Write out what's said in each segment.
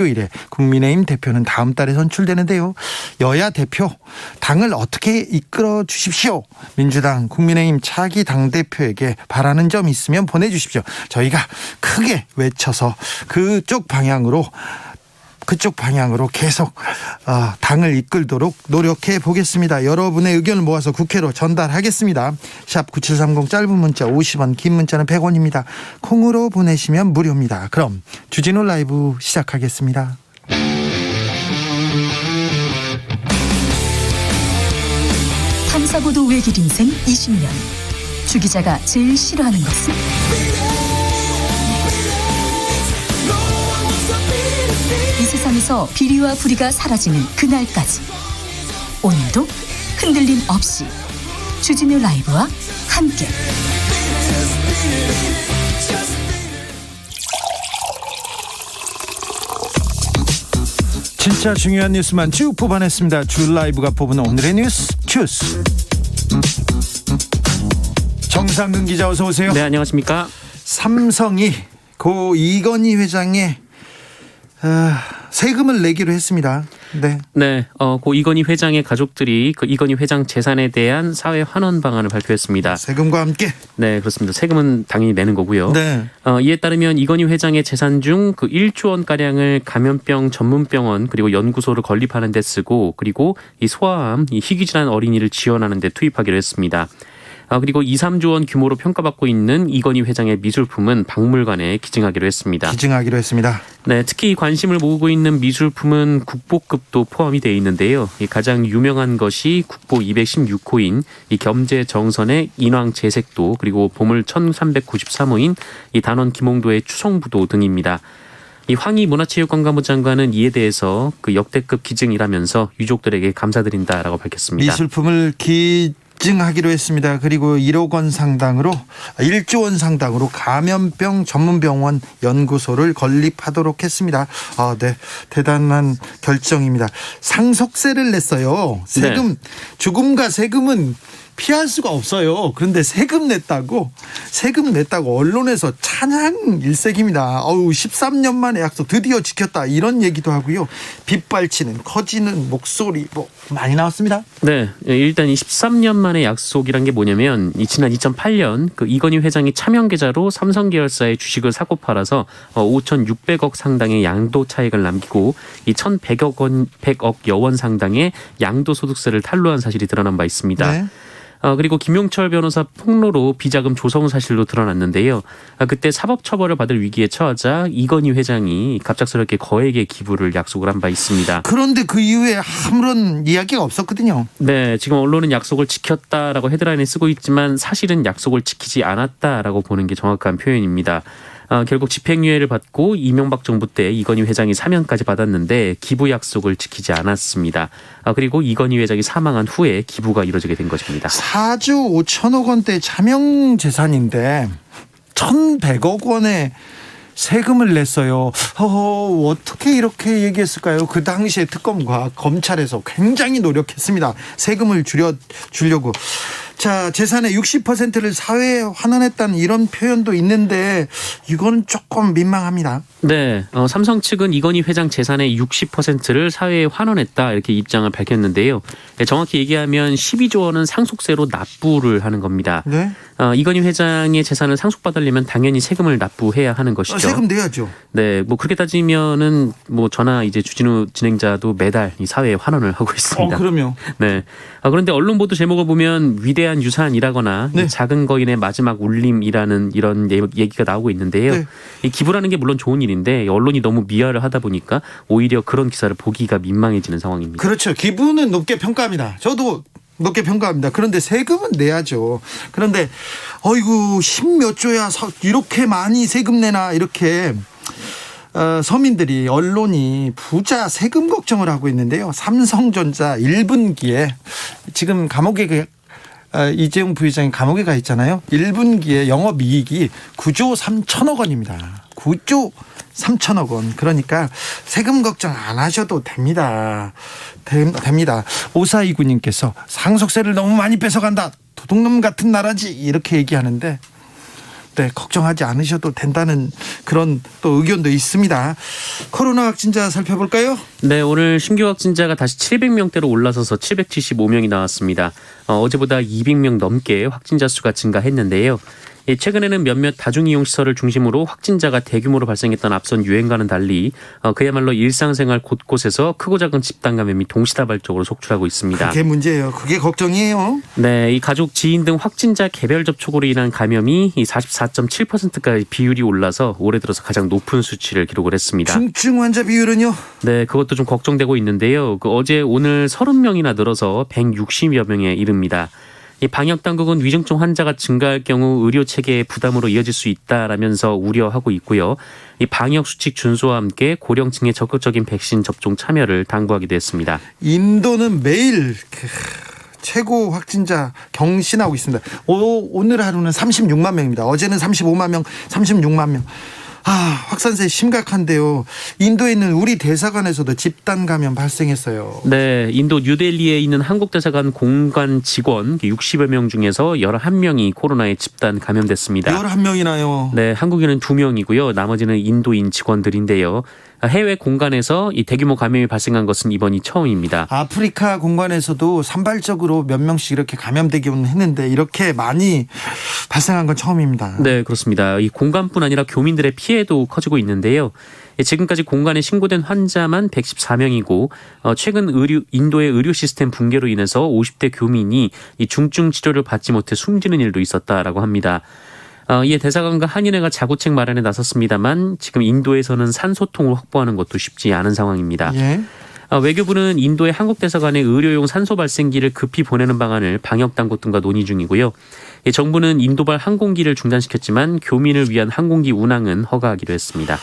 일요일에 국민의힘 대표는 다음 달에 선출되는데요. 여야 대표 당을 어떻게 이끌어 주십시오. 민주당, 국민의힘 차기 당대표에게 바라는 점 있으면 보내주십시오. 저희가 크게 외쳐서 그쪽 방향으로 계속 당을 이끌도록 노력해 보겠습니다. 여러분의 의견을 모아서 국회로 전달하겠습니다. 샵 9730 짧은 문자 50원, 긴 문자는 100원입니다. 콩으로 보내시면 무료입니다. 그럼 주진우 라이브 시작하겠습니다. 탐사보도 외길 인생 20년. 주 기자가 제일 싫어하는 것은? 이 세상에서 비리와 부리가 사라지는 그날까지 오늘도 흔들림 없이 주진우 라이브와 함께 진짜 중요한 뉴스만 쭉 뽑아냈습니다. 주 라이브가 뽑은 오늘의 뉴스 주스. 정상근 기자 어서 오세요. 네, 안녕하십니까. 삼성이 고 이건희 회장의 세금을 내기로 했습니다. 네. 고 이건희 회장의 가족들이 그 이건희 회장 재산에 대한 사회 환원 방안을 발표했습니다. 세금과 함께. 네, 그렇습니다. 세금은 당연히 내는 거고요. 네. 이에 따르면 이건희 회장의 재산 중 그 1조 원 가량을 감염병 전문병원 그리고 연구소를 건립하는 데 쓰고, 그리고 이 소아암, 이 희귀질환 어린이를 지원하는 데 투입하기로 했습니다. 그리고 2, 3조 원 규모로 평가받고 있는 이건희 회장의 미술품은 박물관에 기증하기로 했습니다. 네, 특히 관심을 모으고 있는 미술품은 국보급도 포함이 되어 있는데요. 가장 유명한 것이 국보 216호인 이 겸재정선의 인왕 재색도, 그리고 보물 1393호인 이 단원 김홍도의 추성부도 등입니다. 이 황희 문화체육관광부 장관은 이에 대해서 그 역대급 기증이라면서 유족들에게 감사드린다라고 밝혔습니다. 미술품을 기증하기로 했습니다. 그리고 1조 원 상당으로 감염병 전문병원 연구소를 건립하도록 했습니다. 네, 대단한 결정입니다. 상속세를 냈어요. 세금, 네. 죽음과 세금은 피할 수가 없어요. 그런데 세금 냈다고 언론에서 찬양 일색입니다. 13년 만에 약속 드디어 지켰다, 이런 얘기도 하고요. 빗발치는 커지는 목소리 많이 나왔습니다. 네, 일단 이 13년 만의 약속이란 게 뭐냐면 지난 2008년 그 이건희 회장이 차명 계좌로 삼성 계열사의 주식을 사고 팔아서 5,600억 상당의 양도 차익을 남기고 이 1,100억 여원 상당의 양도소득세를 탈루한 사실이 드러난 바 있습니다. 네. 그리고 김용철 변호사 폭로로 비자금 조성 사실도 드러났는데요. 그때 사법처벌을 받을 위기에 처하자 이건희 회장이 갑작스럽게 거액의 기부를 약속을 한 바 있습니다. 그런데 그 이후에 아무런 이야기가 없었거든요. 네, 지금 언론은 약속을 지켰다라고 헤드라인에 쓰고 있지만 사실은 약속을 지키지 않았다라고 보는 게 정확한 표현입니다. 결국 집행유예를 받고 이명박 정부 때 이건희 회장이 사면까지 받았는데 기부 약속을 지키지 않았습니다. 그리고 이건희 회장이 사망한 후에 기부가 이루어지게 된 것입니다. 4조 5천억 원대 차명 재산인데 1,100억 원의 세금을 냈어요. 어떻게 이렇게 얘기했을까요? 그 당시에 특검과 검찰에서 굉장히 노력했습니다. 세금을 줄여주려고. 자, 재산의 60%를 사회에 환원했다는 이런 표현도 있는데 이건 조금 민망합니다. 네, 삼성 측은 이건희 회장 재산의 60%를 사회에 환원했다, 이렇게 입장을 밝혔는데요. 정확히 얘기하면 12조 원은 상속세로 납부를 하는 겁니다. 네. 이건희 회장의 재산을 상속받으려면 당연히 세금을 납부해야 하는 것이죠. 세금 내야죠. 네, 그렇게 따지면은 저나 이제 주진우 진행자도 매달 이 사회에 환원을 하고 있습니다. 그럼요. 네. 그런데 언론 보도 제목을 보면 위대한 유산이라거나 네. 작은 거인의 마지막 울림이라는 이런 얘기가 나오고 있는데요. 네. 이 기부라는 게 물론 좋은 일인데 언론이 너무 미화를 하다 보니까 오히려 그런 기사를 보기가 민망해지는 상황입니다. 그렇죠. 기부는 높게 평가합니다. 저도 높게 평가합니다. 그런데 세금은 내야죠. 그런데 십몇 조야 이렇게 많이 세금 내나, 이렇게 서민들이, 언론이 부자 세금 걱정을 하고 있는데요. 삼성전자 1분기에 지금 감옥에 이재용 부회장이 감옥에 가 있잖아요. 1분기에 영업이익이 9조 3천억 원입니다. 9조 3천억 원. 그러니까 세금 걱정 안 하셔도 됩니다. 5429님께서 상속세를 너무 많이 뺏어간다, 도둑놈 같은 나라지, 이렇게 얘기하는데, 네, 걱정하지 않으셔도 된다는 그런 또 의견도 있습니다. 코로나 확진자 살펴볼까요? 네, 오늘 신규 확진자가 다시 700명대로 올라서서 775명이 나왔습니다. 어제보다 200명 넘게 확진자 수가 증가했는데요. 최근에는 몇몇 다중이용시설을 중심으로 확진자가 대규모로 발생했던 앞선 유행과는 달리 그야말로 일상생활 곳곳에서 크고 작은 집단 감염이 동시다발적으로 속출하고 있습니다. 그게 문제예요. 그게 걱정이에요. 네, 이 가족, 지인 등 확진자 개별 접촉으로 인한 감염이 44.7%까지 비율이 올라서 올해 들어서 가장 높은 수치를 기록을 했습니다. 중증 환자 비율은요? 네, 그것도 좀 걱정되고 있는데요. 어제 오늘 30명이나 늘어서 160여 명에 이릅니다. 이 방역 당국은 위중증 환자가 증가할 경우 의료 체계의 부담으로 이어질 수 있다라면서 우려하고 있고요. 이 방역 수칙 준수와 함께 고령층의 적극적인 백신 접종 참여를 당부하기도 했습니다. 인도는 매일 최고 확진자 경신하고 있습니다. 오늘 하루는 36만 명입니다. 어제는 35만 명, 36만 명. 확산세 심각한데요. 인도에 있는 우리 대사관에서도 집단 감염 발생했어요. 네, 인도 뉴델리에 있는 한국 대사관 공관 직원 60여 명 중에서 11명이 코로나에 집단 감염됐습니다. 11명이나요? 네, 한국인은 2명이고요. 나머지는 인도인 직원들인데요. 해외 공간에서 이 대규모 감염이 발생한 것은 이번이 처음입니다. 아프리카 공간에서도 산발적으로 몇 명씩 이렇게 감염되기는 했는데 이렇게 많이 발생한 건 처음입니다. 네, 그렇습니다. 이 공간뿐 아니라 교민들의 피해도 커지고 있는데요. 지금까지 공간에 신고된 환자만 114명이고 최근 인도의 의료 시스템 붕괴로 인해서 50대 교민이 이 중증 치료를 받지 못해 숨지는 일도 있었다라고 합니다. 이에 대사관과 한인회가 자구책 마련에 나섰습니다만 지금 인도에서는 산소통을 확보하는 것도 쉽지 않은 상황입니다. 예. 외교부는 인도의 한국 대사관에 의료용 산소 발생기를 급히 보내는 방안을 방역 당국 등과 논의 중이고요. 정부는 인도발 항공기를 중단시켰지만 교민을 위한 항공기 운항은 허가하기로 했습니다.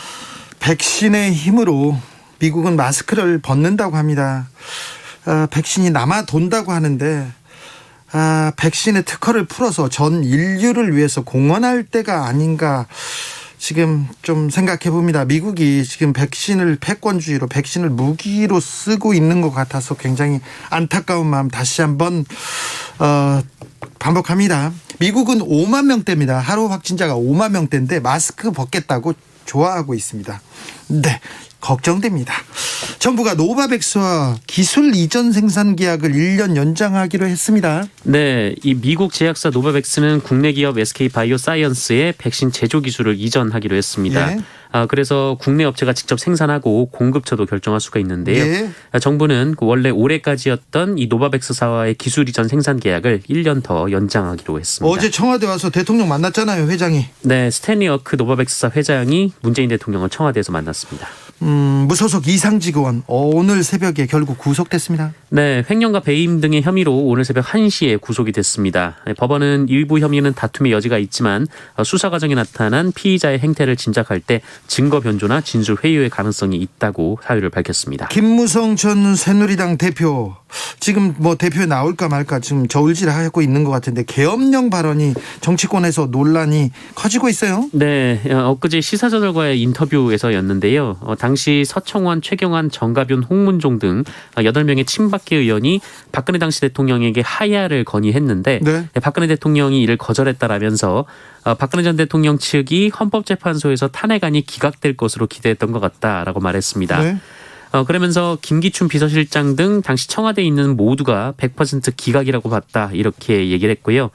백신의 힘으로 미국은 마스크를 벗는다고 합니다. 백신이 남아 돈다고 하는데 백신의 특허를 풀어서 전 인류를 위해서 공헌할 때가 아닌가 지금 좀 생각해 봅니다. 미국이 지금 백신을 패권주의로 백신을 무기로 쓰고 있는 것 같아서 굉장히 안타까운 마음 다시 한번 반복합니다. 미국은 5만 명대입니다. 하루 확진자가 5만 명대인데 마스크 벗겠다고 좋아하고 있습니다. 네, 걱정됩니다. 정부가 노바백스와 기술 이전 생산 계약을 1년 연장하기로 했습니다. 네, 이 미국 제약사 노바백스는 국내 기업 SK바이오사이언스에 백신 제조 기술을 이전하기로 했습니다. 예. 그래서 국내 업체가 직접 생산하고 공급처도 결정할 수가 있는데요. 예. 정부는 원래 올해까지였던 이 노바백스사와의 기술 이전 생산 계약을 1년 더 연장하기로 했습니다. 어제 청와대 와서 대통령 만났잖아요, 회장이. 네, 스탠리 어크 노바백스사 회장이 문재인 대통령을 청와대에서 만났습니다. 무소속 이상직원 오늘 새벽에 결국 구속됐습니다. 네, 횡령과 배임 등의 혐의로 오늘 새벽 1시에 구속이 됐습니다. 법원은 일부 혐의는 다툼의 여지가 있지만 수사 과정에 나타난 피의자의 행태를 짐작할 때 증거 변조나 진술 회유의 가능성이 있다고 사유를 밝혔습니다. 김무성 전 새누리당 대표 지금 뭐 대표에 나올까 말까 지금 저울질하고 있는 것 같은데 계엄령 발언이 정치권에서 논란이 커지고 있어요. 네, 엊그제 시사저널과의 인터뷰에서였는데요. 당시 서청원, 최경환, 정가변, 홍문종 등 8명의 친박계 의원이 박근혜 당시 대통령에게 하야를 건의했는데 네. 박근혜 대통령이 이를 거절했다라면서 박근혜 전 대통령 측이 헌법재판소에서 탄핵안이 기각될 것으로 기대했던 것 같다라고 말했습니다. 네. 그러면서 김기춘 비서실장 등 당시 청와대에 있는 모두가 100% 기각이라고 봤다 이렇게 얘기를 했고요.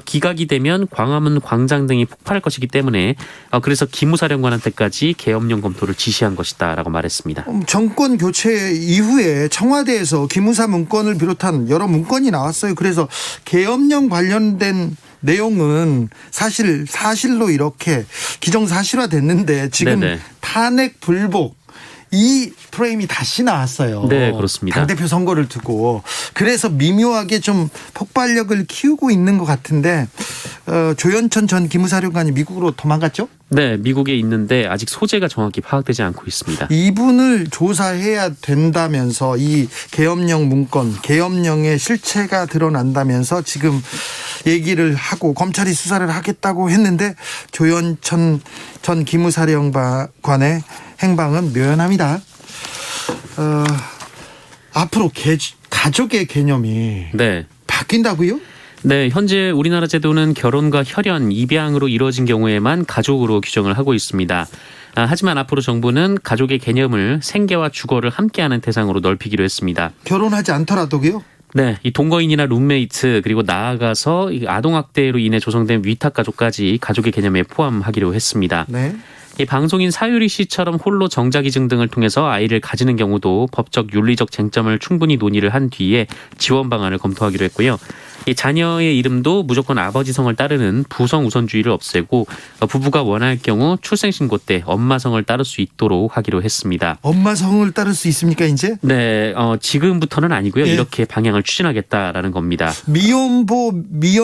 기각이 되면 광화문 광장 등이 폭발할 것이기 때문에 그래서 기무사령관한테까지 계엄령 검토를 지시한 것이다라고 말했습니다. 정권 교체 이후에 청와대에서 기무사 문건을 비롯한 여러 문건이 나왔어요. 그래서 계엄령 관련된 내용은 사실로 이렇게 기정사실화됐는데 지금 네네. 탄핵 불복 이 프레임이 다시 나왔어요. 네, 그렇습니다. 당대표 선거를 두고 그래서 미묘하게 좀 폭발력을 키우고 있는 것 같은데 조현천 전 기무사령관이 미국으로 도망갔죠? 네, 미국에 있는데 아직 소재가 정확히 파악되지 않고 있습니다. 이분을 조사해야 된다면서 이 계엄령 문건, 계엄령의 실체가 드러난다면서 지금 얘기를 하고 검찰이 수사를 하겠다고 했는데 조현천 전 기무사령관의 행방은 묘연합니다. 앞으로 가족의 개념이 네. 바뀐다고요? 네, 현재 우리나라 제도는 결혼과 혈연, 입양으로 이루어진 경우에만 가족으로 규정을 하고 있습니다. 하지만 앞으로 정부는 가족의 개념을 생계와 주거를 함께하는 대상으로 넓히기로 했습니다. 결혼하지 않더라도요? 네, 이 동거인이나 룸메이트 그리고 나아가서 이 아동학대로 인해 조성된 위탁가족까지 가족의 개념에 포함하기로 했습니다. 네. 이 방송인 사유리 씨처럼 홀로 정자기증 등을 통해서 아이를 가지는 경우도 법적 윤리적 쟁점을 충분히 논의를 한 뒤에 지원 방안을 검토하기로 했고요. 이 자녀의 이름도 무조건 아버지 성을 따르는 부성 우선주의를 없애고 부부가 원할 경우 출생신고 때 엄마 성을 따를 수 있도록 하기로 했습니다. 엄마 성을 따를 수 있습니까 이제? 네, 지금부터는 아니고요. 예. 이렇게 방향을 추진하겠다라는 겁니다. 미혼모는요?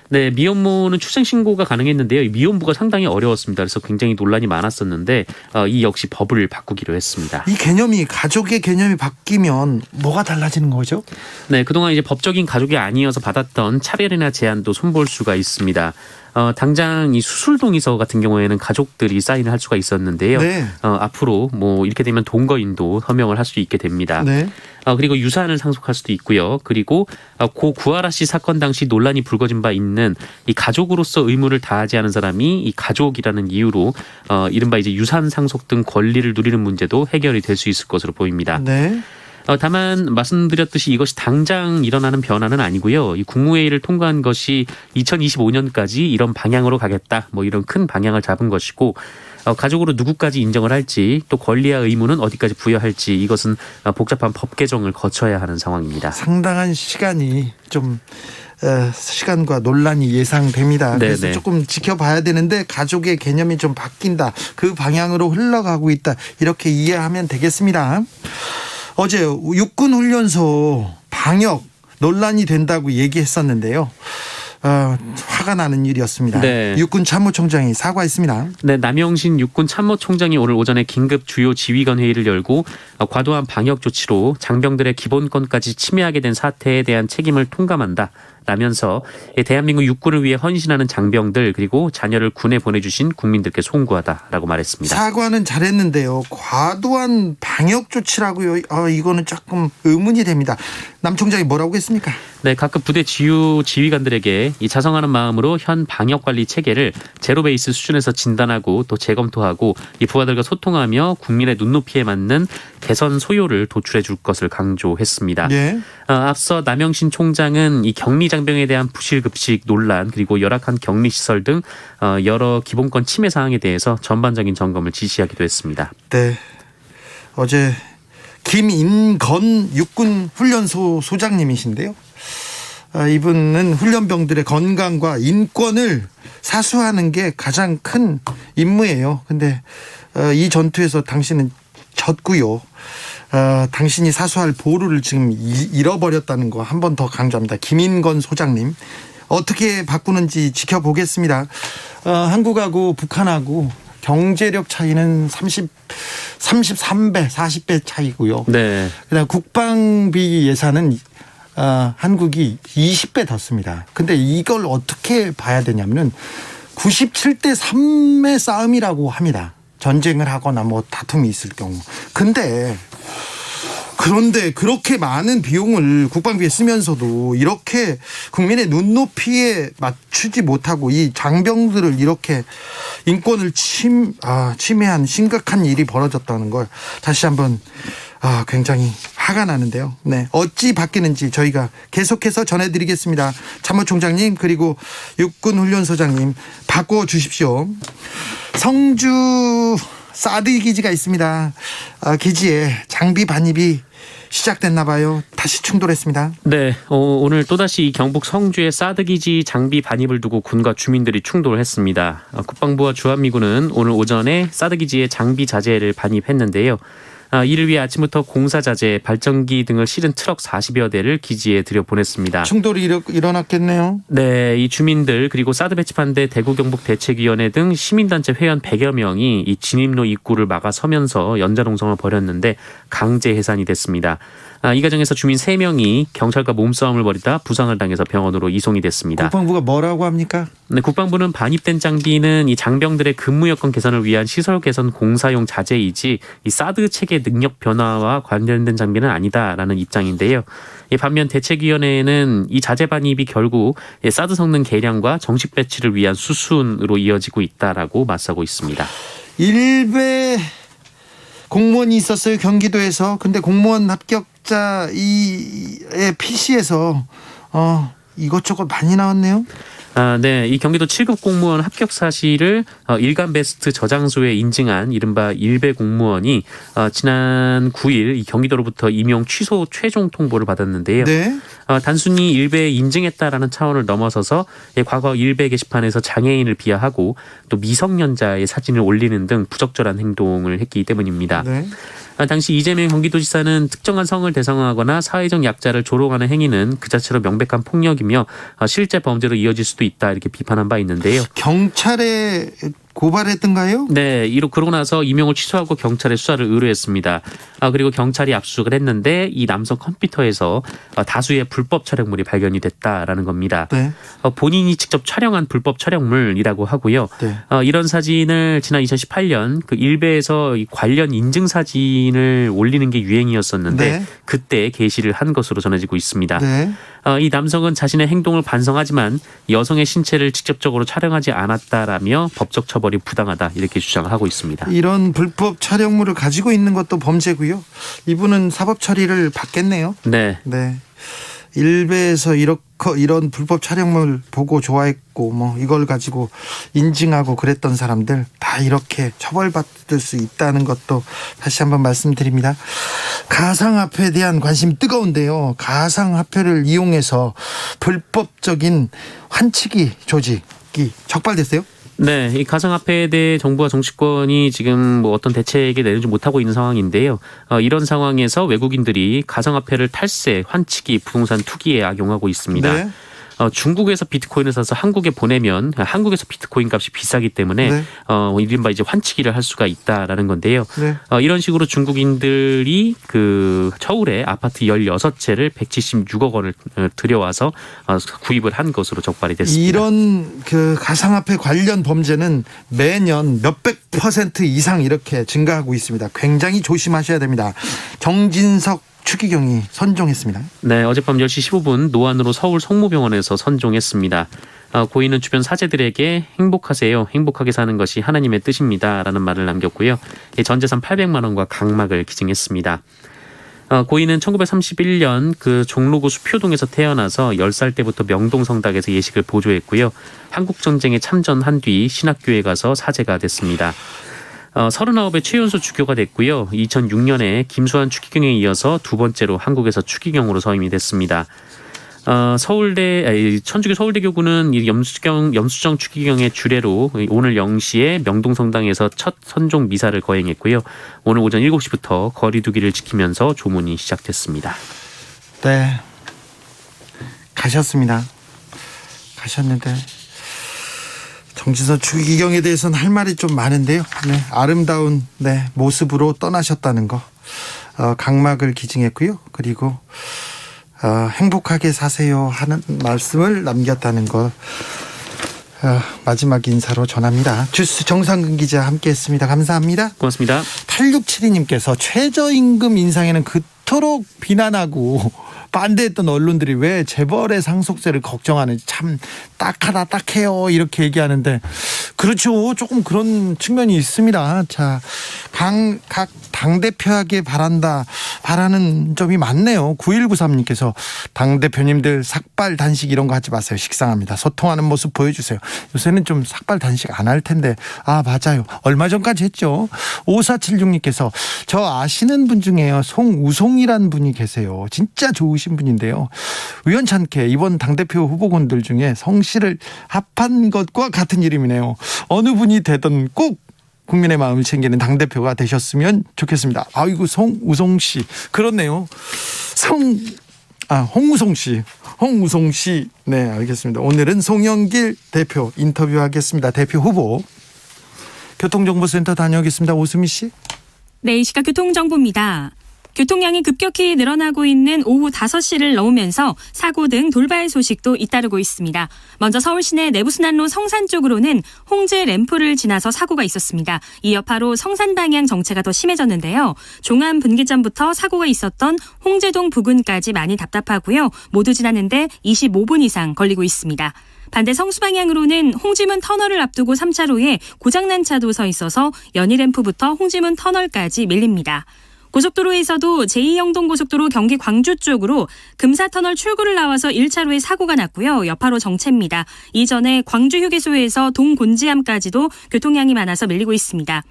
네, 미혼모는 출생신고가 가능했는데요. 이 미혼부가 상당히 어려웠습니다. 그래서 굉장히 논란이 많았었는데 이 역시 법을 바꾸기로 했습니다. 이 개념이 가족의 개념이 바뀌면 뭐가 달라지는 거죠? 네, 그동안 이제 법적인 가족이 아니어서 받았던 차별이나 제한도 손볼 수가 있습니다. 당장 이 수술 동의서 같은 경우에는 가족들이 사인을 할 수가 있었는데요. 네. 앞으로 뭐 이렇게 되면 동거인도 서명을 할 수 있게 됩니다. 네. 그리고 유산을 상속할 수도 있고요. 그리고 고 구하라 씨 사건 당시 논란이 불거진 바 있는 이 가족으로서 의무를 다하지 않은 사람이 이 가족이라는 이유로 이른바 이제 유산 상속 등 권리를 누리는 문제도 해결이 될 수 있을 것으로 보입니다. 네. 다만 말씀드렸듯이 이것이 당장 일어나는 변화는 아니고요. 이 국무회의를 통과한 것이 2025년까지 이런 방향으로 가겠다. 뭐 이런 큰 방향을 잡은 것이고 가족으로 누구까지 인정을 할지 또 권리와 의무는 어디까지 부여할지 이것은 복잡한 법 개정을 거쳐야 하는 상황입니다. 상당한 시간이 좀 시간과 논란이 예상됩니다. 그래서 네네. 조금 지켜봐야 되는데 가족의 개념이 좀 바뀐다. 그 방향으로 흘러가고 있다. 이렇게 이해하면 되겠습니다. 어제 육군훈련소 방역 논란이 된다고 얘기했었는데요. 화가 나는 일이었습니다. 네. 육군 참모총장이 사과했습니다. 네, 남영신 육군 참모총장이 오늘 오전에 긴급 주요 지휘관 회의를 열고 과도한 방역 조치로 장병들의 기본권까지 침해하게 된 사태에 대한 책임을 통감한다. 라면서 대한민국 육군을 위해 헌신하는 장병들 그리고 자녀를 군에 보내주신 국민들께 송구하다라고 말했습니다. 사과는 잘했는데요. 과도한 방역 조치라고요. 이거는 조금 의문이 됩니다. 남 총장이 뭐라고 했습니까? 네, 각급 부대 주요 지휘관들에게 이 자성하는 마음으로 현 방역 관리 체계를 제로 베이스 수준에서 진단하고 또 재검토하고 이 부하들과 소통하며 국민의 눈높이에 맞는 개선 소요를 도출해 줄 것을 강조했습니다. 예. 앞서 남영신 총장은 이 격리 장병에 대한 부실급식 논란 그리고 열악한 격리 시설 등 여러 기본권 침해 사항에 대해서 전반적인 점검을 지시하기도 했습니다. 네. 어제 김인건 육군 훈련소 소장님이신데요. 이분은 훈련병들의 건강과 인권을 사수하는 게 가장 큰 임무예요. 근데 이 전투에서 당신은 졌고요. 당신이 사수할 보루를 지금 잃어버렸다는 거 한 번 더 강조합니다. 김인건 소장님 어떻게 바꾸는지 지켜보겠습니다. 한국하고 북한하고 경제력 차이는 33배, 40배 차이고요. 네. 그다음 국방비 예산은 한국이 20배 더 씁니다. 근데 이걸 어떻게 봐야 되냐면은 97대 3의 싸움이라고 합니다. 전쟁을 하거나 뭐 다툼이 있을 경우. 그런데 그렇게 많은 비용을 국방비에 쓰면서도 이렇게 국민의 눈높이에 맞추지 못하고 이 장병들을 이렇게 인권을 침해한 심각한 일이 벌어졌다는 걸 다시 한번 굉장히 화가 나는데요. 네, 어찌 바뀌는지 저희가 계속해서 전해드리겠습니다. 참모총장님 그리고 육군훈련소장님 바꿔주십시오. 성주 사드 기지가 있습니다. 기지에 장비 반입이 시작됐나 봐요. 다시 충돌했습니다. 네, 오늘 또다시 경북 성주의 사드 기지 장비 반입을 두고 군과 주민들이 충돌을 했습니다. 국방부와 주한미군은 오늘 오전에 사드 기지에 장비 자재를 반입했는데요. 이를 위해 아침부터 공사 자재, 발전기 등을 실은 트럭 40여 대를 기지에 들여보냈습니다. 충돌이 일어났겠네요. 네, 이 주민들 그리고 사드 배치반대 대구경북대책위원회 등 시민단체 회원 100여 명이 이 진입로 입구를 막아서면서 연좌동성을 벌였는데 강제 해산이 됐습니다. 이 과정에서 주민 3명이 경찰과 몸싸움을 벌이다 부상을 당해서 병원으로 이송이 됐습니다. 국방부가 뭐라고 합니까? 네, 국방부는 반입된 장비는 이 장병들의 근무 여건 개선을 위한 시설 개선 공사용 자재이지 이 사드 체계 체계 능력 변화와 관련된 장비는 아니다라는 입장인데요. 반면 대책위원회는 이 자재 반입이 결국 사드 성능 개량과 정식 배치를 위한 수순으로 이어지고 있다라고 맞서고 있습니다. 일베 공무원이 있었어요, 경기도에서. 근데 공무원 합격자 의 PC에서 이것저것 많이 나왔네요. 네. 이 경기도 7급 공무원 합격 사실을 일간 베스트 저장소에 인증한 이른바 일베 공무원이 지난 9일 이 경기도로부터 임용 취소 최종 통보를 받았는데요. 네. 단순히 일베에 인증했다라는 차원을 넘어서서 과거 일베 게시판에서 장애인을 비하하고 또 미성년자의 사진을 올리는 등 부적절한 행동을 했기 때문입니다. 네. 당시 이재명 경기도지사는 특정한 성을 대상화하거나 사회적 약자를 조롱하는 행위는 그 자체로 명백한 폭력이며 실제 범죄로 이어질 수도 있다 이렇게 비판한 바 있는데요. 경찰에 고발했던가요? 네, 그러고 나서 임용을 취소하고 경찰에 수사를 의뢰했습니다. 그리고 경찰이 압수수색을 했는데 이 남성 컴퓨터에서 다수의 불법 촬영물이 발견이 됐다라는 겁니다. 네. 본인이 직접 촬영한 불법 촬영물이라고 하고요. 네. 이런 사진을 지난 2018년 그 일베에서 이 관련 인증 사진을 올리는 게 유행이었었는데 네. 그때 게시를 한 것으로 전해지고 있습니다. 네. 이 남성은 자신의 행동을 반성하지만 여성의 신체를 직접적으로 촬영하지 않았다라며 법적 처벌이 부당하다 이렇게 주장을 하고 있습니다. 이런 불법 촬영물을 가지고 있는 것도 범죄고요. 이분은 사법 처리를 받겠네요. 네. 네. 일베에서 이런 불법 촬영물 보고 좋아했고 뭐 이걸 가지고 인증하고 그랬던 사람들 다 이렇게 처벌받을 수 있다는 것도 다시 한번 말씀드립니다. 가상화폐에 대한 관심 뜨거운데요. 가상화폐를 이용해서 불법적인 환치기 조직이 적발됐어요. 네, 이 가상화폐에 대해 정부와 정치권이 지금 어떤 대책을 내지 못하고 있는 상황인데요. 이런 상황에서 외국인들이 가상화폐를 탈세, 환치기, 부동산 투기에 악용하고 있습니다. 네. 중국에서 비트코인을 사서 한국에 보내면 한국에서 비트코인 값이 비싸기 때문에 네. 이른바 이제 환치기를 할 수가 있다라는 건데요. 네. 이런 식으로 중국인들이 그 서울에 아파트 16채를 176억 원을 들여와서 구입을 한 것으로 적발이 됐습니다. 이런 그 가상화폐 관련 범죄는 매년 몇백 % 이상 이렇게 증가하고 있습니다. 굉장히 조심하셔야 됩니다. 정진석 추기경이 선종했습니다. 네, 어젯밤 10시 15분 노안으로 서울 성모병원에서 선종했습니다. 고인은 주변 사제들에게 행복하세요. 행복하게 사는 것이 하나님의 뜻입니다. 라는 말을 남겼고요. 전 재산 800만 원과 각막을 기증했습니다. 고인은 1931년 그 종로구 수표동에서 태어나서 10살 때부터 명동성당에서 예식을 보조했고요. 한국전쟁에 참전한 뒤 신학교에 가서 사제가 됐습니다. 39의 최연소 주교가 됐고요. 2006년에 김수환 추기경에 이어서 두 번째로 한국에서 추기경으로 서임이 됐습니다. 천주교 서울대교구는 이 염수정 추기경의 주례로 오늘 0시에 명동성당에서 첫 선종 미사를 거행했고요. 오늘 오전 7시부터 거리두기를 지키면서 조문이 시작됐습니다. 네, 가셨습니다. 가셨는데 정진석 추기경에 대해서는 할 말이 좀 많은데요. 네, 아름다운 모습으로 떠나셨다는 거, 각막을 기증했고요. 그리고 행복하게 사세요 하는 말씀을 남겼다는 거 마지막 인사로 전합니다. 주스 정상근 기자 함께했습니다. 감사합니다. 고맙습니다. 8672님께서 최저임금 인상에는 그토록 비난하고 반대했던 언론들이 왜 재벌의 상속세를 걱정하는지 참 딱해요 이렇게 얘기하는데 그렇죠. 조금 그런 측면이 있습니다. 자, 각 당대표에게 바라는 점이 많네요. 9193님께서 당대표님들 삭발 단식 이런 거 하지 마세요. 식상합니다. 소통하는 모습 보여주세요. 요새는 좀 삭발 단식 안 할 텐데 맞아요. 얼마 전까지 했죠. 5476님께서 저 아시는 분 중에요. 송우송이란 분이 계세요. 진짜 좋으신 분인데요. 우연찮게 이번 당대표 후보군들 중에 성씨를 합한 것과 같은 이름이네요. 어느 분이 되든 꼭 국민의 마음을 챙기는 당대표가 되셨으면 좋겠습니다. 아이고 송우송 씨 그렇네요. 홍우송 씨. 네, 알겠습니다. 오늘은 송영길 대표 인터뷰하겠습니다. 대표 후보. 교통정보센터 다녀오겠습니다. 오수미 씨. 네, 이 시각 교통정보입니다. 교통량이 급격히 늘어나고 있는 오후 5시를 넘으면서 사고 등 돌발 소식도 잇따르고 있습니다. 먼저 서울 시내 내부순환로 성산 쪽으로는 홍제 램프를 지나서 사고가 있었습니다. 이 여파로 성산 방향 정체가 더 심해졌는데요. 종암 분기점부터 사고가 있었던 홍제동 부근까지 많이 답답하고요. 모두 지나는데 25분 이상 걸리고 있습니다. 반대 성수 방향으로는 홍지문 터널을 앞두고 3차로에 고장난 차도 서 있어서 연희램프부터 홍지문 터널까지 밀립니다. 고속도로에서도 제2영동고속도로 경기 광주 쪽으로 금사터널 출구를 나와서 1차로에 사고가 났고요. 여파로 정체입니다. 이전에 광주 휴게소에서 동곤지암까지도 교통량이 많아서 밀리고 있습니다.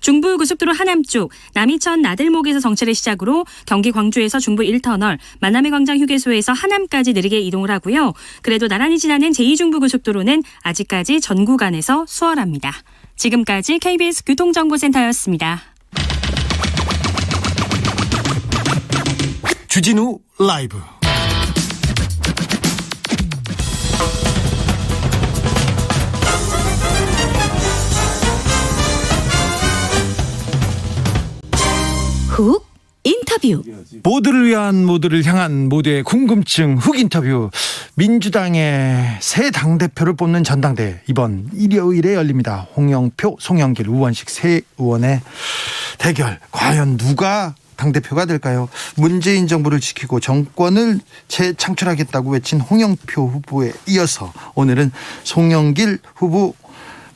중부고속도로 하남 쪽 남이천 나들목에서 정체를 시작으로 경기 광주에서 중부 1터널, 만남의 광장 휴게소에서 하남까지 느리게 이동을 하고요. 그래도 나란히 지나는 제2중부고속도로는 아직까지 전 구간에서 수월합니다. 지금까지 KBS 교통정보센터였습니다. 주진우 라이브. 훅 인터뷰. 모두를 위한, 모두를 향한 모두의 궁금증 훅 인터뷰. 민주당의 새 당대표를 뽑는 전당대회 이번 일요일에 열립니다. 홍영표, 송영길, 우원식 새 의원의 대결. 과연 누가 당대표가 될까요? 문재인 정부를 지키고 정권을 재창출하겠다고 외친 홍영표 후보에 이어서 오늘은 송영길 후보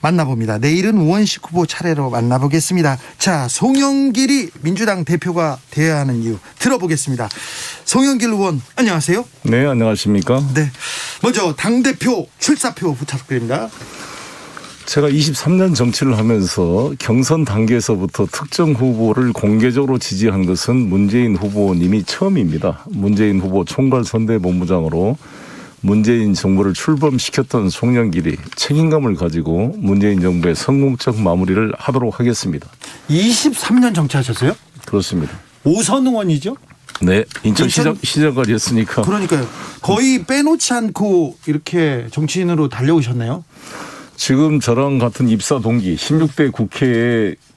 만나봅니다. 내일은 우원식 후보 차례로 만나보겠습니다. 자, 송영길이 민주당 대표가 되어야 하는 이유 들어보겠습니다. 송영길 의원, 안녕하세요. 네, 안녕하십니까. 네, 먼저 당대표 출사표 부탁드립니다. 제가 23년 정치를 하면서 경선 단계에서부터 특정 후보를 공개적으로 지지한 것은 문재인 후보님이 처음입니다. 문재인 후보 총괄선대본부장으로 문재인 정부를 출범시켰던 송영길이 책임감을 가지고 문재인 정부의 성공적 마무리를 하도록 하겠습니다. 23년 정치하셨어요? 그렇습니다. 5선 의원이죠? 네, 인천시장까지 했으니까. 그러니까요. 거의 빼놓지 않고 이렇게 정치인으로 달려오셨네요. 지금 저랑 같은 입사 동기 16대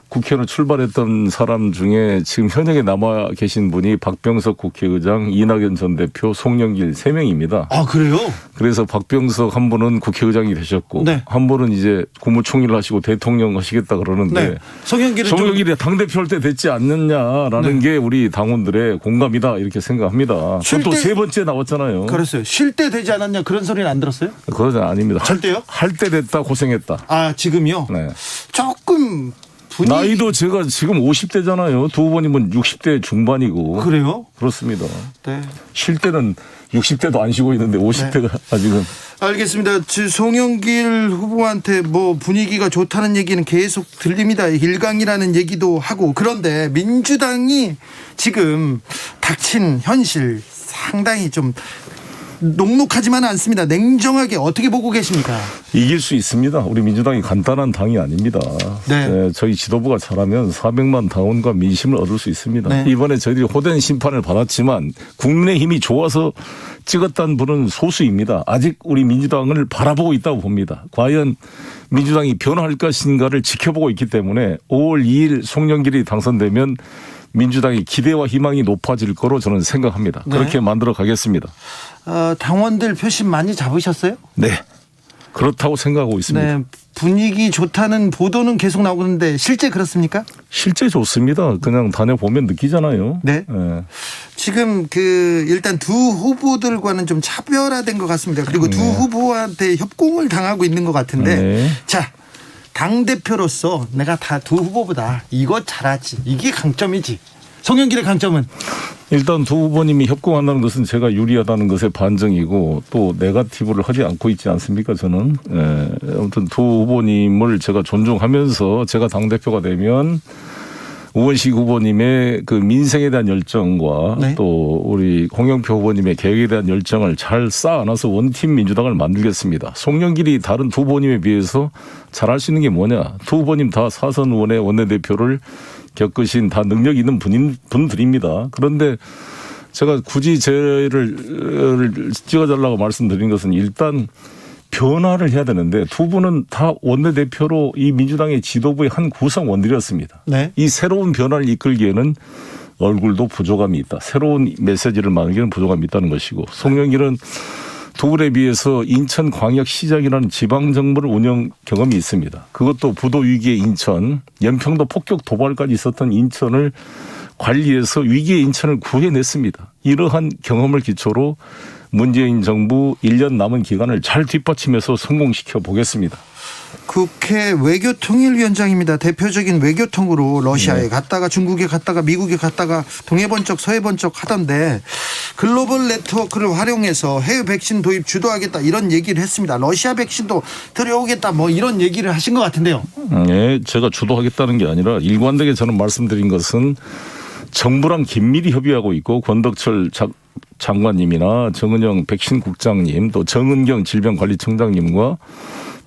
국회로 출발했던 사람 중에 지금 현역에 남아 계신 분이 박병석 국회의장, 이낙연 전 대표, 송영길 3명입니다. 아, 그래요? 그래서 박병석 한 분은 국회의장이 되셨고 네. 한 분은 이제 국무총리를 하시고 대통령 하시겠다 그러는데 네. 송영길이 당대표 할 때 됐지 않느냐라는 게 우리 당원들의 공감이다 이렇게 생각합니다. 또 3번째 나왔잖아요. 그랬어요. 쉴 때 되지 않았냐 그런 소리는 안 들었어요? 그러지 아닙니다. 절대요? 할 때 됐다 고생했다. 아, 지금요? 네. 조금 나이도 제가 지금 50대잖아요. 두 분이면 60대 중반이고. 그래요? 그렇습니다. 네. 쉴 때는 60대도 안 쉬고 있는데 50대가 아직은. 알겠습니다. 송영길 후보한테 뭐 분위기가 좋다는 얘기는 계속 들립니다. 일강이라는 얘기도 하고. 그런데 민주당이 지금 닥친 현실 상당히 좀 녹록하지만은 않습니다. 냉정하게 어떻게 보고 계십니까? 이길 수 있습니다. 우리 민주당이 간단한 당이 아닙니다. 네. 저희 지도부가 잘하면 400만 당원과 민심을 얻을 수 있습니다. 네. 이번에 저희들이 호된 심판을 받았지만 국민의힘이 좋아서 찍었다는 분은 소수입니다. 아직 우리 민주당을 바라보고 있다고 봅니다. 과연 민주당이 변화할 것인가를 지켜보고 있기 때문에 5월 2일 송영길이 당선되면 민주당의 기대와 희망이 높아질 거로 저는 생각합니다. 네. 그렇게 만들어 가겠습니다. 당원들 표심 많이 잡으셨어요? 네. 그렇다고 생각하고 있습니다. 네. 분위기 좋다는 보도는 계속 나오는데 실제 그렇습니까? 실제 좋습니다. 그냥 다녀보면 느끼잖아요. 네. 네. 지금 일단 두 후보들과는 좀 차별화된 것 같습니다. 그리고 두 후보한테 협공을 당하고 있는 것 같은데. 네. 자, 당대표로서 내가 다 두 후보보다 이거 잘하지. 이게 강점이지. 송영길의 강점은? 일단 두 후보님이 협공한다는 것은 제가 유리하다는 것의 반증이고 또 네거티브를 하지 않고 있지 않습니까 저는. 아무튼 두 후보님을 제가 존중하면서 제가 당대표가 되면 우원식 후보님의 그 민생에 대한 열정과 네. 또 우리 홍영표 후보님의 계획에 대한 열정을 잘 쌓아놔서 원팀 민주당을 만들겠습니다. 송영길이 다른 두 후보님에 비해서 잘할 수 있는 게 뭐냐. 두 후보님 다 사선 의원의 원내대표를 겪으신 다 능력 있는 분들입니다. 그런데 제가 굳이 쟤를 찍어달라고 말씀드린 것은 일단 변화를 해야 되는데 두 분은 다 원내대표로 이 민주당의 지도부의 한 구성원들이었습니다. 네. 이 새로운 변화를 이끌기에는 얼굴도 부족함이 있다. 새로운 메시지를 만들기는 부족함이 있다는 것이고 송영길은 두 분에 비해서 인천광역시장이라는 지방정부를 운영 경험이 있습니다. 그것도 부도 위기의 인천, 연평도 폭격 도발까지 있었던 인천을 관리해서 위기의 인천을 구해냈습니다. 이러한 경험을 기초로 문재인 정부 1년 남은 기간을 잘 뒷받침해서 성공시켜 보겠습니다. 국회 외교통일위원장입니다. 대표적인 외교통으로 러시아에 갔다가 중국에 갔다가 미국에 갔다가 동해 번쩍 서해 번쩍 하던데 글로벌 네트워크를 활용해서 해외 백신 도입 주도하겠다 이런 얘기를 했습니다. 러시아 백신도 들여오겠다 뭐 이런 얘기를 하신 것 같은데요. 네, 제가 주도하겠다는 게 아니라 일관되게 저는 말씀드린 것은 정부랑 긴밀히 협의하고 있고 권덕철 장관님이나 정은영 백신국장님 또 정은경 질병관리청장님과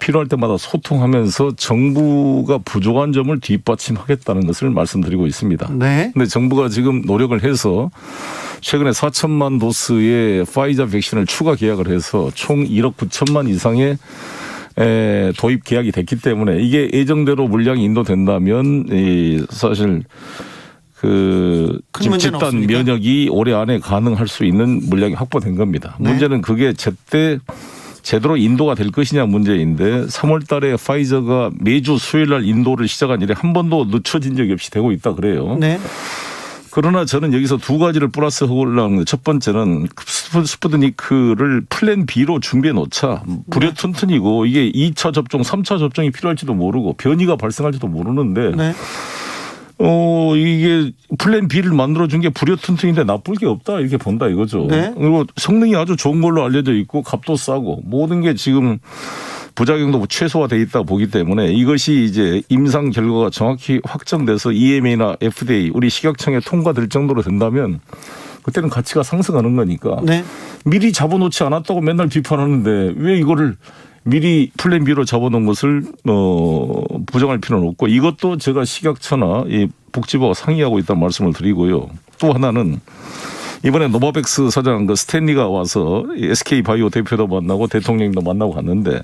필요할 때마다 소통하면서 정부가 부족한 점을 뒷받침하겠다는 것을 말씀드리고 있습니다. 네. 근데 정부가 지금 노력을 해서 최근에 4천만 도스의 파이자 백신을 추가 계약을 해서 총 1억 9천만 이상의 도입 계약이 됐기 때문에 이게 예정대로 물량이 인도된다면 사실 집단 면역이 올해 안에 가능할 수 있는 물량이 확보된 겁니다. 네. 문제는 그게 제대로 인도가 될 것이냐 문제인데 3월 달에 파이저가 매주 수요일 날 인도를 시작한 일에 한 번도 늦춰진 적이 없이 되고 있다 그래요. 네. 그러나 저는 여기서 두 가지를 플러스하고 올라오는데 첫 번째는 스푸드니크를 플랜 B로 준비해 놓자. 불효 튼튼이고 이게 2차 접종, 3차 접종이 필요할지도 모르고 변이가 발생할지도 모르는데 네. 이게 플랜 B를 만들어준 게 불효튼튼인데 나쁠 게 없다 이렇게 본다 이거죠. 네. 그리고 성능이 아주 좋은 걸로 알려져 있고 값도 싸고 모든 게 지금 부작용도 최소화되어 있다 보기 때문에 이것이 이제 임상 결과가 정확히 확정돼서 EMA나 FDA 우리 식약청에 통과될 정도로 된다면 그때는 가치가 상승하는 거니까 네. 미리 잡아놓지 않았다고 맨날 비판하는데 왜 이거를 미리 플랜 B로 잡아놓은 것을 부정할 필요는 없고 이것도 제가 식약처나 이 복지부와 상의하고 있다는 말씀을 드리고요. 또 하나는 이번에 노바백스 사장 스탠리가 와서 SK바이오 대표도 만나고 대통령도 만나고 갔는데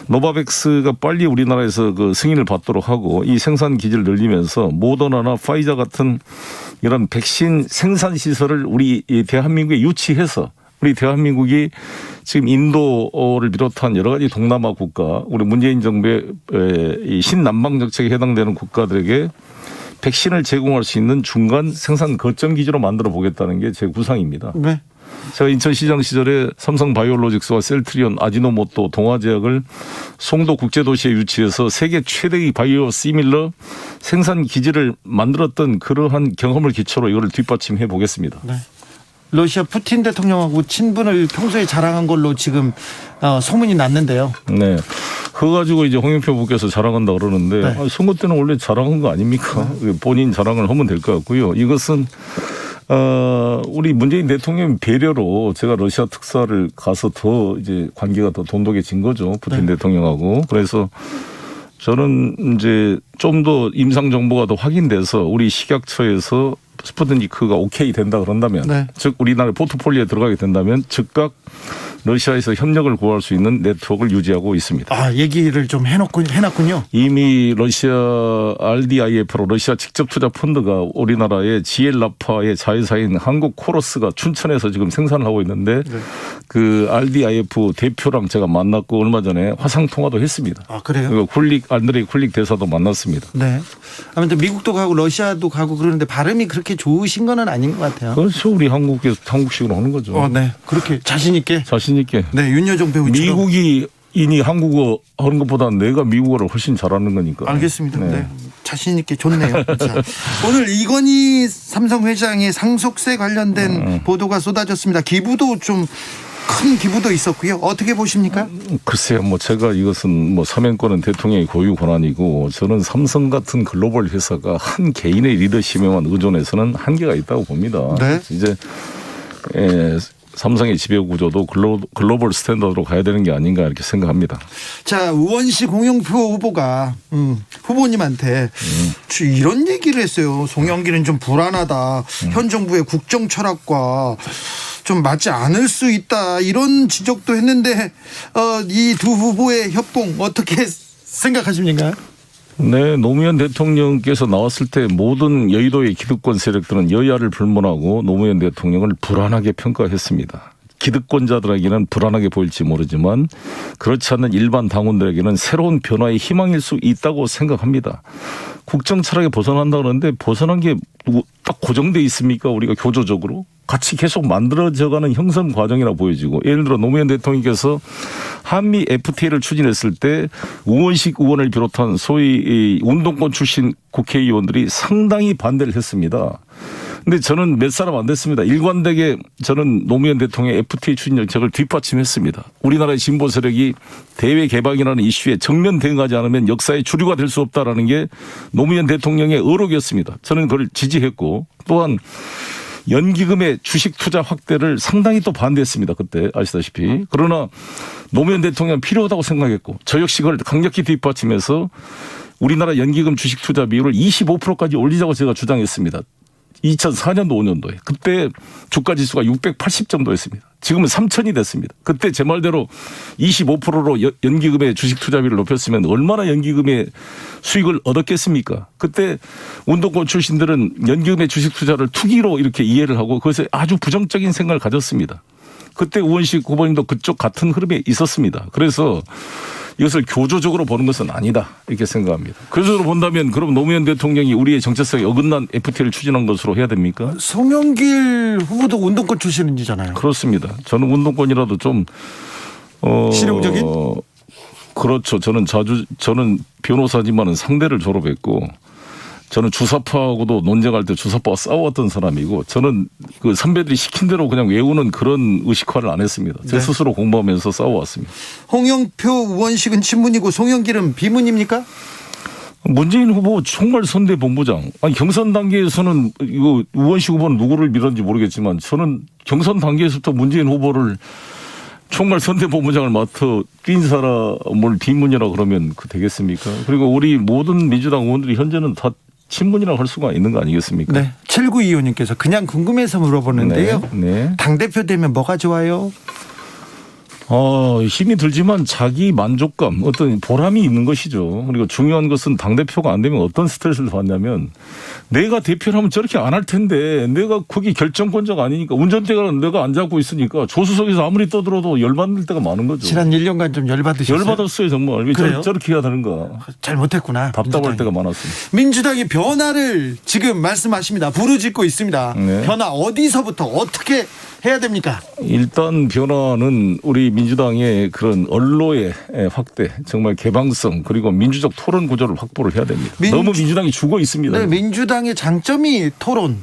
노바백스가 빨리 우리나라에서 승인을 받도록 하고 이 생산 기지를 늘리면서 모더나나 파이자 같은 이런 백신 생산 시설을 우리 대한민국에 유치해서 우리 대한민국이 지금 인도를 비롯한 여러 가지 동남아 국가, 우리 문재인 정부의 이 신남방 정책에 해당되는 국가들에게 백신을 제공할 수 있는 중간 생산 거점 기지로 만들어 보겠다는 게 제 구상입니다. 네. 제가 인천시장 시절에 삼성바이오로직스와 셀트리온, 아지노모토, 동아제약을 송도 국제도시에 유치해서 세계 최대의 바이오 시밀러 생산 기지를 만들었던 그러한 경험을 기초로 이걸 뒷받침해 보겠습니다. 네. 러시아 푸틴 대통령하고 친분을 평소에 자랑한 걸로 지금 소문이 났는데요. 네. 그거 가지고 이제 홍영표 부께서 자랑한다 그러는데 네. 선거 때는 원래 자랑한 거 아닙니까? 본인 자랑을 하면 될 것 같고요. 이것은 우리 문재인 대통령 배려로 제가 러시아 특사를 가서 더 이제 관계가 더 돈독해진 거죠. 푸틴 네. 대통령하고. 그래서 저는 이제 좀 더 임상 정보가 더 확인돼서 우리 식약처에서 스푸드니크가 오케이 된다 그런다면 네. 즉 우리나라 포트폴리오에 들어가게 된다면 즉각 러시아에서 협력을 구할 수 있는 네트워크를 유지하고 있습니다. 아, 얘기를 좀 해놨군요. 이미 러시아 RDIF로 러시아 직접 투자 펀드가 우리나라의 GL라파의 자회사인 한국 코러스가 춘천에서 지금 생산을 하고 있는데 네. 그 RDIF 대표랑 제가 만났고 얼마 전에 화상 통화도 했습니다. 아, 그래요? 그리고 안드레이 쿨릭 대사도 만났습니다. 네. 아무튼 미국도 가고 러시아도 가고 그러는데 발음이 그렇게 좋으신 건 아닌 것 같아요. 그렇죠. 우리 한국식으로 하는 거죠. 네. 그렇게 자신 있게. 자신 있게. 네, 윤여정 배우처럼. 미국인이 한국어 하는 것보다 내가 미국어를 훨씬 잘하는 거니까. 알겠습니다. 네. 자신 있게 좋네요. 자, 오늘 이건희 삼성 회장의 상속세 관련된 보도가 쏟아졌습니다. 기부도 좀 큰 기부도 있었고요. 어떻게 보십니까? 글쎄요, 제가 이것은 사면권은 대통령의 고유 권한이고 저는 삼성 같은 글로벌 회사가 한 개인의 리더십에만 의존해서는 한계가 있다고 봅니다. 네. 이제 삼성의 지배 구조도 글로벌 스탠다드로 가야 되는 게 아닌가 이렇게 생각합니다. 자, 우원식 홍영표 후보가 후보님한테 이런 얘기를 했어요. 송영길은 좀 불안하다. 현 정부의 국정 철학과 좀 맞지 않을 수 있다. 이런 지적도 했는데 이 두 후보의 협동 어떻게 생각하십니까? 네, 노무현 대통령께서 나왔을 때 모든 여의도의 기득권 세력들은 여야를 불문하고 노무현 대통령을 불안하게 평가했습니다. 기득권자들에게는 불안하게 보일지 모르지만 그렇지 않는 일반 당원들에게는 새로운 변화의 희망일 수 있다고 생각합니다. 국정 철학에 벗어난다 그러는데 벗어난 게 딱 고정돼 있습니까? 우리가 교조적으로 같이 계속 만들어져가는 형성 과정이라 보여지고, 예를 들어 노무현 대통령께서 한미 FTA를 추진했을 때 우원식 의원을 비롯한 소위 운동권 출신 국회의원들이 상당히 반대를 했습니다. 근데 저는 몇 사람 안 됐습니다. 일관되게 저는 노무현 대통령의 FTA 추진 정책을 뒷받침했습니다. 우리나라의 진보 세력이 대외 개방이라는 이슈에 정면 대응하지 않으면 역사의 주류가 될 수 없다라는 게 노무현 대통령의 의록이었습니다. 저는 그걸 지지했고, 또한 연기금의 주식 투자 확대를 상당히 또 반대했습니다. 그때 아시다시피. 그러나 노무현 대통령은 필요하다고 생각했고, 저 역시 그걸 강력히 뒷받침해서 우리나라 연기금 주식 투자 비율을 25%까지 올리자고 제가 주장했습니다. 2004년도 5년도에. 그때 주가 지수가 680 정도였습니다. 지금은 3000이 됐습니다. 그때 제 말대로 25%로 연기금의 주식 투자비를 높였으면 얼마나 연기금의 수익을 얻었겠습니까? 그때 운동권 출신들은 연기금의 주식 투자를 투기로 이렇게 이해를 하고 그것에 아주 부정적인 생각을 가졌습니다. 그때 우원식 후보님도 그쪽 같은 흐름에 있었습니다. 그래서 이것을 교조적으로 보는 것은 아니다 이렇게 생각합니다. 교조적으로 본다면 그럼 노무현 대통령이 우리의 정체성에 어긋난 FTA를 추진한 것으로 해야 됩니까? 송영길 후보도 운동권 출신이잖아요. 그렇습니다. 저는 운동권이라도 좀 실용적인? 그렇죠. 저는 변호사지만은 상대를 졸업했고, 저는 주사파하고도 논쟁할 때 주사파와 싸웠던 사람이고, 저는 그 선배들이 시킨 대로 그냥 외우는 그런 의식화를 안 했습니다. 제 네. 스스로 공부하면서 싸워왔습니다. 홍영표, 우원식은 친문이고 송영길은 비문입니까? 문재인 후보 총괄선대본부장. 아니, 경선 단계에서는 이거 우원식 후보는 누구를 밀었는지 모르겠지만 저는 경선 단계에서부터 문재인 후보를 총괄선대본부장을 맡아 뛴 사람을 비문이라 그러면 그 되겠습니까? 그리고 우리 모든 민주당 의원들이 현재는 다 친문이라고 할 수가 있는 거 아니겠습니까? 네. 7925님께서 그냥 궁금해서 물어보는데요. 네. 당대표 되면 뭐가 좋아요? 힘이 들지만 자기 만족감, 어떤 보람이 있는 것이죠. 그리고 중요한 것은 당대표가 안 되면 어떤 스트레스를 받냐면, 내가 대표를 하면 저렇게 안 할 텐데 내가 거기 결정권자가 아니니까, 운전대가 내가 안 잡고 있으니까 조수석에서 아무리 떠들어도 열받을 때가 많은 거죠. 지난 1년간 좀 열받으셨어요? 열받았어요 정말. 왜 그래요? 저렇게 해야 되는가. 잘못했구나. 답답할 민주당이. 때가 많았습니다. 민주당이 변화를 지금 말씀하십니다. 부르짖고 있습니다. 네. 변화 어디서부터 어떻게 해야 됩니까? 일단 변화는 우리 민주당의 그런 언론의 확대, 정말 개방성, 그리고 민주적 토론 구조를 확보를 해야 됩니다. 너무 민주당이 죽어 있습니다. 네, 민주당의 장점이 토론.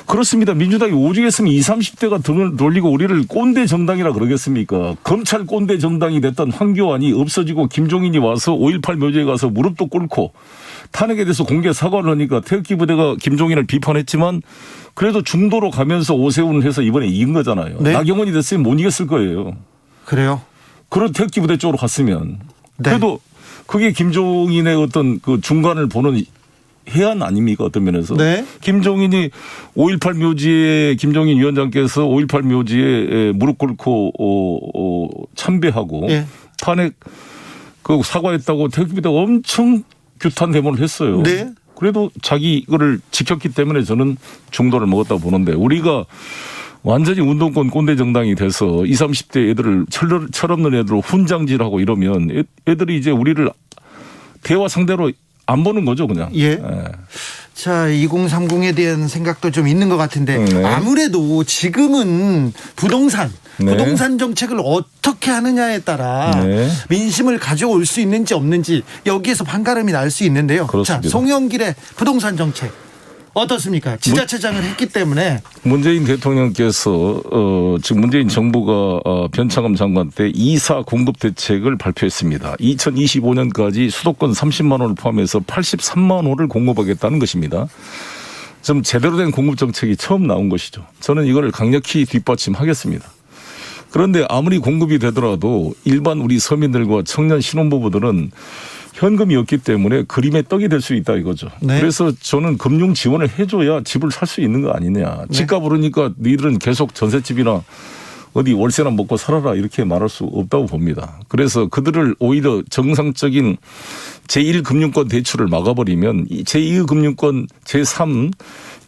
그렇습니다. 민주당이 오죽했으면 20, 30대가 등을 돌리고 우리를 꼰대 정당이라 그러겠습니까? 검찰 꼰대 정당이 됐던 황교안이 없어지고 김종인이 와서 5.18 묘지에 가서 무릎도 꿇고 탄핵에 대해서 공개 사과를 하니까 태극기 부대가 김종인을 비판했지만 그래도 중도로 가면서 오세훈을 해서 이번에 이긴 거잖아요. 네. 나경원이 됐으면 못 이겼을 거예요. 그래요? 그런 태극기 부대 쪽으로 갔으면. 네. 그래도 그게 김종인의 어떤 그 중간을 보는 해안 아닙니까? 어떤 면에서. 네. 김종인이 5.18 묘지에 김종인 위원장께서 5.18 묘지에 무릎 꿇고 참배하고 예. 탄핵 그 사과했다고 태극기 부대가 엄청 규탄 대모를 했어요. 네. 그래도 자기 이거를 지켰기 때문에 저는 중도를 먹었다고 보는데, 우리가 완전히 운동권 꼰대 정당이 돼서 20, 30대 애들을 철없는 애들로 훈장질하고 이러면 애들이 이제 우리를 대화 상대로 안 보는 거죠, 그냥. 예. 자, 2030에 대한 생각도 좀 있는 것 같은데, 네. 아무래도 지금은 부동산 정책을 어떻게 하느냐에 따라 네. 민심을 가져올 수 있는지 없는지 여기에서 판가름이 날 수 있는데요. 그렇습니다. 자, 송영길의 부동산 정책 어떻습니까? 지자체장을 했기 때문에. 문재인 대통령께서 지금 문재인 정부가 변창흠 장관 때 2사 공급 대책을 발표했습니다. 2025년까지 수도권 30만 호를 포함해서 83만 호를 공급하겠다는 것입니다. 좀 제대로 된 공급 정책이 처음 나온 것이죠. 저는 이걸 강력히 뒷받침하겠습니다. 그런데 아무리 공급이 되더라도 일반 우리 서민들과 청년 신혼부부들은 현금이 없기 때문에 그림의 떡이 될 수 있다 이거죠. 네. 그래서 저는 금융 지원을 해줘야 집을 살 수 있는 거 아니냐. 네. 집값 오르니까 너희들은 계속 전셋집이나 어디 월세나 먹고 살아라 이렇게 말할 수 없다고 봅니다. 그래서 그들을 오히려 정상적인 제1금융권 대출을 막아버리면 이 제2금융권 제3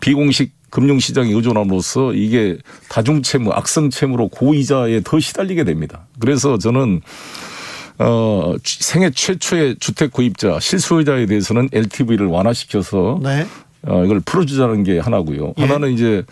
비공식 금융시장에 의존함으로써 이게 다중채무, 악성채무로 고이자에 더 시달리게 됩니다. 그래서 저는 생애 최초의 주택 구입자 실소유자에 대해서는 LTV를 완화시켜서 네. 이걸 풀어주자는 게 하나고요. 예. 하나는 이제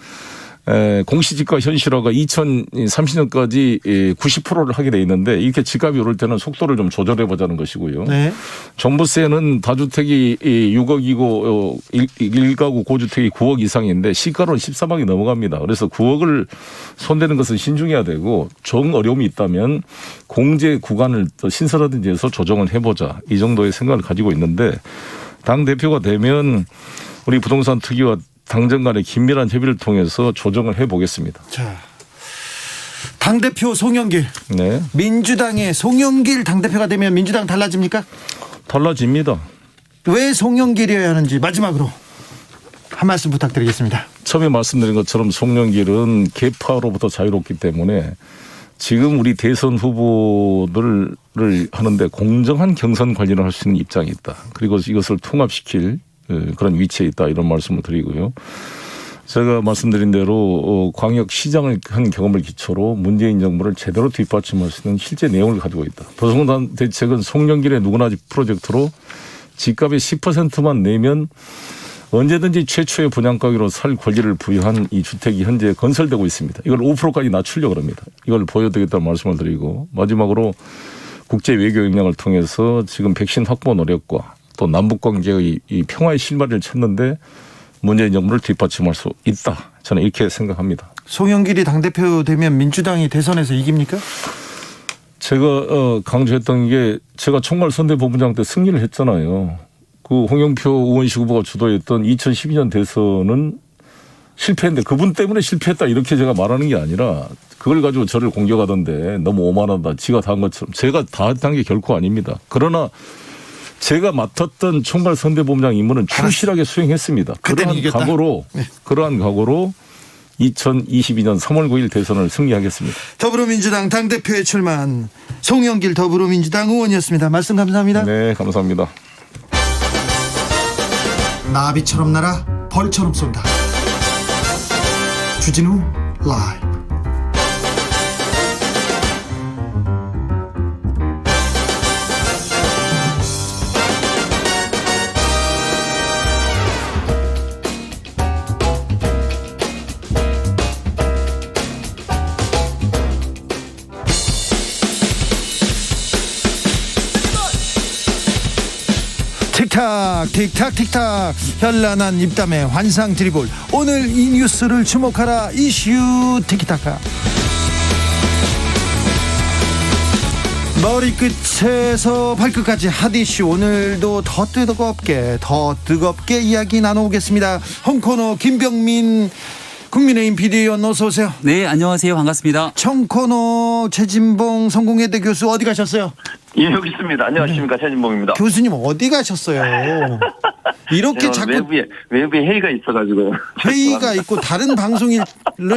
공시지가 현실화가 2030년까지 90%를 하게 돼 있는데 이렇게 집값이 오를 때는 속도를 좀 조절해 보자는 것이고요. 네. 종부세는 다주택이 6억이고 1가구 고주택이 9억 이상인데 시가로는 13억이 넘어갑니다. 그래서 9억을 손대는 것은 신중해야 되고 정 어려움이 있다면 공제 구간을 더 신설하든지 해서 조정을 해보자. 이 정도의 생각을 가지고 있는데 당대표가 되면 우리 부동산 특위와 당정 간의 긴밀한 협의를 통해서 조정을 해보겠습니다. 자, 당대표 송영길. 네. 민주당의 송영길 당대표가 되면 민주당 달라집니까? 달라집니다. 왜 송영길이어야 하는지 마지막으로 한 말씀 부탁드리겠습니다. 처음에 말씀드린 것처럼 송영길은 계파로부터 자유롭기 때문에 지금 우리 대선 후보들을 하는데 공정한 경선 관리를 할 수 있는 입장이 있다. 그리고 이것을 통합시킬 그런 위치에 있다 이런 말씀을 드리고요. 제가 말씀드린 대로 광역시장을 한 경험을 기초로 문재인 정부를 제대로 뒷받침할 수 있는 실제 내용을 가지고 있다. 부동산 대책은 송영길의 누구나 집 프로젝트로 집값의 10%만 내면 언제든지 최초의 분양가격으로 살 권리를 부여한 이 주택이 현재 건설되고 있습니다. 이걸 5%까지 낮추려고 합니다. 이걸 보여드리겠다는 말씀을 드리고 마지막으로 국제 외교 역량을 통해서 지금 백신 확보 노력과 또 남북관계의 이 평화의 실마리를 찾는데 문재인 정부를 뒷받침할 수 있다. 저는 이렇게 생각합니다. 송영길이 당대표 되면 민주당이 대선에서 이깁니까? 제가 강조했던 게 제가 총괄선대본부장 때 승리를 했잖아요. 그 홍영표 의원식 후보가 주도했던 2012년 대선은 실패했는데 그분 때문에 실패했다 이렇게 제가 말하는 게 아니라 그걸 가지고 저를 공격하던데 너무 오만하다. 지가 다 한 것처럼. 제가 다 했다는 게 결코 아닙니다. 그러나 제가 맡았던 총괄선대본부장 임무는 충실하게 수행했습니다. 그러한 각오로 2022년 3월 9일 대선을 승리하겠습니다. 더불어민주당 당대표에 출마한 송영길 더불어민주당 의원이었습니다. 말씀 감사합니다. 네, 감사합니다. 나비처럼 날아 벌처럼 쏜다. 주진우 라이브. 틱탁 틱탁 틱탁 현란한 입담의 환상 드리블. 오늘 이 뉴스를 주목하라. 이슈 티키타카. 머리끝에서 발끝까지 핫 이슈. 오늘도 더 뜨겁게 이야기 나눠보겠습니다. 홍코너 김병민 국민의힘 비대위원 어서 오세요. 네, 안녕하세요. 반갑습니다. 청코너 최진봉 성공회대 교수 어디 가셨어요? 예, 여기 있습니다. 안녕하십니까. 최진봉입니다. 교수님 어디 가셨어요? 이렇게 자꾸 외부에 회의가 있어가지고. 회의가 있고 다른 방송을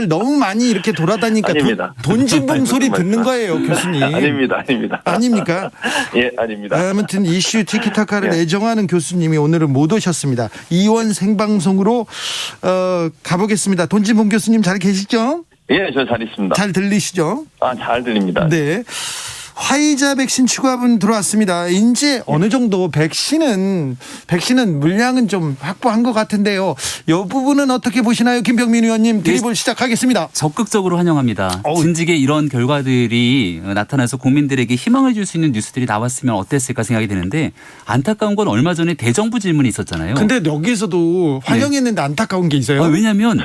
너무 많이 이렇게 돌아다니까 돈진봉 소리 듣는 거예요, 교수님. 아닙니다. 아닙니까? 예, 아닙니다. 아무튼 이슈 티키타카를 애정하는 교수님이 오늘은 못 오셨습니다. 이원 생방송으로 가보겠습니다. 돈진봉 교수님 잘 계시죠? 예, 저 잘 있습니다. 잘 들리시죠? 잘 들립니다. 네. 화이자 백신 추가분 들어왔습니다. 이제 어느 정도 백신은 물량은 좀 확보한 것 같은데요. 이 부분은 어떻게 보시나요? 김병민 의원님 드리블 시작하겠습니다. 적극적으로 환영합니다. 진즉에 이런 결과들이 나타나서 국민들에게 희망을 줄 수 있는 뉴스들이 나왔으면 어땠을까 생각이 드는데 안타까운 건 얼마 전에 대정부 질문이 있었잖아요. 근데 여기서도 환영했는데 안타까운 게 있어요. 왜냐하면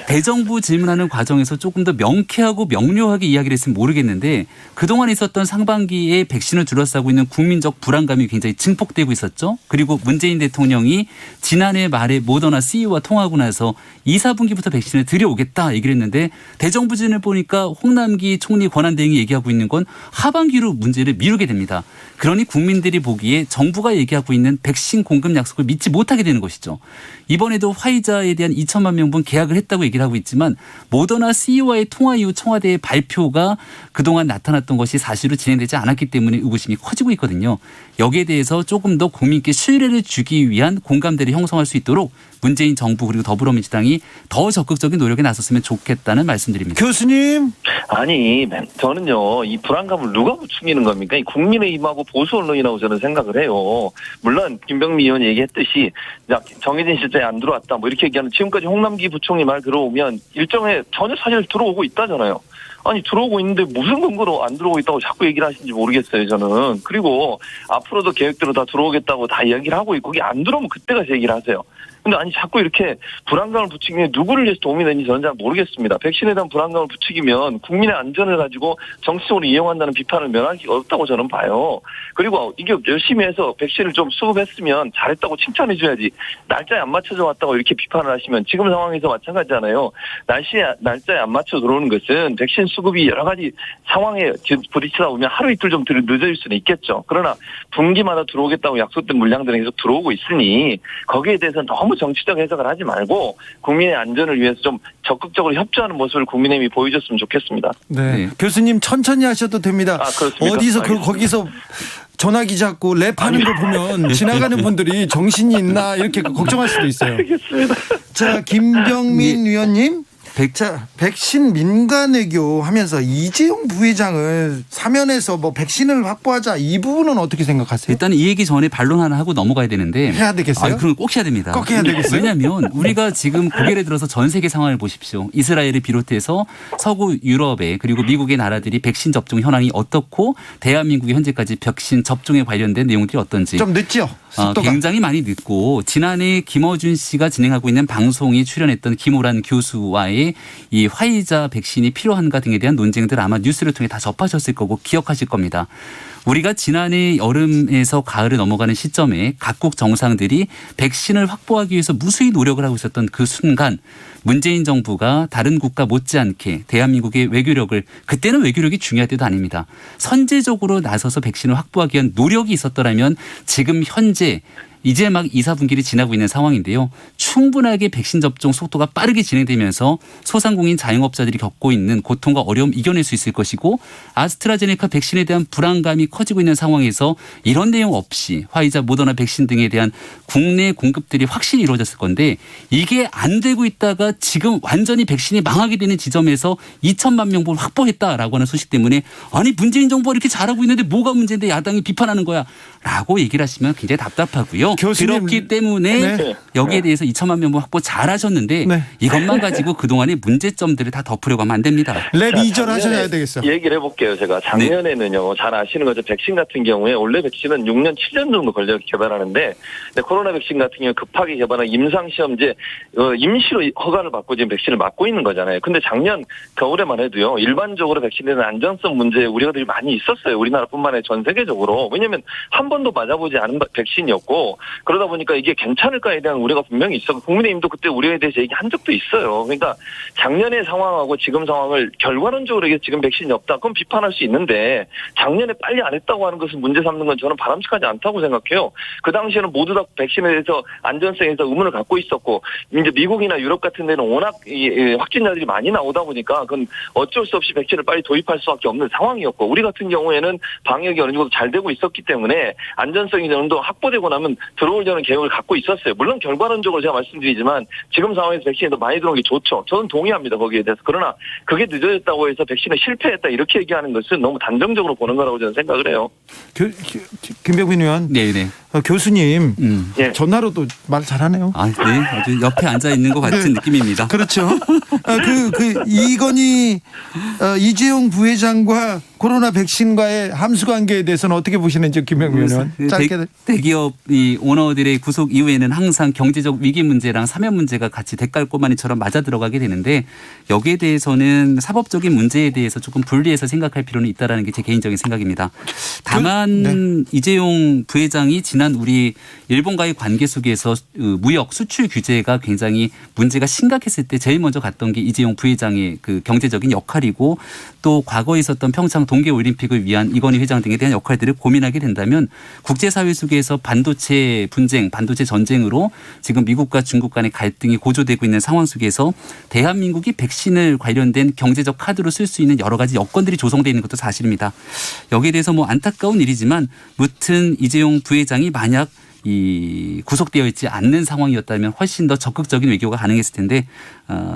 대정부 질문하는 과정에서 조금 더 명쾌하고 명료하게 이야기를 했으면 모르겠는데 그동안 있었던 상반기에 백신을 둘러싸고 있는 국민적 불안감이 굉장히 증폭되고 있었죠. 그리고 문재인 대통령이 지난해 말에 모더나 CEO와 통화하고 나서 2, 4분기부터 백신을 들여오겠다 얘기를 했는데 대정부 질문을 보니까 홍남기 총리 권한대행이 얘기하고 있는 건 하반기로 문제를 미루게 됩니다. 그러니 국민들이 보기에 정부가 얘기하고 있는 백신 공급 약속을 믿지 못하게 되는 것이죠. 이번에도 화이자에 대한 2천만 명분 계약을 했다고 얘기를 하고 있지만 모더나 CEO와의 통화 이후 청와대의 발표가 그동안 나타났던 것이 사실로 진행되지 않았기 때문에 의구심이 커지고 있거든요. 여기에 대해서 조금 더 국민께 신뢰를 주기 위한 공감대를 형성할 수 있도록 문재인 정부 그리고 더불어민주당이 더 적극적인 노력에 나섰으면 좋겠다는 말씀드립니다. 교수님. 아니, 저는요, 이 불안감을 누가 부추기는 겁니까? 이 국민의힘하고 보수 언론이라고 저는 생각을 해요. 물론, 김병미 의원이 얘기했듯이, 정해진 실정에 안 들어왔다, 뭐 이렇게 얘기하는 지금까지 홍남기 부총리 말 들어오면 일정에 전혀 사실 들어오고 있다잖아요. 아니 들어오고 있는데 무슨 근거로 안 들어오고 있다고 자꾸 얘기를 하시는지 모르겠어요 저는. 그리고 앞으로도 계획대로 다 들어오겠다고 다 이야기를 하고 있고 그게 안 들어오면 그때 가서 얘기를 하세요. 근데 아니 자꾸 이렇게 불안감을 부추기면 누구를 위해서 도움이 되는지 저는 잘 모르겠습니다. 백신에 대한 불안감을 부추기면 국민의 안전을 가지고 정치적으로 이용한다는 비판을 면하기 어렵다고 저는 봐요. 그리고 이게 열심히 해서 백신을 좀 수급했으면 잘했다고 칭찬해 줘야지. 날짜에 안 맞춰져 왔다고 이렇게 비판을 하시면 지금 상황에서 마찬가지잖아요. 날짜에 안 맞춰 들어오는 것은 백신 수급이 여러 가지 상황에 부딪히다 보면 하루 이틀 좀 늦어질 수는 있겠죠. 그러나 분기마다 들어오겠다고 약속된 물량들은 계속 들어오고 있으니 거기에 대해서는 너무 정치적 해석을 하지 말고 국민의 안전을 위해서 좀 적극적으로 협조하는 모습을 국민의힘이 보여줬으면 좋겠습니다. 네. 교수님 천천히 하셔도 됩니다. 아, 그렇습니까? 어디서 거기서 전화기 잡고 랩하는 거 보면 지나가는 분들이 정신이 있나 이렇게 걱정할 수도 있어요. 알겠습니다. 자, 김병민 위원님. 자, 백신 민간 외교 하면서 이재용 부회장을 사면해서 뭐 백신을 확보하자 이 부분은 어떻게 생각하세요? 일단 이 얘기 전에 반론 하나 하고 넘어가야 되는데 해야 되겠어요? 그럼 꼭 해야 됩니다. 꼭 해야 되겠어요? 왜냐하면 우리가 지금 고개를 들어서 전 세계 상황을 보십시오. 이스라엘을 비롯해서 서구 유럽에 그리고 미국의 나라들이 백신 접종 현황이 어떻고 대한민국이 현재까지 백신 접종에 관련된 내용들이 어떤지 좀 늦죠? 속도가. 굉장히 많이 늦고 지난해 김어준 씨가 진행하고 있는 방송에 출연했던 김오란 교수와의 이 화이자 백신이 필요한가 등에 대한 논쟁들 아마 뉴스를 통해 다 접하셨을 거고 기억하실 겁니다. 우리가 지난해 여름에서 가을을 넘어가는 시점에 각국 정상들이 백신을 확보하기 위해서 무수히 노력을 하고 있었던 그 순간 문재인 정부가 다른 국가 못지않게 대한민국의 외교력을 그때는 외교력이 중요할 때도 아닙니다. 선제적으로 나서서 백신을 확보하기 위한 노력이 있었더라면 지금 현재 이제 막 2, 4분기를 지나고 있는 상황인데요. 충분하게 백신 접종 속도가 빠르게 진행되면서 소상공인 자영업자들이 겪고 있는 고통과 어려움 이겨낼 수 있을 것이고 아스트라제네카 백신에 대한 불안감이 커지고 있는 상황에서 이런 내용 없이 화이자 모더나 백신 등에 대한 국내 공급들이 확실히 이루어졌을 건데 이게 안 되고 있다가 지금 완전히 백신이 망하게 되는 지점에서 2천만 명분 확보했다라고 하는 소식 때문에 아니 문재인 정부가 이렇게 잘하고 있는데 뭐가 문제인데 야당이 비판하는 거야 라고 얘기를 하시면 굉장히 답답하고요. 교수님. 그렇기 때문에 네. 여기에 대해서 2천만 명분 확보 잘하셨는데 네. 이것만 가지고 그동안의 문제점들을 다 덮으려고 하면 안 됩니다. 랩 2절 하셔야 되겠어요. 얘기를 해볼게요. 제가 작년에는요. 잘 아시는 거죠. 백신 같은 경우에 원래 백신은 6년 7년 정도 걸려 개발하는데 코로나 백신 같은 경우 급하게 개발한 임상시험제 임시로 허가를 받고 지금 백신을 맞고 있는 거잖아요. 근데 작년 겨울에만 해도요. 일반적으로 백신에 대한 안전성 문제에 우려들이 많이 있었어요. 우리나라뿐만 아니라 전 세계적으로. 왜냐하면 한 번도 맞아보지 않은 백신이었고 그러다 보니까 이게 괜찮을까에 대한 우려가 분명히 있었고 국민의힘도 그때 우려에 대해서 얘기한 적도 있어요. 그러니까 작년의 상황하고 지금 상황을 결과론적으로 이게 지금 백신이 없다. 그럼 비판할 수 있는데 작년에 빨리 안 했다고 하는 것을 문제 삼는 건 저는 바람직하지 않다고 생각해요. 그 당시에는 모두 다 백신에 대해서 안전성에서 의문을 갖고 있었고 이제 미국이나 유럽 같은 데는 워낙 확진자들이 많이 나오다 보니까 그건 어쩔 수 없이 백신을 빨리 도입할 수밖에 없는 상황이었고 우리 같은 경우에는 방역이 어느 정도 잘 되고 있었기 때문에 안전성이 어느 정도 확보되고 나면 들어오려는 계획을 갖고 있었어요. 물론 결과론적으로 제가 말씀드리지만 지금 상황에서 백신이 더 많이 들어온 게 좋죠. 저는 동의합니다. 거기에 대해서. 그러나 그게 늦어졌다고 해서 백신을 실패했다 이렇게 얘기하는 것은 너무 단정적으로 보는 거라고 저는 생각을 해요. 김병민 의원. 네네. 교수님 예. 전화로도 말 잘하네요. 네. 아주 옆에 앉아 있는 것 같은 느낌입니다. 그렇죠. 이건희 이재용 부회장과 코로나 백신과의 함수 관계에 대해서는 어떻게 보시는지 김병민 의원. 짧게. 대기업 오너들의 구속 이후에는 항상 경제적 위기 문제랑 사면 문제가 같이 대깔꼬마니처럼 맞아 들어가게 되는데 여기에 대해서는 사법적인 문제에 대해서 조금 분리해서 생각할 필요는 있다라는 게 제 개인적인 생각입니다. 다만 이재용 부회장이 지난 우리 일본과의 관계 속에서 무역 수출 규제가 굉장히 문제가 심각했을 때 제일 먼저 갔던 게 이재용 부회장의 그 경제적인 역할이고 또 과거에 있었던 평창 동계올림픽을 위한 이건희 회장 등에 대한 역할들을 고민하게 된다면 국제사회 속에서 반도체 분쟁, 반도체 전쟁으로 지금 미국과 중국 간의 갈등이 고조되고 있는 상황 속에서 대한민국이 백신을 관련된 경제적 카드로 쓸 수 있는 여러 가지 여건들이 조성되어 있는 것도 사실입니다. 여기에 대해서 뭐 안타까운 일이지만 무튼 이재용 부회장이 만약 구속되어 있지 않는 상황이었다면 훨씬 더 적극적인 외교가 가능했을 텐데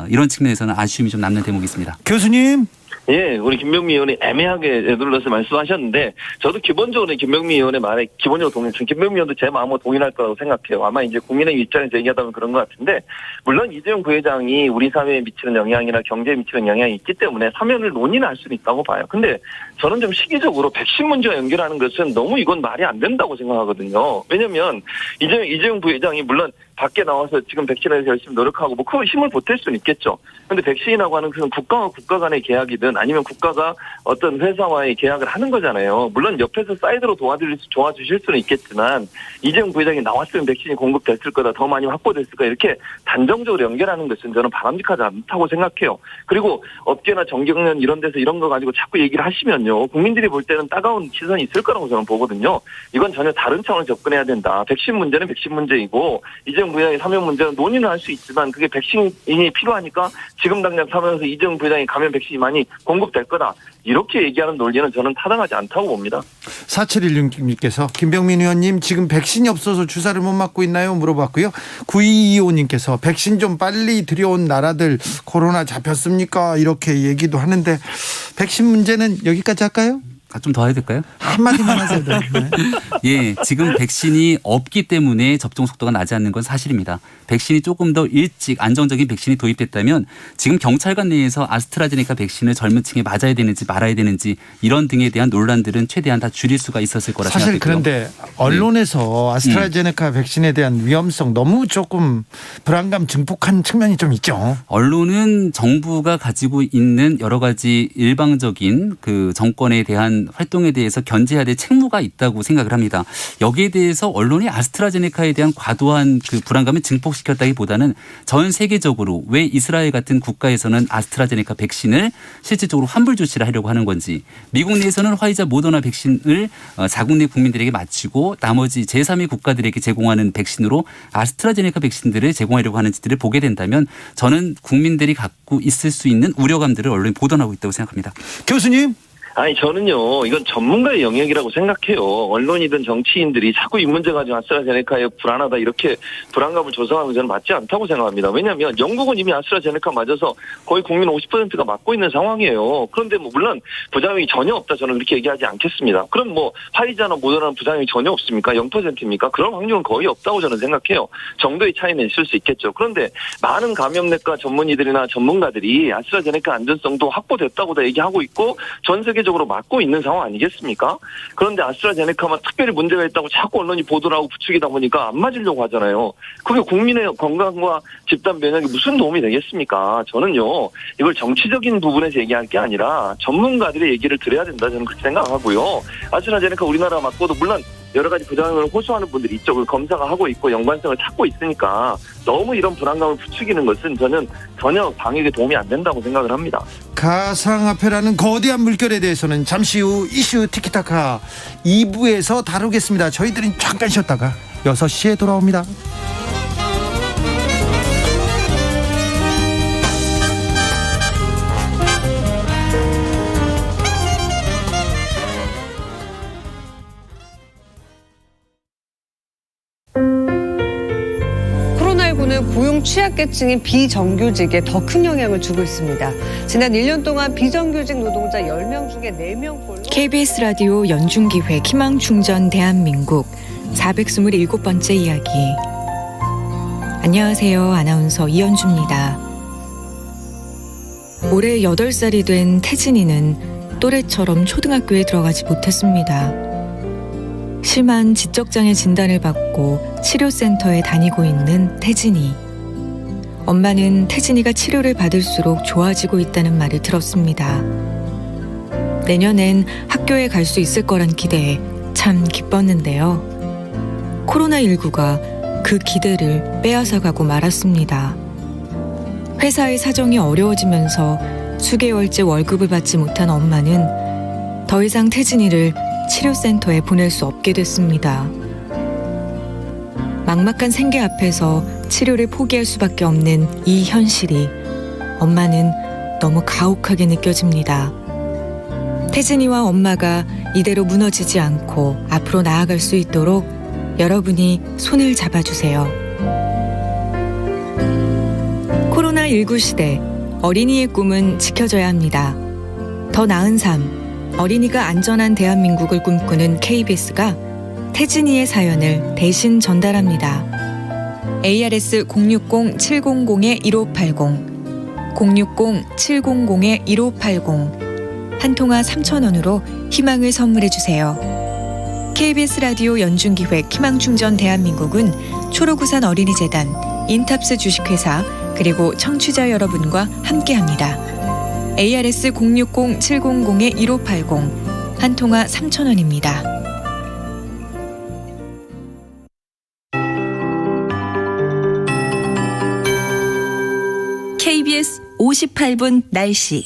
이런 측면에서는 아쉬움이 좀 남는 대목이 있습니다. 교수님. 예, 우리 김병미 의원이 애매하게 눌러서 말씀하셨는데 저도 기본적으로 김병미 의원의 말에 기본적으로 동의해요. 김병미 의원도 제 마음으로 동의할 거라고 생각해요. 아마 이제 국민의 입장에서 얘기하다 보면 그런 것 같은데 물론 이재용 부회장이 우리 사회에 미치는 영향이나 경제에 미치는 영향이 있기 때문에 사면을 논의는 할 수는 있다고 봐요. 근데 저는 좀 시기적으로 백신 문제와 연결하는 것은 너무 이건 말이 안 된다고 생각하거든요. 왜냐하면 이재용 부회장이 물론 밖에 나와서 지금 백신에 대해서 열심히 노력하고 뭐 그 힘을 보탤 수는 있겠죠. 그런데 백신이라고 하는 그런 국가와 국가 간의 계약이든 아니면 국가가 어떤 회사와의 계약을 하는 거잖아요. 물론 옆에서 사이드로 도와주실 수는 있겠지만 이재용 부회장이 나왔으면 백신이 공급됐을 거다, 더 많이 확보됐을 거다 이렇게 단정적으로 연결하는 것은 저는 바람직하지 않다고 생각해요. 그리고 업계나 정경련 이런 데서 이런 거 가지고 자꾸 얘기를 하시면요. 국민들이 볼 때는 따가운 시선이 있을 거라고 저는 보거든요. 이건 전혀 다른 차원을 접근해야 된다. 백신 문제는 백신 문제이고 이재용 부회장의 사면 문제는 논의는 할 수 있지만 그게 백신이 필요하니까 지금 당장 사면에서 이재용 부회장이 가면 백신이 많이 공급될 거다. 이렇게 얘기하는 논리는 저는 타당하지 않다고 봅니다. 4716님께서 김병민 의원님 지금 백신이 없어서 주사를 못 맞고 있나요? 물어봤고요. 9225님께서 백신 좀 빨리 들여온 나라들 코로나 잡혔습니까? 이렇게 얘기도 하는데 백신 문제는 여기까지 할까요? 좀 더 해야 될까요? 한마디만 하세요. 네. 예, 지금 백신이 없기 때문에 접종 속도가 나지 않는 건 사실입니다. 백신이 조금 더 일찍 안정적인 백신이 도입됐다면 지금 경찰관 내에서 아스트라제네카 백신을 젊은 층에 맞아야 되는지 말아야 되는지 이런 등에 대한 논란들은 최대한 다 줄일 수가 있었을 거라 사실 생각되고요. 그런데 언론에서 아스트라제네카 백신에 대한 위험성 너무 조금 불안감 증폭한 측면이 좀 있죠. 언론은 정부가 가지고 있는 여러 가지 일방적인 그 정권에 대한 활동에 대해서 견제해야 될 책무가 있다고 생각을 합니다. 여기에 대해서 언론이 아스트라제네카에 대한 과도한 그 불안감을 증폭시켰다기보다는 전 세계적으로 왜 이스라엘 같은 국가에서는 아스트라제네카 백신을 실질적으로 환불 조치를 하려고 하는 건지, 미국 내에서는 화이자 모더나 백신을 자국 내 국민들에게 맞추고 나머지 제3의 국가들에게 제공하는 백신으로 아스트라제네카 백신들을 제공하려고 하는지들을 보게 된다면 저는 국민들이 갖고 있을 수 있는 우려감들을 언론이 보도하고 있다고 생각합니다. 교수님. 아니 저는요 이건 전문가의 영역이라고 생각해요. 언론이든 정치인들이 자꾸 이 문제 가지고 아스트라제네카에 불안하다 이렇게 불안감을 조성하는 저는 맞지 않다고 생각합니다. 왜냐하면 영국은 이미 아스트라제네카 맞아서 거의 국민 50%가 맞고 있는 상황이에요. 그런데 뭐 물론 부작용이 전혀 없다 저는 그렇게 얘기하지 않겠습니다. 그럼 뭐 화이자나 모더나는 부작용이 전혀 없습니까? 0%입니까? 그런 확률은 거의 없다고 저는 생각해요. 정도의 차이는 있을 수 있겠죠. 그런데 많은 감염내과 전문의들이나 전문가들이 아스트라제네카 안전성도 확보됐다고 다 얘기하고 있고 전 세계 적으로 막고 있는 상황 아니겠습니까? 그런데 아스트라제네카만 특별히 문제가 있다고 자꾸 언론이 보도를 하고 부추기다 보니까 안 맞으려고 하잖아요. 그게 국민의 건강과 집단 면역에 무슨 도움이 되겠습니까? 저는요 이걸 정치적인 부분에서 얘기할 게 아니라 전문가들의 얘기를 들어야 된다 저는 그렇게 생각하고요. 아스트라제네카 우리나라 맞고도 물론 여러 가지 부작용을 호소하는 분들이 있죠. 그걸 검사가 하고 있고 연관성을 찾고 있으니까 너무 이런 불안감을 부추기는 것은 저는 전혀 방역에 도움이 안 된다고 생각을 합니다. 가상화폐라는 거대한 물결에 대해서는 잠시 후 이슈 티키타카 2부에서 다루겠습니다. 저희들은 잠깐 쉬었다가 6시에 돌아옵니다. 코로나19는 고용 취약계층인 비정규직에 더 큰 영향을 주고 있습니다. 지난 1년 동안 비정규직 노동자 10명 중에 4명꼴로 KBS 라디오 연중기획 희망충전 대한민국 427번째 이야기. 안녕하세요. 아나운서 이연주입니다. 올해 8살이 된 태진이는 또래처럼 초등학교에 들어가지 못했습니다. 심한 지적장애 진단을 받고 치료센터에 다니고 있는 태진이. 엄마는 태진이가 치료를 받을수록 좋아지고 있다는 말을 들었습니다. 내년엔 학교에 갈 수 있을 거란 기대에 참 기뻤는데요. 코로나19가 그 기대를 빼앗아가고 말았습니다. 회사의 사정이 어려워지면서 수개월째 월급을 받지 못한 엄마는 더 이상 태진이를 치료센터에 보낼 수 없게 됐습니다. 막막한 생계 앞에서 치료를 포기할 수밖에 없는 이 현실이 엄마는 너무 가혹하게 느껴집니다. 태진이와 엄마가 이대로 무너지지 않고 앞으로 나아갈 수 있도록 여러분이 손을 잡아주세요. 코로나19 시대, 어린이의 꿈은 지켜져야 합니다. 더 나은 삶, 어린이가 안전한 대한민국을 꿈꾸는 KBS가 태진이의 사연을 대신 전달합니다. ARS 060-700-1580 060-700-1580 한 통화 3,000원으로 희망을 선물해주세요. KBS 라디오 연중기획 희망충전 대한민국은 초록우산 어린이재단, 인탑스 주식회사 그리고 청취자 여러분과 함께합니다. ARS 060-700-1580 한 통화 3,000원입니다. KBS 58분 날씨.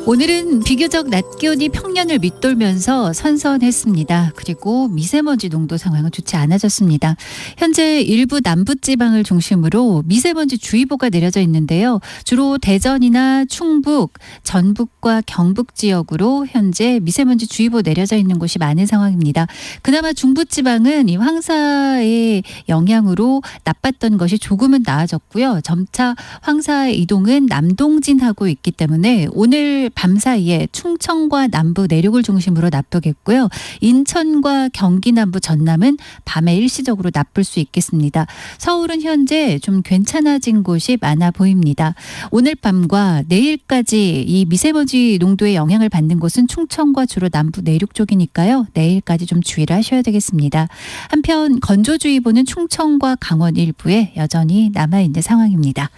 오늘은 비교적 낮 기온이 평년을 밑돌면서 선선했습니다. 그리고 미세먼지 농도 상황은 좋지 않아졌습니다. 현재 일부 남부지방을 중심으로 미세먼지 주의보가 내려져 있는데요. 주로 대전이나 충북, 전북과 경북 지역으로 현재 미세먼지 주의보 내려져 있는 곳이 많은 상황입니다. 그나마 중부지방은 이 황사의 영향으로 나빴던 것이 조금은 나아졌고요. 점차 황사의 이동은 남동진하고 있기 때문에 오늘 밤 사이에 충청과 남부 내륙을 중심으로 나쁘겠고요. 인천과 경기 남부 전남은 밤에 일시적으로 나쁠 수 있겠습니다. 서울은 현재 좀 괜찮아진 곳이 많아 보입니다. 오늘 밤과 내일까지 이 미세먼지 농도의 영향을 받는 곳은 충청과 주로 남부 내륙 쪽이니까요. 내일까지 좀 주의를 하셔야 되겠습니다. 한편 건조주의보는 충청과 강원 일부에 여전히 남아있는 상황입니다.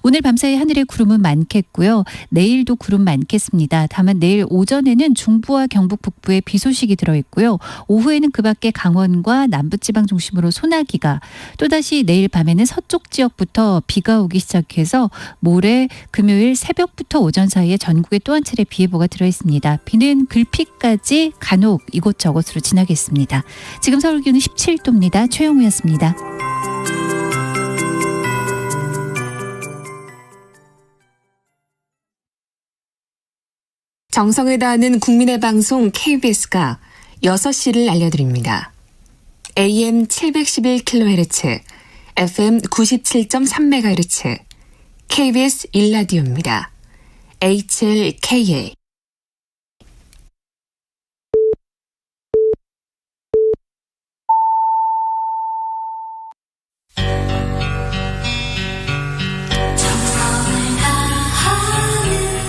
오늘 밤사이 하늘에 구름은 많겠고요. 내일도 구름 많겠습니다. 다만 내일 오전에는 중부와 경북 북부에 비 소식이 들어있고요. 오후에는 그 밖에 강원과 남부지방 중심으로 소나기가, 또다시 내일 밤에는 서쪽 지역부터 비가 오기 시작해서 모레 금요일 새벽부터 오전 사이에 전국에 또 한 차례 비 예보가 들어있습니다. 비는 글피까지 간혹 이곳저곳으로 지나겠습니다. 지금 서울 기온은 17도입니다. 최영우였습니다. 정성을 다하는 국민의 방송 KBS가 6시를 알려드립니다. AM 711kHz, FM 97.3MHz, KBS 1라디오입니다. HLKA.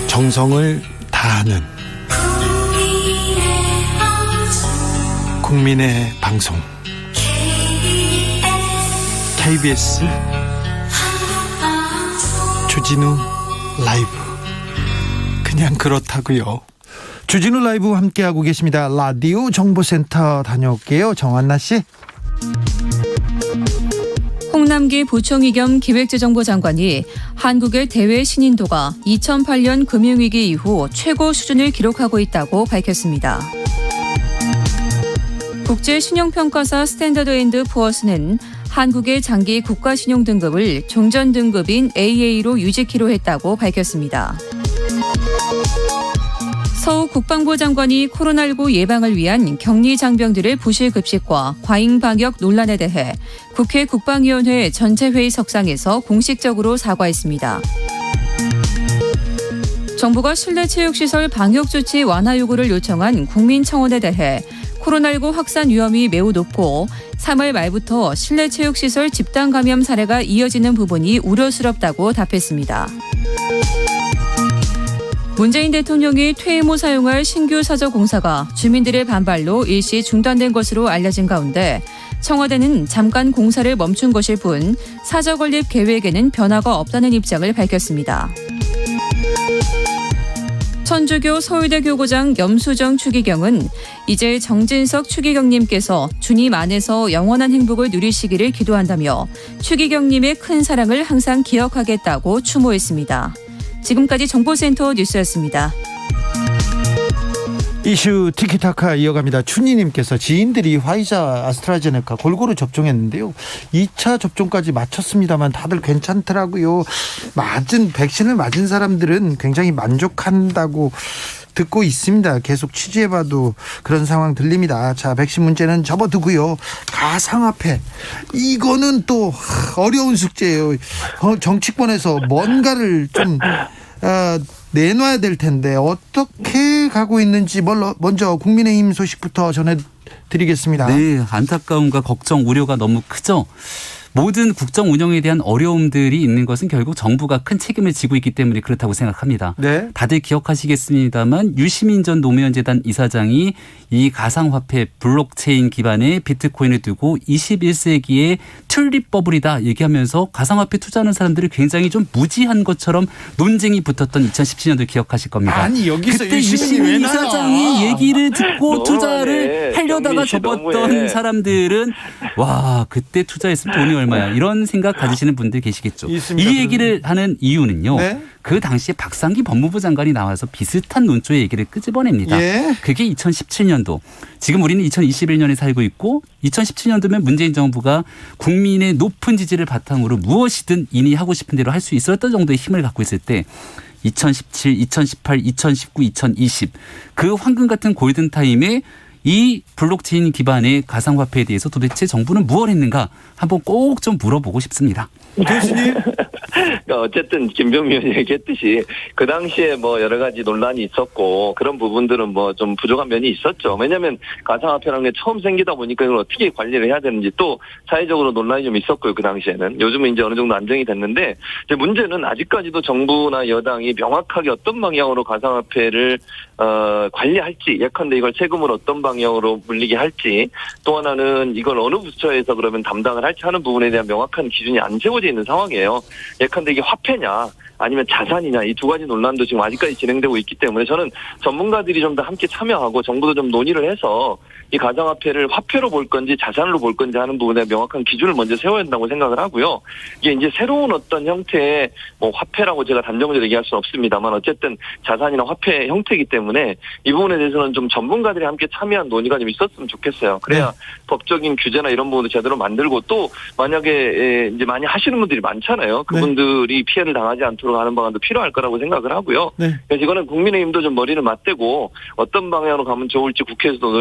정성을 다하는 국민의 방송 KBS 주진우 라이브. 그냥 그렇다고요. 주진우 라이브 함께하고 계십니다. 라디오 정보센터 다녀올게요. 정한나 씨. 홍남기 부총리 겸 기획재정부 장관이 한국의 대외 신인도가 2008년 금융위기 이후 최고 수준을 기록하고 있다고 밝혔습니다. 국제신용평가사 스탠더드앤드푸어스는 한국의 장기 국가신용등급을 종전등급인 AA로 유지키로 했다고 밝혔습니다. 서우 국방부 장관이 코로나19 예방을 위한 격리 장병들의 부실 급식과 과잉 방역 논란에 대해 국회 국방위원회 전체회의석상에서 공식적으로 사과했습니다. 정부가 실내 체육시설 방역조치 완화 요구를 요청한 국민청원에 대해 코로나19 확산 위험이 매우 높고 3월 말부터 실내 체육시설 집단 감염 사례가 이어지는 부분이 우려스럽다고 답했습니다. 문재인 대통령이 퇴임 후 사용할 신규 사저 공사가 주민들의 반발로 일시 중단된 것으로 알려진 가운데 청와대는 잠깐 공사를 멈춘 것일 뿐 사저 건립 계획에는 변화가 없다는 입장을 밝혔습니다. 천주교 서울대 교구장 염수정 추기경은 이제 정진석 추기경님께서 주님 안에서 영원한 행복을 누리시기를 기도한다며 추기경님의 큰 사랑을 항상 기억하겠다고 추모했습니다. 지금까지 정보센터 뉴스였습니다. 이슈 티키타카 이어갑니다. 춘희님께서 지인들이 화이자 아스트라제네카 골고루 접종했는데요. 2차 접종까지 마쳤습니다만 다들 괜찮더라고요. 백신을 맞은 사람들은 굉장히 만족한다고 듣고 있습니다. 계속 취재해봐도 그런 상황 들립니다. 자, 백신 문제는 접어두고요. 가상화폐, 이거는 또 어려운 숙제예요. 정치권에서 뭔가를 좀 내놔야 될 텐데 어떻게 가고 있는지 먼저 국민의힘 소식부터 전해드리겠습니다. 네, 안타까움과 걱정, 우려가 너무 크죠. 모든 국정 운영에 대한 어려움들이 있는 것은 결국 정부가 큰 책임을 지고 있기 때문에 그렇다고 생각합니다. 네. 다들 기억하시겠습니다만 유시민 전 노무현 재단 이사장이 이 가상화폐 블록체인 기반의 비트코인을 두고 21세기의 튤립 버블이다 얘기하면서 가상화폐 투자하는 사람들을 굉장히 좀 무지한 것처럼 논쟁이 붙었던 2017년도 기억하실 겁니다. 아니, 여기서 그때 유시민 이사장이 얘기를 듣고 투자를 하려다가 접었던 너무해. 사람들은 와, 그때 투자했으면 돈이 얼마야, 이런 생각 가지시는 분들 계시겠죠. 있습니다. 이 얘기를 하는 이유는요. 네. 그 당시에 박상기 법무부 장관이 나와서 비슷한 논조의 얘기를 끄집어냅니다. 예. 그게 2017년도. 지금 우리는 2021년에 살고 있고 2017년도면 문재인 정부가 국민의 높은 지지를 바탕으로 무엇이든 이니 하고 싶은 대로 할 수 있었던 정도의 힘을 갖고 있을 때 2017, 2018, 2019, 2020 그 황금 같은 골든타임에 이 블록체인 기반의 가상화폐에 대해서 도대체 정부는 무엇을 했는가 한번 꼭 좀 물어보고 싶습니다. 교수님. 그러니까 어쨌든 김병민 의원이 얘기했듯이 그 당시에 뭐 여러 가지 논란이 있었고 그런 부분들은 뭐 좀 부족한 면이 있었죠. 왜냐하면 가상화폐라는 게 처음 생기다 보니까 이걸 어떻게 관리를 해야 되는지 또 사회적으로 논란이 좀 있었고요. 그 당시에는. 요즘은 이제 어느 정도 안정이 됐는데 이제 문제는 아직까지도 정부나 여당이 명확하게 어떤 방향으로 가상화폐를 관리할지, 예컨대 이걸 세금을 어떤 방향으로 물리게 할지, 또 하나는 이걸 어느 부처에서 그러면 담당을 할지 하는 부분에 대한 명확한 기준이 안 세워져 있는 상황이에요. 예컨대 이게 화폐냐 아니면 자산이냐, 이 두 가지 논란도 지금 아직까지 진행되고 있기 때문에 저는 전문가들이 좀 더 함께 참여하고 정부도 좀 논의를 해서 이 가상화폐를 화폐로 볼 건지 자산으로 볼 건지 하는 부분에 명확한 기준을 먼저 세워야 된다고 생각을 하고요. 이게 이제 새로운 어떤 형태의 뭐 화폐라고 제가 단정적으로 얘기할 수는 없습니다만 어쨌든 자산이나 화폐 형태이기 때문에 이 부분에 대해서는 좀 전문가들이 함께 참여한 논의가 좀 있었으면 좋겠어요. 그래야 네. 법적인 규제나 이런 부분도 제대로 만들고 또 만약에 이제 많이 하시는 분들이 많잖아요. 그분들이 피해를 당하지 않도록 하는 방안도 필요할 거라고 생각을 하고요. 네. 그래서 이거는 국민의힘도 좀 머리를 맞대고 어떤 방향으로 가면 좋을지 국회에서도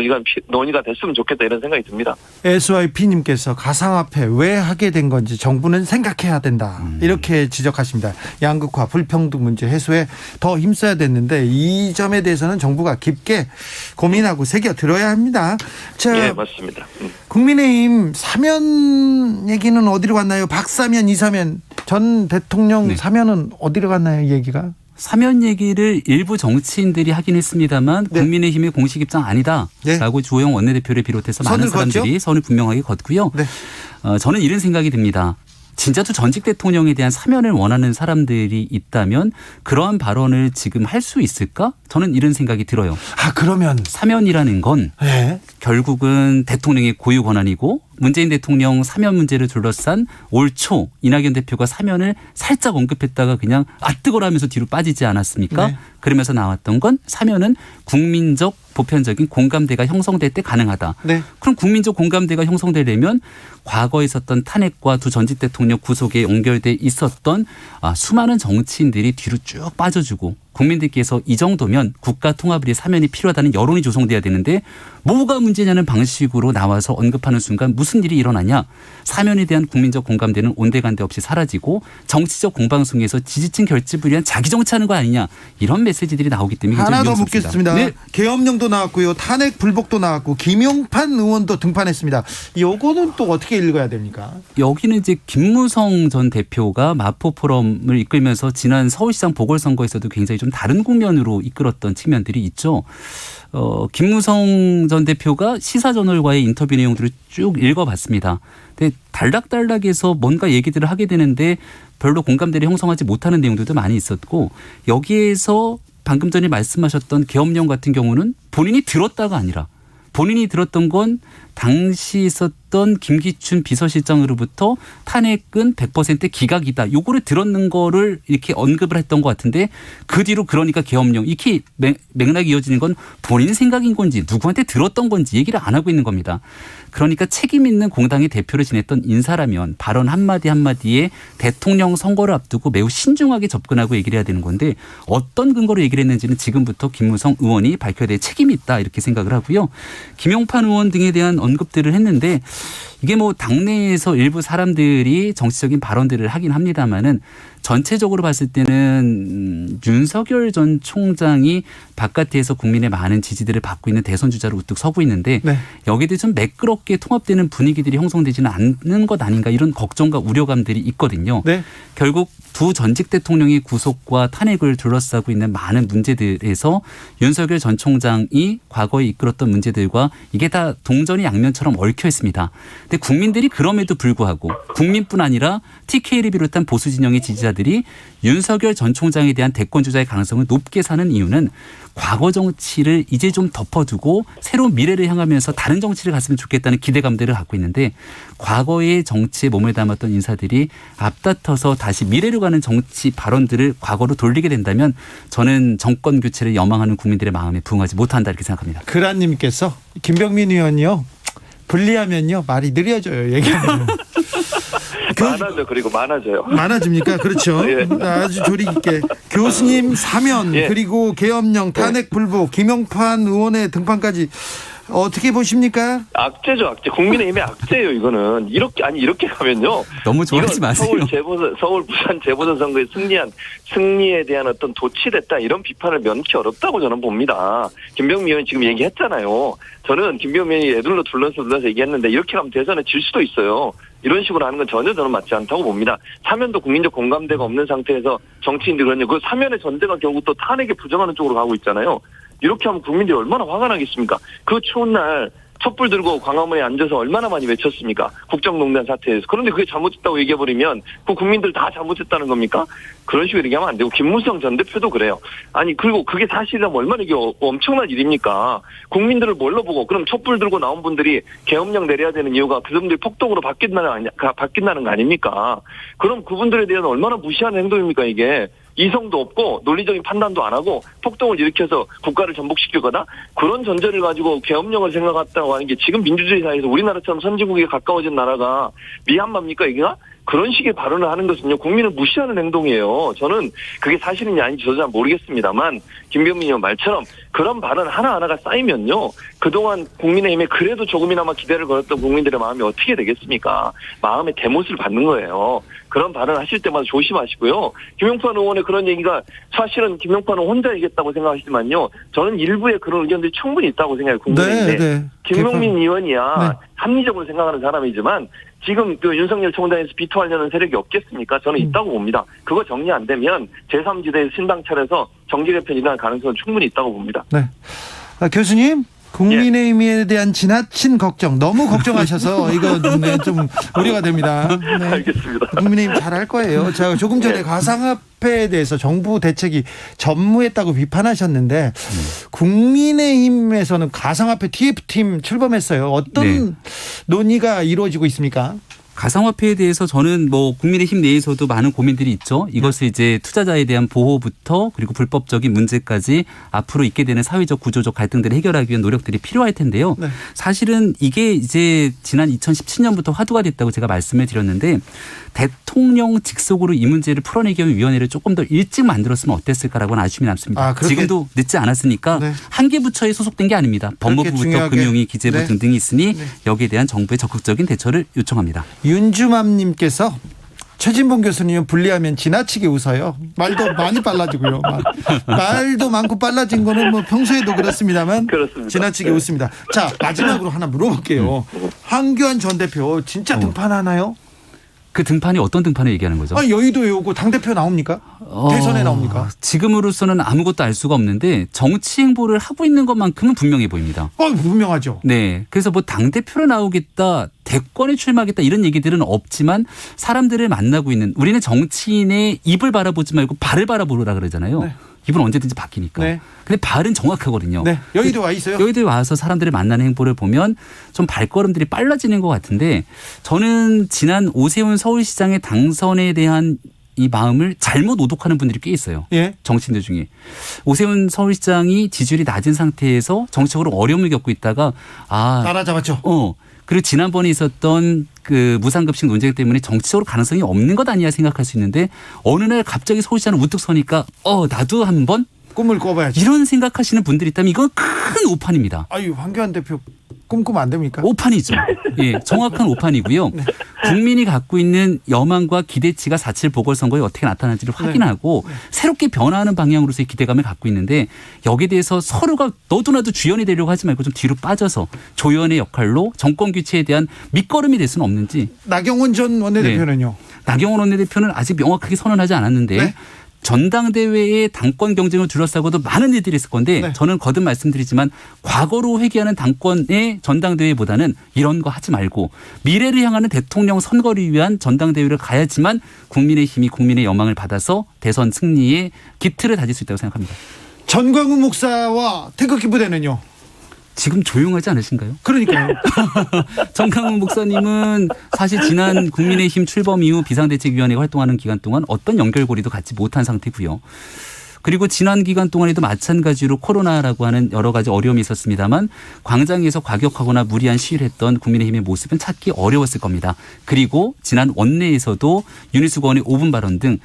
논의가 됐으면 좋겠다 이런 생각이 듭니다. SYP님께서 가상화폐 왜 하게 된 건지 정부는 생각해야 된다 이렇게 지적하십니다. 양극화 불평등 문제 해소에 더 힘써야 됐는데 이 점에 대해서는 정부가 깊게 고민하고 새겨 들어야 합니다. 자, 예, 맞습니다. 국민의힘 사면 얘기는 어디로 갔나요? 박사면, 이사면 전 대통령 네. 사면은 어디로 갔나요? 이 얘기가? 사면 얘기를 일부 정치인들이 하긴 했습니다만 네. 국민의힘의 공식 입장 아니다라고 네. 주호영 원내대표를 비롯해서 많은 선을 사람들이 걷죠? 선을 분명하게 걷고요. 네. 저는 이런 생각이 듭니다. 진짜로 전직 대통령에 대한 사면을 원하는 사람들이 있다면 그러한 발언을 지금 할 수 있을까? 저는 이런 생각이 들어요. 그러면 사면이라는 건 네. 결국은 대통령의 고유 권한이고 문재인 대통령 사면 문제를 둘러싼 올 초 이낙연 대표가 사면을 살짝 언급했다가 그냥 뜨거라 하면서 뒤로 빠지지 않았습니까? 네. 그러면서 나왔던 건 사면은 국민적 보편적인 공감대가 형성될 때 가능하다. 네. 그럼 국민적 공감대가 형성되려면 과거에 있었던 탄핵과 두 전직 대통령 구속에 연결돼 있었던 수많은 정치인들이 뒤로 쭉 빠져주고 국민들께서 이 정도면 국가 통합을 위해 사면이 필요하다는 여론이 조성돼야 되는데 뭐가 문제냐는 방식으로 나와서 언급하는 순간 무슨 일이 일어나냐. 사면에 대한 국민적 공감대는 온데간데 없이 사라지고 정치적 공방송에서 지지층 결집을 위한 자기 정치하는 거 아니냐. 이런 메시지들이 나오기 때문에 하나 더 위험스럽습니다. 묻겠습니다. 네. 계엄령도 나왔고요. 탄핵 불복도 나왔고 김용판 의원도 등판했습니다. 요거는 또 어떻게 읽어야 됩니까? 여기는 이제 김무성 전 대표가 마포 포럼을 이끌면서 지난 서울시장 보궐선거에서도 굉장히 좀 다른 국면으로 이끌었던 측면들이 있죠. 김무성 전 대표가 시사저널과의 인터뷰 내용들을 쭉 읽어봤습니다. 근데 달락달락해서 뭔가 얘기들을 하게 되는데 별로 공감대를 형성하지 못하는 내용들도 많이 있었고 여기에서 방금 전에 말씀하셨던 계엄령 같은 경우는 본인이 들었다가 아니라 본인이 들었던 건 당시 있었던 있었던 김기춘 비서실장으로부터 탄핵은 100% 기각이다. 요거를 들었는 거를 이렇게 언급을 했던 것 같은데 그 뒤로 그러니까 계엄령 이렇게 맥락이 이어지는 건 본인 생각인 건지 누구한테 들었던 건지 얘기를 안 하고 있는 겁니다. 그러니까 책임 있는 공당의 대표를 지냈던 인사라면 발언 한마디 한마디에 대통령 선거를 앞두고 매우 신중하게 접근하고 얘기를 해야 되는 건데 어떤 근거로 얘기를 했는지는 지금부터 김무성 의원이 밝혀야 될 책임이 있다 이렇게 생각을 하고요. 김용판 의원 등에 대한 언급들을 했는데 이게 뭐 당내에서 일부 사람들이 정치적인 발언들을 하긴 합니다마는 전체적으로 봤을 때는 윤석열 전 총장이 바깥에서 국민의 많은 지지들을 받고 있는 대선 주자로 우뚝 서고 있는데 네. 여기에 대해 좀 매끄럽게 통합되는 분위기들이 형성되지는 않는 것 아닌가 이런 걱정과 우려감들이 있거든요. 네. 결국 두 전직 대통령의 구속과 탄핵을 둘러싸고 있는 많은 문제들에서 윤석열 전 총장이 과거에 이끌었던 문제들과 이게 다 동전이 양면처럼 얽혀 있습니다. 근데 국민들이 그럼에도 불구하고 국민뿐 아니라 TK를 비롯한 보수 진영의 지지자들이 윤석열 전 총장에 대한 대권 주자의 가능성을 높게 사는 이유는 과거 정치를 이제 좀 덮어두고 새로운 미래를 향하면서 다른 정치를 갔으면 좋겠다는 기대감들을 갖고 있는데 과거의 정치에 몸을 담았던 인사들이 앞다퉈서 다시 미래로 가는 정치 발언들을 과거로 돌리게 된다면 저는 정권 교체를 염망하는 국민들의 마음에 부응하지 못한다 이렇게 생각합니다. 그란님께서 김병민 의원이요. 불리하면요. 말이 느려져요. 얘기하면. 많아져 그리고 많아져요. 많아집니까? 그렇죠. 예. 아주 조리 있게 교수님 사면 예. 그리고 계엄령 탄핵 불복 김용판 의원의 등판까지 어떻게 보십니까? 악재죠, 악재. 국민의힘의 악재예요, 이거는. 이렇게 가면요. 너무 좋아하지 마세요. 서울, 부산 재보선 선거에 승리에 대한 어떤 도취됐다 이런 비판을 면키 어렵다고 저는 봅니다. 김병민 의원이 지금 얘기했잖아요. 저는 김병민 의원이 애들로 둘러서 얘기했는데 이렇게 가면 대선에 질 수도 있어요. 이런 식으로 하는 건 전혀 저는 맞지 않다고 봅니다. 사면도 국민적 공감대가 없는 상태에서 정치인들이 그러냐. 그 사면의 전제가 결국 또 탄핵에 부정하는 쪽으로 가고 있잖아요. 이렇게 하면 국민들이 얼마나 화가 나겠습니까? 그 추운 날 촛불 들고 광화문에 앉아서 얼마나 많이 외쳤습니까? 국정농단 사태에서. 그런데 그게 잘못했다고 얘기해버리면 그 국민들 다 잘못했다는 겁니까? 그런 식으로 얘기하면 안 되고 김무성 전 대표도 그래요. 아니 그리고 그게 사실이라면 얼마나 이게 엄청난 일입니까? 국민들을 뭘로 보고 그럼 촛불 들고 나온 분들이 계엄령 내려야 되는 이유가 그분들이 폭동으로 바뀐다는 거 아닙니까? 그럼 그분들에 대해서 얼마나 무시하는 행동입니까 이게? 이성도 없고 논리적인 판단도 안 하고 폭동을 일으켜서 국가를 전복시킬 거다? 그런 전제를 가지고 계엄령을 생각했다고 하는 게 지금 민주주의 사회에서 우리나라처럼 선진국에 가까워진 나라가 미얀마입니까 이게가? 그런 식의 발언을 하는 것은요 국민을 무시하는 행동이에요. 저는 그게 사실인지 아닌지 저도 잘 모르겠습니다만 김병민 의원 말처럼 그런 발언 하나하나가 쌓이면요 그동안 국민의힘에 그래도 조금이나마 기대를 걸었던 국민들의 마음이 어떻게 되겠습니까? 마음의 대못을 받는 거예요. 그런 발언 하실 때마다 조심하시고요. 김용판 의원의 그런 얘기가 사실은 김용판 의원 혼자 얘기했다고 생각하시지만요. 저는 일부의 그런 의견들이 충분히 있다고 생각해요. 국민의힘에. 네. 김용민 의원이야 네. 합리적으로 생각하는 사람이지만 지금 그 윤석열 총장에서 비토하려는 세력이 없겠습니까? 저는 있다고 봅니다. 그거 정리 안 되면 제3지대에서 신당 차려서 정계 개편이 일어날 가능성은 충분히 있다고 봅니다. 네. 교수님. 국민의힘에 대한 지나친 걱정 너무 걱정하셔서 이거 네, 좀 우려가 됩니다. 네. 알겠습니다. 국민의힘 잘할 거예요. 제가 조금 전에 가상화폐에 대해서 정부 대책이 전무했다고 비판하셨는데 국민의힘에서는 가상화폐 TF팀 출범했어요. 어떤 논의가 이루어지고 있습니까? 가상화폐에 대해서 저는 뭐 국민의힘 내에서도 많은 고민들이 있죠. 이것을 이제 투자자에 대한 보호부터 그리고 불법적인 문제까지 앞으로 있게 되는 사회적 구조적 갈등들을 해결하기 위한 노력들이 필요할 텐데요. 네. 사실은 이게 이제 지난 2017년부터 화두가 됐다고 제가 말씀을 드렸는데 대통령 직속으로 이 문제를 풀어내기 위한 위원회를 조금 더 일찍 만들었으면 어땠을까라고는 아쉬움이 남습니다. 지금도 늦지 않았으니까 네. 한 개 부처에 소속된 게 아닙니다. 법무부부터 금융위, 기재부 등등이 있으니 여기에 대한 정부의 적극적인 대처를 요청합니다. 윤주맘님께서 최진봉 교수님은 불리하면 지나치게 웃어요. 말도 많이 빨라지고요. 말도 많고 빨라진 거는 뭐 평소에도 그렇습니다만 그렇습니다. 지나치게 웃습니다. 자 마지막으로 하나 물어볼게요. 황교안 전 대표 진짜 등판하나요? 그 등판이 어떤 등판을 얘기하는 거죠? 여의도에 오고 당대표 나옵니까? 대선에 나옵니까? 지금으로서는 아무것도 알 수가 없는데 정치 행보를 하고 있는 것만큼은 분명해 보입니다. 분명하죠. 네. 그래서 뭐 당대표로 나오겠다, 대권에 출마하겠다 이런 얘기들은 없지만 사람들을 만나고 있는 우리는 정치인의 입을 바라보지 말고 발을 바라보라 그러잖아요. 네. 이분 언제든지 바뀌니까. 네. 근데 발은 정확하거든요. 네. 여의도 와 있어요. 여의도에 와서 사람들을 만나는 행보를 보면 좀 발걸음들이 빨라지는 것 같은데 저는 지난 오세훈 서울시장의 당선에 대한 이 마음을 잘못 오독하는 분들이 꽤 있어요. 예. 정치인들 중에. 오세훈 서울시장이 지지율이 낮은 상태에서 정치적으로 어려움을 겪고 있다가 따라잡았죠. 그리고 지난번에 있었던 그 무상급식 논쟁 때문에 정치적으로 가능성이 없는 것 아니냐 생각할 수 있는데 어느 날 갑자기 서울시장을 우뚝 서니까 나도 한번 꿈을 꿔봐야지. 이런 생각하시는 분들이 있다면 이건 큰 오판입니다. 아유, 황교안 대표 꿈꾸면 안 됩니까? 오판이죠. 예, 정확한 오판이고요. 네. 국민이 갖고 있는 여망과 기대치가 4.7 보궐선거에 어떻게 나타날지를 확인하고 새롭게 변화하는 방향으로서의 기대감을 갖고 있는데 여기에 대해서 서로가 너도나도 주연이 되려고 하지 말고 좀 뒤로 빠져서 조연의 역할로 정권 교체에 대한 밑거름이 될 수는 없는지. 나경원 전 원내대표는요? 나경원 원내대표는 아직 명확하게 선언하지 않았는데 네. 전당대회의 당권 경쟁을 둘러싸고도 많은 일들이 있을 건데 네. 저는 거듭 말씀드리지만 과거로 회귀하는 당권의 전당대회보다는 이런 거 하지 말고 미래를 향하는 대통령 선거를 위한 전당대회를 가야지만 국민의힘이 국민의 여망을 받아서 대선 승리에 기틀을 다질 수 있다고 생각합니다. 전광훈 목사와 태극기 부대는요? 지금 조용하지 않으신가요? 그러니까요. 전광훈 목사님은 사실 지난 국민의힘 출범 이후 비상대책위원회가 활동하는 기간 동안 어떤 연결고리도 갖지 못한 상태고요. 그리고 지난 기간 동안에도 마찬가지로 코로나라고 하는 여러 가지 어려움이 있었습니다만 광장에서 과격하거나 무리한 시위를 했던 국민의힘의 모습은 찾기 어려웠을 겁니다. 그리고 지난 원내에서도 윤희숙 의원의 5분 발언 등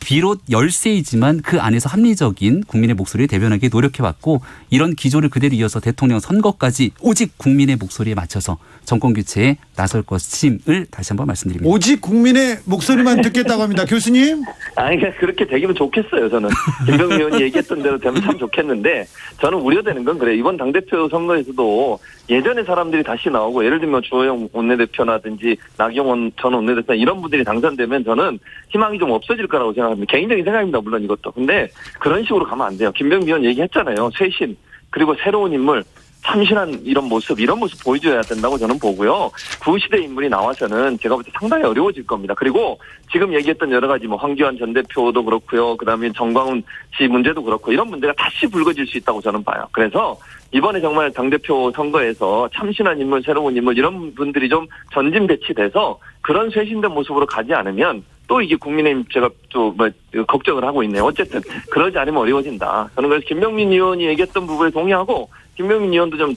비록 열세이지만 그 안에서 합리적인 국민의 목소리를 대변하기 노력해왔고 이런 기조를 그대로 이어서 대통령 선거까지 오직 국민의 목소리에 맞춰서 정권 교체에 나설 것임을 다시 한번 말씀드립니다. 오직 국민의 목소리만 듣겠다고 합니다. 교수님. 아니, 그렇게 되기면 좋겠어요, 저는. 김병민 의원이 얘기했던 대로 되면 참 좋겠는데, 저는 우려되는 건 그래요. 이번 당대표 선거에서도 예전에 사람들이 다시 나오고, 예를 들면 주호영 원내대표라든지 나경원 전 원내대표 이런 분들이 당선되면 저는 희망이 좀 없어질 거라고 생각합니다. 개인적인 생각입니다, 물론 이것도. 근데 그런 식으로 가면 안 돼요. 김병민 의원 얘기했잖아요. 쇄신, 그리고 새로운 인물, 참신한 이런 모습 보여줘야 된다고 저는 보고요. 구시대 인물이 나와서는 제가 볼 때 상당히 어려워질 겁니다. 그리고 지금 얘기했던 여러 가지 황교안 전 대표도 그렇고요. 그다음에 정광훈 씨 문제도 그렇고 이런 문제가 다시 불거질 수 있다고 저는 봐요. 그래서 이번에 정말 당대표 선거에서 참신한 인물, 새로운 인물 이런 분들이 좀 전진 배치돼서 그런 쇄신된 모습으로 가지 않으면 또 이게 국민의힘 제가 또 걱정을 하고 있네요. 어쨌든 그러지 않으면 어려워진다. 저는 그래서 김병민 의원이 얘기했던 부분에 동의하고 김병민 의원도 좀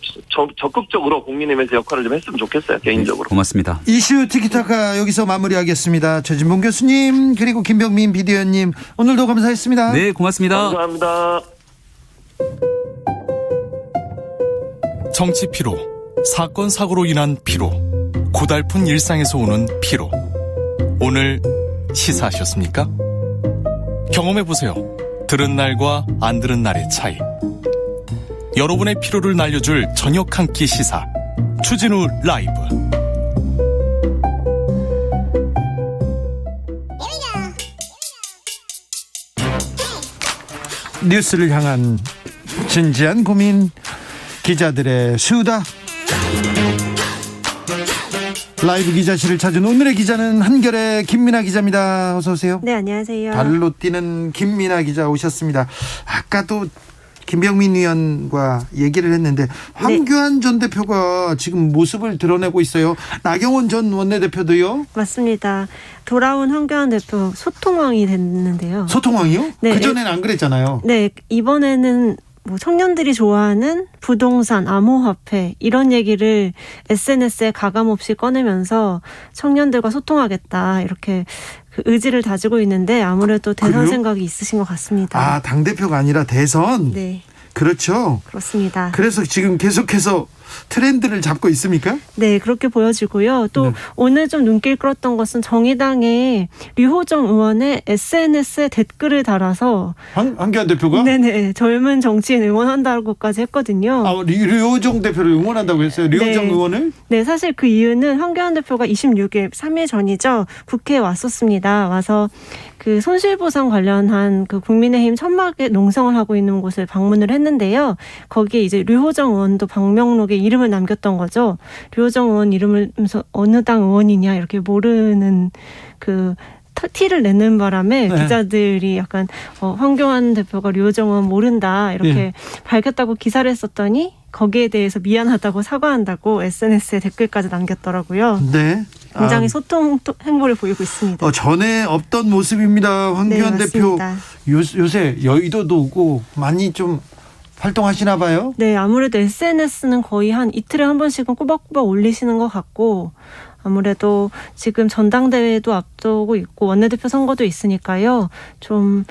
적극적으로 국민의힘에서 역할을 좀 했으면 좋겠어요. 개인적으로. 고맙습니다. 이슈 티키타카 여기서 마무리하겠습니다. 최진봉 교수님 그리고 김병민 비대위원님 오늘도 감사했습니다. 네, 고맙습니다. 감사합니다. 정치 피로, 사건 사고로 인한 피로, 고달픈 일상에서 오는 피로. 오늘 시사하셨습니까? 경험해보세요. 들은 날과 안 들은 날의 차이. 여러분의 피로를 날려줄 저녁 한 끼 시사 추진우 라이브. 뉴스를 향한 진지한 고민, 기자들의 수다. 라이브 기자실을 찾은 오늘의 기자는 한결의 김민아 기자입니다. 어서 오세요. 네, 안녕하세요. 발로 뛰는 김민아 기자 오셨습니다. 아까도 김병민 의원과 얘기를 했는데 황교안 전 대표가 지금 모습을 드러내고 있어요. 나경원 전 원내대표도요. 맞습니다. 돌아온 황교안 대표 소통왕이 됐는데요. 소통왕이요? 네. 그전에는 안 그랬잖아요. 네, 이번에는 청년들이 좋아하는 부동산, 암호화폐 이런 얘기를 SNS에 가감없이 꺼내면서 청년들과 소통하겠다 이렇게 그 의지를 다지고 있는데 아무래도 대선 그래요? 생각이 있으신 것 같습니다. 아, 당대표가 아니라 대선? 네. 그렇죠. 그렇습니다. 그래서 지금 계속해서 트렌드를 잡고 있습니까? 네, 그렇게 보여지고요. 또 네. 오늘 좀 눈길 끌었던 것은 정의당의 류호정 의원의 SNS에 댓글을 달아서 황교안 대표가? 네네, 젊은 정치인 응원한다고까지 했거든요. 아, 류호정 대표를 응원한다고 했어요? 류호정 네. 의원을? 네, 사실 그 이유는 황교안 대표가 26일, 3일 전이죠. 국회에 왔었습니다. 와서 그 손실보상 관련한 그 국민의힘 천막에 농성을 하고 있는 곳을 방문을 했는데요. 거기에 이제 류호정 의원도 방명록에 이름을 남겼던 거죠. 류호정 의원 이름을 어느 당 의원이냐 이렇게 모르는 그 티를 내는 바람에 네. 기자들이 약간 황교안 대표가 류호정 의원 모른다 이렇게 예. 밝혔다고 기사를 했었더니 거기에 대해서 미안하다고 사과한다고 SNS에 댓글까지 남겼더라고요. 네. 굉장히 소통 행보를 보이고 있습니다. 전에 없던 모습입니다. 황교안 네, 대표 맞습니다. 요새 여의도도 오고 많이 좀 활동하시나 봐요. 네, 아무래도 SNS는 거의 한 이틀에 한 번씩은 꼬박꼬박 올리시는 것 같고 아무래도 지금 전당대회도 앞두고 있고 원내대표 선거도 있으니까요. 좀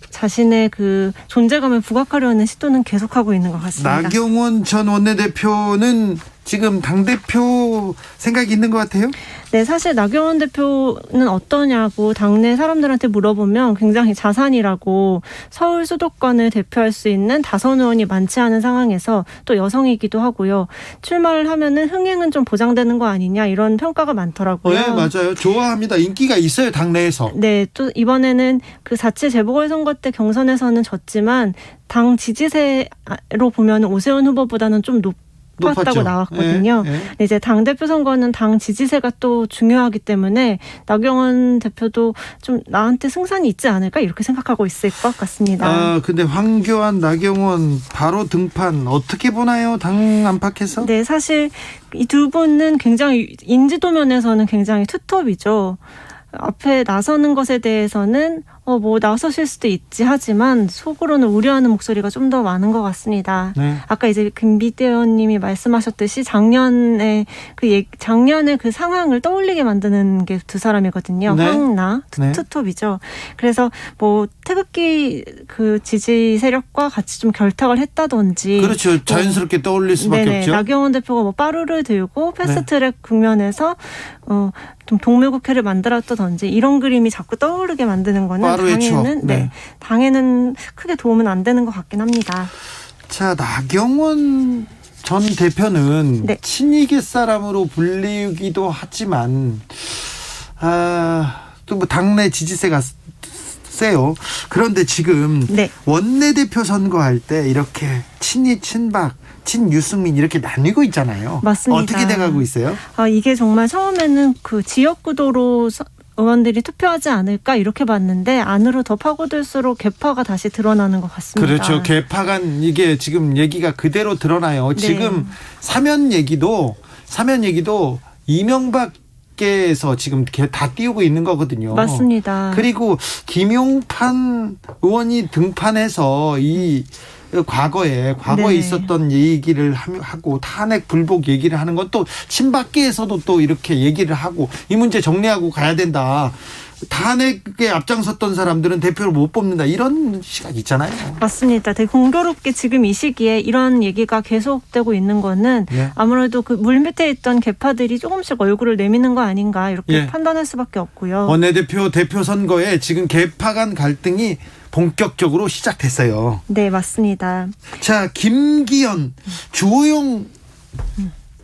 자신의 그 존재감을 부각하려는 시도는 계속하고 있는 것 같습니다. 나경원 전 원내대표는 지금 당대표 생각이 있는 것 같아요? 네, 사실 나경원 대표는 어떠냐고 당내 사람들한테 물어보면 굉장히 자산이라고 서울 수도권을 대표할 수 있는 다선 의원이 많지 않은 상황에서 또 여성이기도 하고요. 출마를 하면은 흥행은 좀 보장되는 거 아니냐 이런 평가가 많더라고요. 네, 맞아요. 좋아합니다. 인기가 있어요, 당내에서. 네, 또 이번에는 그 4.7 재보궐선거 때 경선에서는 졌지만 당 지지세로 보면 오세훈 후보보다는 좀 높았다고 높았죠. 나왔거든요. 예, 예. 근데 이제 당대표 선거는 당 지지세가 또 중요하기 때문에 나경원 대표도 좀 나한테 승산이 있지 않을까 이렇게 생각하고 있을 것 같습니다. 근데 황교안, 나경원 바로 등판 어떻게 보나요? 당 안팎에서? 네, 사실 이 두 분은 굉장히 인지도 면에서는 굉장히 투톱이죠. 앞에 나서는 것에 대해서는 뭐 나서실 수도 있지 하지만 속으로는 우려하는 목소리가 좀 더 많은 것 같습니다. 네. 아까 이제 김비대 의원님이 말씀하셨듯이 작년에 그 상황을 떠올리게 만드는 게 두 사람이거든요. 네. 황나 네. 투톱이죠. 그래서 뭐 태극기 그 지지 세력과 같이 좀 결탁을 했다든지. 그렇죠. 자연스럽게 떠올릴 수밖에 네네. 없죠. 나경원 대표가 뭐 빠루를 들고 패스트트랙 국면에서 좀 동물국회를 만들었다든지 이런 그림이 자꾸 떠오르게 만드는 거는 당에는 크게 도움은 안 되는 것 같긴 합니다. 자, 나경원 전 대표는 네. 친이계 사람으로 불리기도 하지만 또 뭐 당내 지지세가 세요. 그런데 지금 네. 원내대표 선거할 때 이렇게 친이, 친박, 친유승민 이렇게 나뉘고 있잖아요. 맞습니다. 어떻게 돼가고 있어요? 이게 정말 처음에는 그 지역구도로 의원들이 투표하지 않을까 이렇게 봤는데 안으로 더 파고들수록 개파가 다시 드러나는 것 같습니다. 그렇죠. 개파간 이게 지금 얘기가 그대로 드러나요. 네. 지금 사면 얘기도 이명박계에서 지금 다 띄우고 있는 거거든요. 맞습니다. 그리고 김용판 의원이 등판해서 과거에 네. 있었던 얘기를 하고 탄핵 불복 얘기를 하는 건 또 친박계에서도 또 이렇게 얘기를 하고 이 문제 정리하고 가야 된다. 탄핵에 앞장섰던 사람들은 대표를 못 뽑는다. 이런 시각 있잖아요. 맞습니다. 되게 공교롭게 지금 이 시기에 이런 얘기가 계속되고 있는 거는 아무래도 그 물밑에 있던 개파들이 조금씩 얼굴을 내미는 거 아닌가 이렇게 판단할 수밖에 없고요. 원내대표 대표 선거에 지금 개파 간 갈등이 본격적으로 시작됐어요. 네, 맞습니다. 자, 김기현, 주호영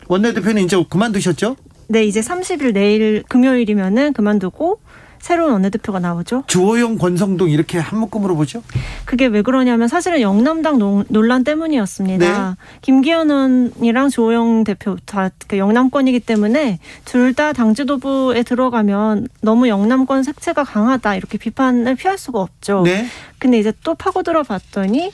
원내대표는 이제 그만두셨죠? 네, 이제 30일 내일 금요일이면은 그만두고 새로운 원내대표가 나오죠. 주호영, 권성동 이렇게 한 묶음으로 보죠? 그게 왜 그러냐면 사실은 영남당 논란 때문이었습니다. 네. 김기현 의원이랑 주호영 대표 다 영남권이기 때문에 둘 다 당지도부에 들어가면 너무 영남권 색채가 강하다 이렇게 비판을 피할 수가 없죠. 네. 근데 이제 또 파고들어 봤더니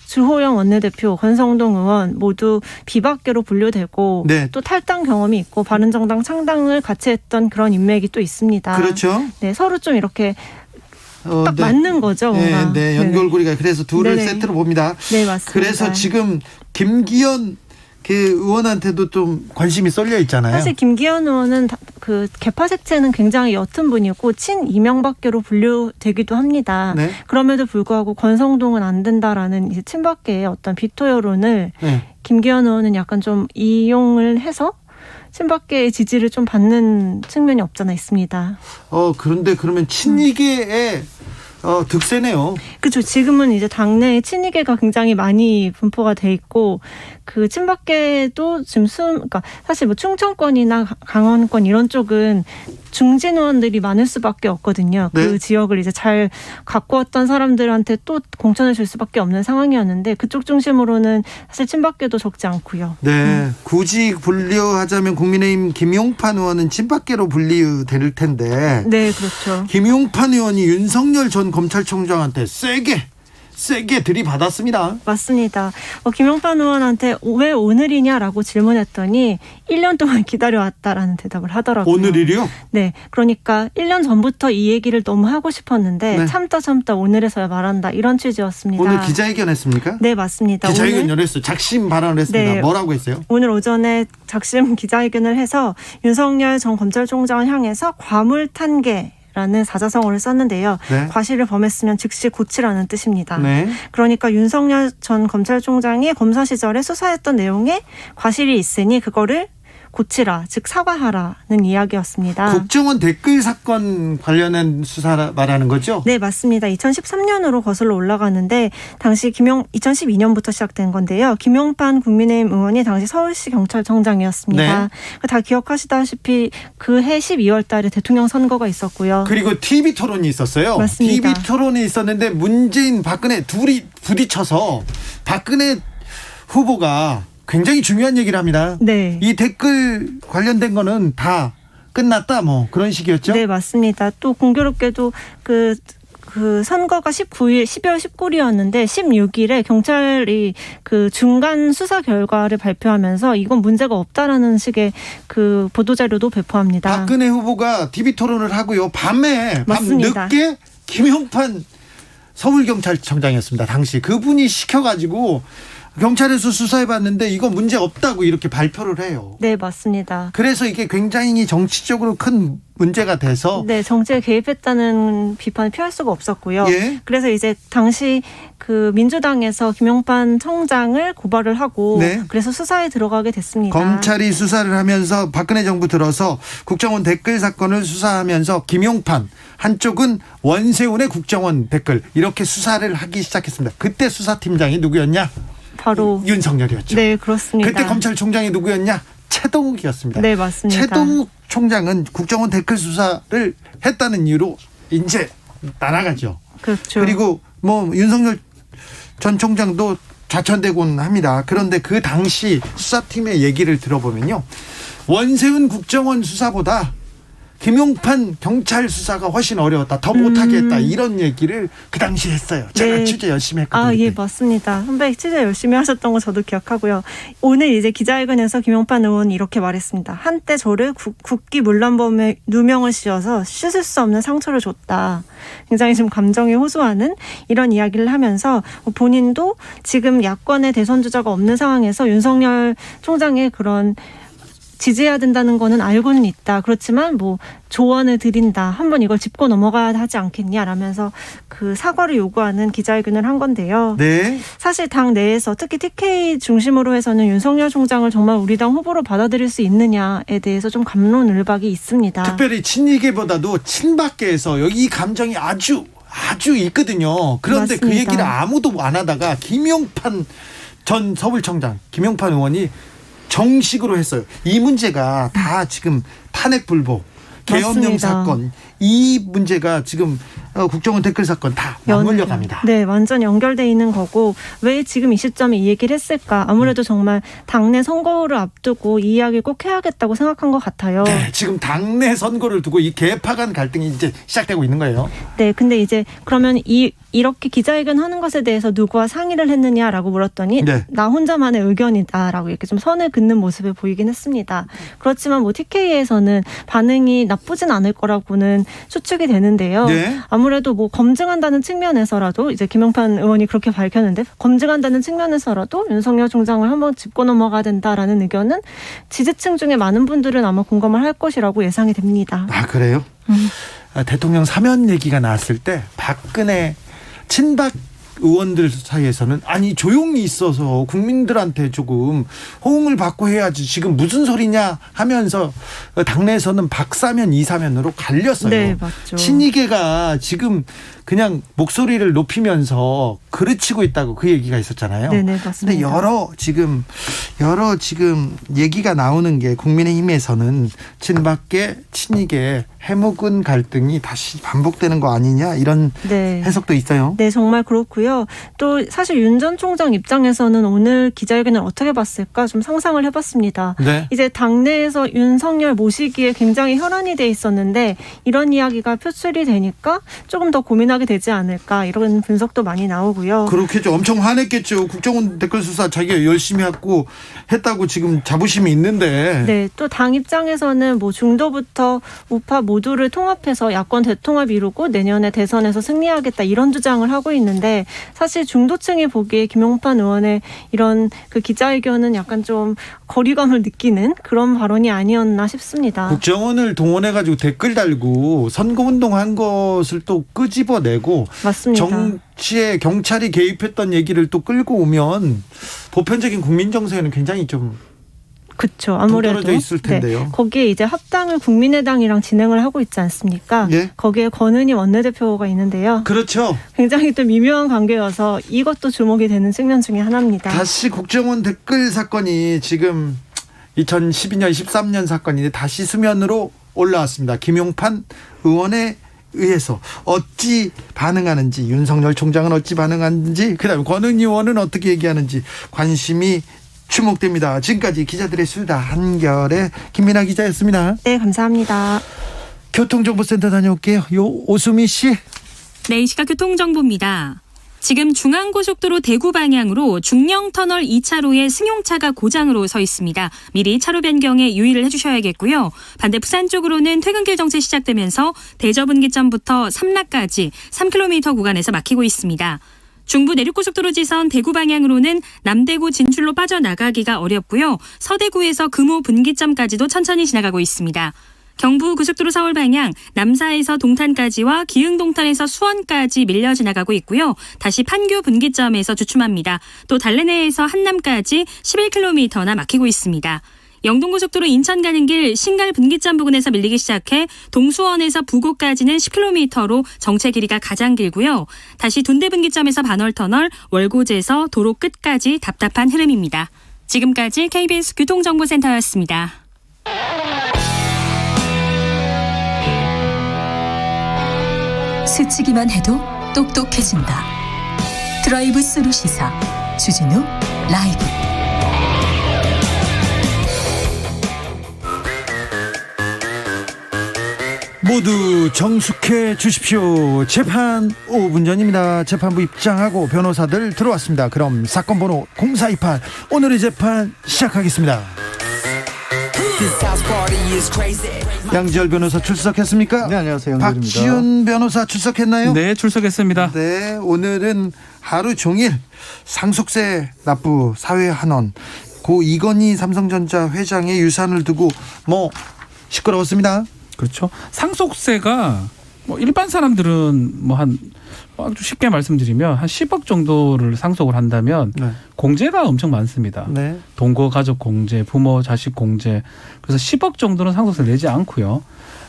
주호영 원내대표, 권성동 의원 모두 비박계로 분류되고 네. 또 탈당 경험이 있고 바른정당 창당을 같이 했던 그런 인맥이 또 있습니다. 그렇죠. 네, 서로 좀 이렇게 딱 네. 맞는 거죠. 뭔가. 네, 연결고리가 그래서 둘을 네네. 세트로 봅니다. 네, 맞습니다. 그래서 지금 김기현 그 의원한테도 좀 관심이 쏠려 있잖아요. 사실 김기현 의원은 그 개파 색채는 굉장히 옅은 분이고 친 이명박계로 분류되기도 합니다. 네. 그럼에도 불구하고 권성동은 안 된다라는 이제 친박계의 어떤 비토 여론을 네. 김기현 의원은 약간 좀 이용을 해서 친박계의 지지를 좀 받는 측면이 없잖아 있습니다. 그런데 그러면 친이계에 득세네요. 그렇죠. 지금은 이제 당내에 친이계가 굉장히 많이 분포가 돼 있고 그 친박계도 지금 그러니까 사실 뭐 충청권이나 강원권 이런 쪽은 중진 의원들이 많을 수밖에 없거든요. 네. 그 지역을 이제 잘 갖고 왔던 사람들한테 또 공천을 줄 수밖에 없는 상황이었는데 그쪽 중심으로는 사실 친박계도 적지 않고요. 네, 굳이 분류하자면 국민의힘 김용판 의원은 친박계로 분류될 텐데. 네, 그렇죠. 김용판 의원이 윤석열 전 검찰총장한테 세게 들이받았습니다. 맞습니다. 김용판 의원한테 왜 오늘이냐라고 질문했더니 1년 동안 기다려왔다라는 대답을 하더라고요. 오늘이요? 네. 그러니까 1년 전부터 이 얘기를 너무 하고 싶었는데 네. 참다 오늘에서야 말한다. 이런 취지였습니다. 오늘 기자회견 했습니까? 네, 맞습니다. 기자회견을 했어요. 작심 발언을 했습니다. 네. 뭐라고 했어요? 오늘 오전에 작심 기자회견을 해서 윤석열 전 검찰총장을 향해서 과물탄계 라는 사자성어를 썼는데요. 네. 과실을 범했으면 즉시 고치라는 뜻입니다. 네. 그러니까 윤석열 전 검찰총장이 검사 시절에 수사했던 내용에 과실이 있으니 그거를 고치라, 즉 사과하라는 이야기였습니다. 국정원 댓글 사건 관련한 수사 말하는 거죠? 네, 맞습니다. 2013년으로 거슬러 올라가는데 당시 2012년부터 시작된 건데요. 김용판 국민의힘 의원이 당시 서울시 경찰청장이었습니다. 네. 다 기억하시다시피 그해 12월 달에 대통령 선거가 있었고요. 그리고 TV 토론이 있었어요. 맞습니다. TV 토론이 있었는데 문재인, 박근혜 둘이 부딪혀서 박근혜 후보가 굉장히 중요한 얘기를 합니다. 네. 이 댓글 관련된 거는 다 끝났다 뭐 그런 식이었죠? 네, 맞습니다. 또 공교롭게도 그 선거가 12월 19일이었는데 16일에 경찰이 그 중간 수사 결과를 발표하면서 이건 문제가 없다라는 식의 그 보도자료도 배포합니다. 박근혜 후보가 TV 토론을 하고요. 밤 맞습니다. 늦게 김용판 서울경찰청장이었습니다. 당시 그분이 시켜가지고 경찰에서 수사해봤는데 이거 문제 없다고 이렇게 발표를 해요. 네, 맞습니다. 그래서 이게 굉장히 정치적으로 큰 문제가 돼서 네, 정치에 개입했다는 비판을 피할 수가 없었고요. 예. 그래서 이제 당시 그 민주당에서 김용판 청장을 고발을 하고 네. 그래서 수사에 들어가게 됐습니다. 검찰이 수사를 하면서 박근혜 정부 들어서 국정원 댓글 사건을 수사하면서 김용판 한쪽은 원세훈의 국정원 댓글 이렇게 수사를 하기 시작했습니다. 그때 수사팀장이 누구였냐? 바로 윤석열이었죠. 네, 그렇습니다. 그때 검찰총장이 누구였냐? 최동욱이었습니다. 네, 맞습니다. 최동욱 총장은 국정원 댓글 수사를 했다는 이유로 이제 날아가죠. 그렇죠. 그리고 뭐 윤석열 전 총장도 좌천되곤 합니다. 그런데 그 당시 수사팀의 얘기를 들어보면요. 원세훈 국정원 수사보다 김용판 경찰 수사가 훨씬 어려웠다. 더 못하게 했다. 이런 얘기를 그 당시에 했어요. 제가 네. 취재 열심히 했거든요. 예, 맞습니다. 선배 취재 열심히 하셨던 거 저도 기억하고요. 오늘 이제 기자회견에서 김용판 의원이 이렇게 말했습니다. 한때 저를 국기 문란범에 누명을 씌워서 씻을 수 없는 상처를 줬다. 굉장히 좀 감정이 호소하는 이런 이야기를 하면서 본인도 지금 야권의 대선 주자가 없는 상황에서 윤석열 총장의 그런 지지해야 된다는 거는 알고는 있다. 그렇지만 뭐 조언을 드린다. 한번 이걸 짚고 넘어가야 하지 않겠냐라면서 그 사과를 요구하는 기자회견을 한 건데요. 네. 사실 당 내에서 특히 TK 중심으로 해서는 윤석열 총장을 정말 우리 당 후보로 받아들일 수 있느냐에 대해서 좀 갑론을박이 있습니다. 특별히 친이계보다도 친박계에서 이 감정이 아주 있거든요. 그런데 맞습니다. 그 얘기를 아무도 안 하다가 김용판 전 서울청장, 김용판 의원이 정식으로 했어요. 이 문제가 다 지금 탄핵 불복, 계엄령 맞습니다. 사건, 이 문제가 지금 국정원 댓글 사건 다 맞물려 갑니다. 네, 완전 연결돼 있는 거고 왜 지금 이 시점에 이 얘기를 했을까? 아무래도 정말 당내 선거를 앞두고 이 이야기를 꼭 해야겠다고 생각한 것 같아요. 네, 지금 당내 선거를 두고 이 개파 간 갈등이 이제 시작되고 있는 거예요. 네, 근데 이제 그러면 이렇게 기자회견 하는 것에 대해서 누구와 상의를 했느냐라고 물었더니 네. 나 혼자만의 의견이다라고 이렇게 좀 선을 긋는 모습을 보이긴 했습니다. 그렇지만 뭐 TK에서는 반응이 나쁘진 않을 거라고는 추측이 되는데요. 네. 아무래도 뭐 검증한다는 측면에서라도 이제 김용판 의원이 그렇게 밝혔는데 검증한다는 측면에서라도 윤석열 총장을 한번 짚고 넘어가야 된다라는 의견은 지지층 중에 많은 분들은 아마 공감을 할 것이라고 예상이 됩니다. 아, 그래요? 대통령 사면 얘기가 나왔을 때 박근혜 친박 의원들 사이에서는 아니 조용히 있어서 국민들한테 조금 호응을 받고 해야지 지금 무슨 소리냐 하면서 당내에서는 박사면 이사면으로 갈렸어요. 네, 맞죠. 친이계가 지금 그냥 목소리를 높이면서 그르치고 있다고 그 얘기가 있었잖아요. 네네, 맞습니다. 근데 여러 지금 얘기가 나오는 게 국민의힘에서는 친박계 친이계 해묵은 갈등이 다시 반복되는 거 아니냐 이런 네. 해석도 있어요. 네, 정말 그렇고요. 또 사실 윤 전 총장 입장에서는 오늘 기자회견을 어떻게 봤을까 좀 상상을 해봤습니다. 네. 이제 당내에서 윤석열 모시기에 굉장히 혈안이 돼 있었는데 이런 이야기가 표출이 되니까 조금 더 고민하게 되지 않을까 이런 분석도 많이 나오고요. 그렇겠죠. 엄청 화냈겠죠. 국정원 댓글 수사 자기가 열심히 했다고 지금 자부심이 있는데. 네, 또 당 입장에서는 뭐 중도부터 우파 모두를 통합해서 야권 대통합 이루고 내년에 대선에서 승리하겠다 이런 주장을 하고 있는데 사실 중도층이 보기에 김용판 의원의 이런 그 기자회견은 약간 좀 거리감을 느끼는 그런 발언이 아니었나 싶습니다. 국정원을 동원해가지고 댓글 달고 선거운동한 것을 또 끄집어내고 맞습니다. 정치에 경찰이 개입했던 얘기를 또 끌고 오면 보편적인 국민 정서에는 굉장히 좀 그렇죠. 아무래도 떨어져 있을 텐데요. 네, 거기에 이제 합당을 국민의당이랑 진행을 하고 있지 않습니까? 예? 거기에 권은희 원내대표가 있는데요. 그렇죠. 굉장히 또 미묘한 관계여서 이것도 주목이 되는 측면 중에 하나입니다. 다시 국정원 댓글 사건이 지금 2012년 13년 사건인데 다시 수면으로 올라왔습니다. 김용판 의원에 의해서 어찌 반응하는지 윤석열 총장은 어찌 반응하는지 그다음에 권은희 의원은 어떻게 얘기하는지 관심이 주목됩니다. 지금까지 기자들의 수다 한결의 김민아 기자였습니다. 네, 감사합니다. 교통정보센터 다녀올게요. 오수미 씨. 네, 이 시각 교통정보입니다. 지금 중앙고속도로 대구 방향으로 중령터널 2차로에 승용차가 고장으로 서 있습니다. 미리 차로 변경에 유의를 해주셔야겠고요. 반대 부산 쪽으로는 퇴근길 정체 시작되면서 대저분기점부터 삼락까지 3km 구간에서 막히고 있습니다. 중부 내륙고속도로 지선 대구 방향으로는 남대구 진출로 빠져나가기가 어렵고요. 서대구에서 금호 분기점까지도 천천히 지나가고 있습니다. 경부 고속도로 서울 방향 남사에서 동탄까지와 기흥동탄에서 수원까지 밀려 지나가고 있고요. 다시 판교 분기점에서 주춤합니다. 또 달래내에서 한남까지 11km나 막히고 있습니다. 영동고속도로 인천 가는 길 신갈 분기점 부근에서 밀리기 시작해 동수원에서 부곡까지는 10km로 정체 길이가 가장 길고요. 다시 돈대 분기점에서 반월터널, 월곶에서 도로 끝까지 답답한 흐름입니다. 지금까지 KBS 교통정보센터였습니다. 스치기만 해도 똑똑해진다. 드라이브 스루 시사 주진우 라이브. 모두 정숙해 주십시오. 재판 5분 전입니다. 재판부 입장하고 변호사들 들어왔습니다. 그럼 사건 번호 0428 오늘의 재판 시작하겠습니다. 양지열 변호사 출석했습니까? 네, 안녕하세요. 양지열입니다. 박지훈 변호사 출석했나요? 네, 출석했습니다. 네, 오늘은 하루 종일 상속세 납부 사회환원 고 이건희 삼성전자 회장의 유산을 두고 시끄러웠습니다. 그렇죠. 상속세가 일반 사람들은 아주 쉽게 말씀드리면 한 10억 정도를 상속을 한다면 네. 공제가 엄청 많습니다. 네. 동거 가족 공제, 부모 자식 공제. 그래서 10억 정도는 상속세를 내지 않고요.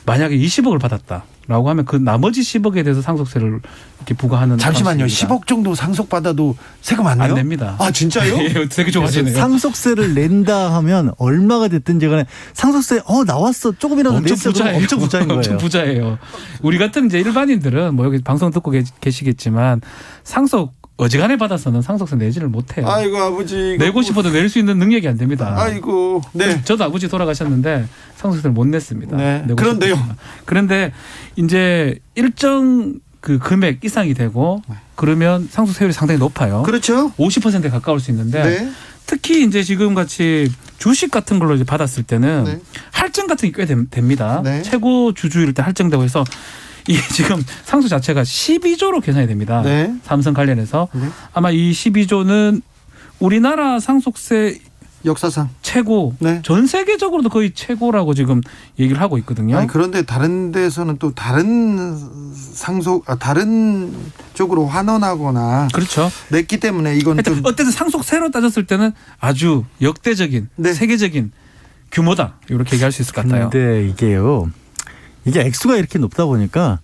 만약에 20억을 받았다라고 하면 그 나머지 10억에 대해서 상속세를 이렇게 부과하는. 잠시만요. 방식입니다. 10억 정도 상속받아도 세금 안 내요? 안 냅니다. 아, 진짜요? 되게 좋아하시네요. 상속세를 낸다 하면 얼마가 됐든지 간에 상속세 나왔어 조금이라도 엄청 냈어 부자예요. 엄청 부자인 거예요. 엄청 부자예요. 우리 같은 이제 일반인들은 여기 방송 듣고 계시겠지만 상속 어지간해 받아서는 상속세 내지를 못해요. 아이고 아버지. 내고 싶어도 낼 수 있는 능력이 안 됩니다. 아이고. 네. 저도 아버지 돌아가셨는데 상속세를 못 냈습니다. 네. 그런데요. 그런데 이제 일정 그 금액 이상이 되고 그러면 상속세율이 상당히 높아요. 그렇죠. 50%에 가까울 수 있는데 네. 특히 이제 지금 같이 주식 같은 걸로 이제 받았을 때는 네. 할증 같은 게 꽤 됩니다. 네. 최고 주주일 때 할증되고 해서 이게 지금 상속 자체가 12조로 계산이 됩니다. 네. 삼성 관련해서 네. 아마 이 12조는 우리나라 상속세 역사상 최고, 전 세계적으로도 거의 최고라고 지금 얘기를 하고 있거든요. 아니, 그런데 다른 데서는 또 다른 다른 쪽으로 환원하거나 그렇죠. 냈기 때문에 이건 좀 어쨌든 상속세로 따졌을 때는 아주 역대적인 세계적인 규모다 이렇게 얘기할 수 있을 것 같아요. 근데 이게 액수가 이렇게 높다 보니까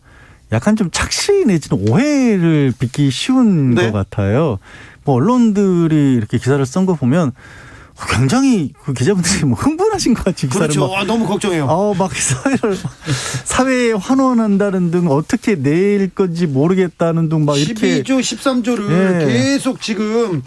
약간 좀 착시 내지는 오해를 빚기 쉬운 것 같아요. 뭐 언론들이 이렇게 기사를 쓴 거 보면 굉장히 그 기자분들이 뭐 흥분하신 것 같이 기사를 그렇죠. 너무 걱정해요. 막 사회에 환원한다는 등 어떻게 낼 건지 모르겠다는 등 막 이렇게 12조 13조를 계속 지금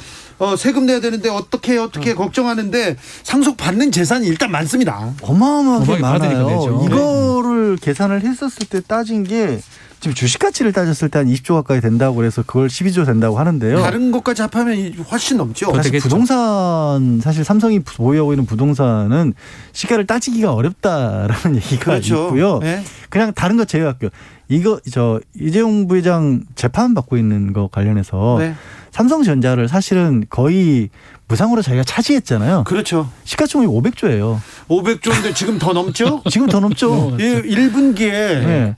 세금 내야 되는데 어떻게 걱정하는데 상속받는 재산이 일단 많습니다. 어마어마하게 많아요. 이거를 계산을 했었을 때 따진 게 지금 주식 가치를 따졌을 때 한 20조 가까이 된다고 그래서 그걸 12조 된다고 하는데요. 다른 것까지 합하면 훨씬 넘죠. 사실 부동산 사실 삼성이 보유하고 있는 부동산은 시가를 따지기가 어렵다라는 얘기가 있고요. 네. 그냥 다른 거 제외할게요. 이재용 부회장 재판 받고 있는 거 관련해서 삼성전자를 사실은 거의 무상으로 자기가 차지했잖아요. 그렇죠. 시가총액이 500조예요. 500조인데 지금 더 넘죠? 지금 더 넘죠. 1분기에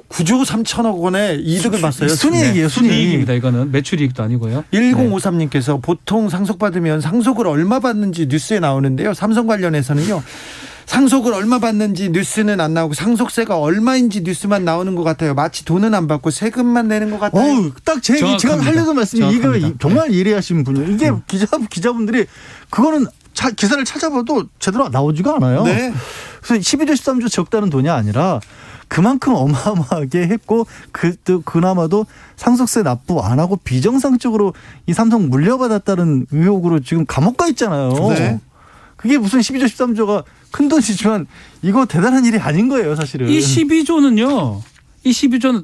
9조 3천억 원의 이득을 봤어요. 순이익이에요. 순이익입니다. 이거는 매출이익도 아니고요. 1053님께서 보통 상속받으면 상속을 얼마 받는지 뉴스에 나오는데요. 삼성 관련해서는요. 상속을 얼마 받는지 뉴스는 안 나오고 상속세가 얼마인지 뉴스만 나오는 것 같아요. 마치 돈은 안 받고 세금만 내는 것 같아요. 딱 제가 하려던 말씀이 이거 정말 예리하신 분이에요. 이게 기자분들이 그거는 기사를 찾아봐도 제대로 나오지가 않아요. 네. 그래서 12조 13조 적다는 돈이 아니라 그만큼 어마어마하게 했고 그나마도 상속세 납부 안 하고 비정상적으로 이 삼성 물려받았다는 의혹으로 지금 감옥 가 있잖아요. 네. 그게 무슨 12조 13조가 큰 돈이지만 이거 대단한 일이 아닌 거예요, 사실은. 이 12조는요.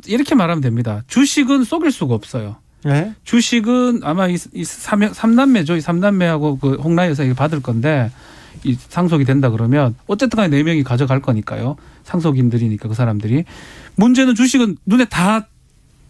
이렇게 말하면 됩니다. 주식은 속일 수가 없어요. 네? 주식은 아마 이 3남매죠. 이 3남매하고 그 홍라이 여사가 받을 건데 이 상속이 된다 그러면 어쨌든 간에 4명이 가져갈 거니까요. 상속인들이니까 그 사람들이. 문제는 주식은 눈에 다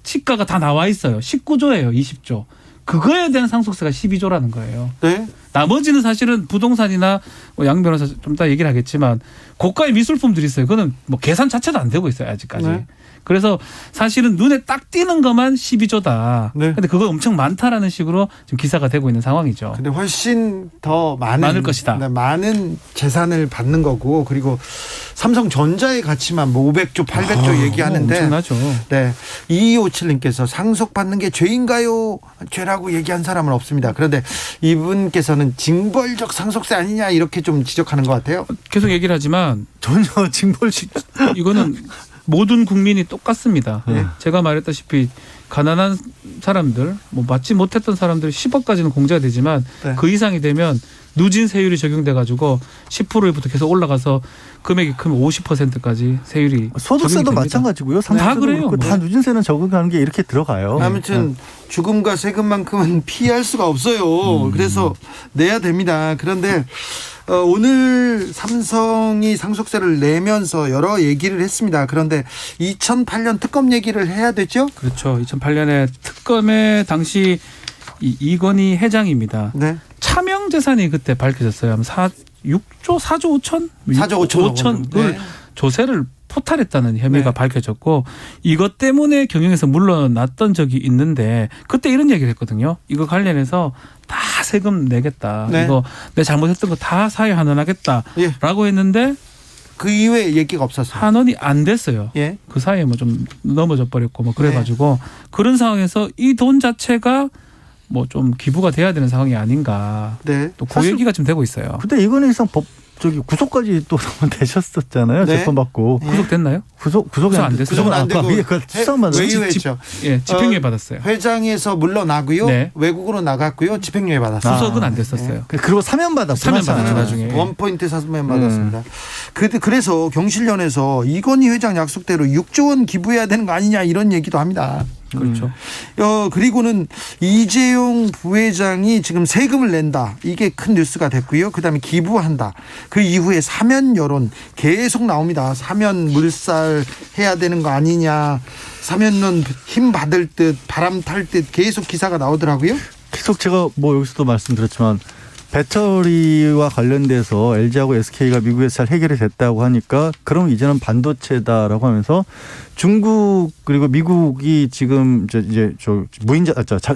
시가가 다 나와 있어요. 19조예요. 20조. 그거에 대한 상속세가 12조라는 거예요. 네. 나머지는 사실은 부동산이나 양 변호사 좀 이따 얘기를 하겠지만 고가의 미술품들이 있어요. 그거는 뭐 계산 자체도 안 되고 있어요. 아직까지. 네. 그래서 사실은 눈에 딱 띄는 것만 12조다. 네. 근데 그거 엄청 많다라는 식으로 지금 기사가 되고 있는 상황이죠. 근데 훨씬 더 많을 것이다. 많은 재산을 받는 거고 그리고 삼성전자의 가치만 뭐 500조, 800조 얘기하는데 엄청나죠. 네. 2257님께서 상속받는 게 죄인가요? 죄라고 얘기한 사람은 없습니다. 그런데 이분께서는 징벌적 상속세 아니냐 이렇게 좀 지적하는 것 같아요. 계속 얘기를 하지만 전혀 징벌식 이거는 모든 국민이 똑같습니다. 제가 말했다시피 가난한 사람들, 뭐 받지 못했던 사람들 10억까지는 공제가 되지만 그 이상이 되면 누진 세율이 적용돼 가지고 10%부터 계속 올라가서 금액이 크면 50%까지 세율이 소득세도 마찬가지고요. 다 그래요. 다 누진세는 적용하는 게 이렇게 들어가요. 아무튼 죽음과 세금만큼은 피할 수가 없어요. 그래서 내야 됩니다. 그런데 오늘 삼성이 상속세를 내면서 여러 얘기를 했습니다. 그런데 2008년 특검 얘기를 해야 되죠? 그렇죠. 2008년에 특검의 당시 이건희 회장입니다. 네. 차명 재산이 그때 밝혀졌어요. 4조 5천? 4조 5천을 조세를 포탈했다는 혐의가 밝혀졌고 이것 때문에 경영에서 물러났던 적이 있는데 그때 이런 얘기를 했거든요. 이거 관련해서 다 세금 내겠다. 이거 내 잘못했던 거 다 사회 환원하겠다라고 했는데 그 이후에 얘기가 없었어요. 환원이 안 됐어요. 그 사이에 뭐 좀 넘어져 버렸고 뭐 그래가지고 그런 상황에서 이 돈 자체가 뭐 좀 기부가 돼야 되는 상황이 아닌가. 또 그 얘기가 좀 되고 있어요. 근데 이건희 회장 구속까지 또 되셨었잖아요. 재판받고. 구속됐나요? 구속은 안 됐어요. 구속은 안 되고 수사받았죠. 집행유예 받았어요. 회장에서 물러나고요. 외국으로 나갔고요. 집행유예 받았어요. 구속은 안 됐었어요. 그리고 사면 받았고. 사면 받았죠. 나중에. 원포인트 사면 받았습니다. 그래서 경실련에서 이건희 회장 약속대로 6조 원 기부해야 되는 거 아니냐 이런 얘기도 합니다. 그렇죠. 그리고는 이재용 부회장이 지금 세금을 낸다. 이게 큰 뉴스가 됐고요. 그다음에 기부한다. 그 이후에 사면 여론 계속 나옵니다. 사면 물살 해야 되는 거 아니냐. 사면론 힘 받을 듯 바람 탈 듯 계속 기사가 나오더라고요. 계속 제가 뭐 여기서도 말씀드렸지만 배터리와 관련돼서 LG하고 SK가 미국에서 잘 해결이 됐다고 하니까 그럼 이제는 반도체다라고 하면서 중국 그리고 미국이 지금 이제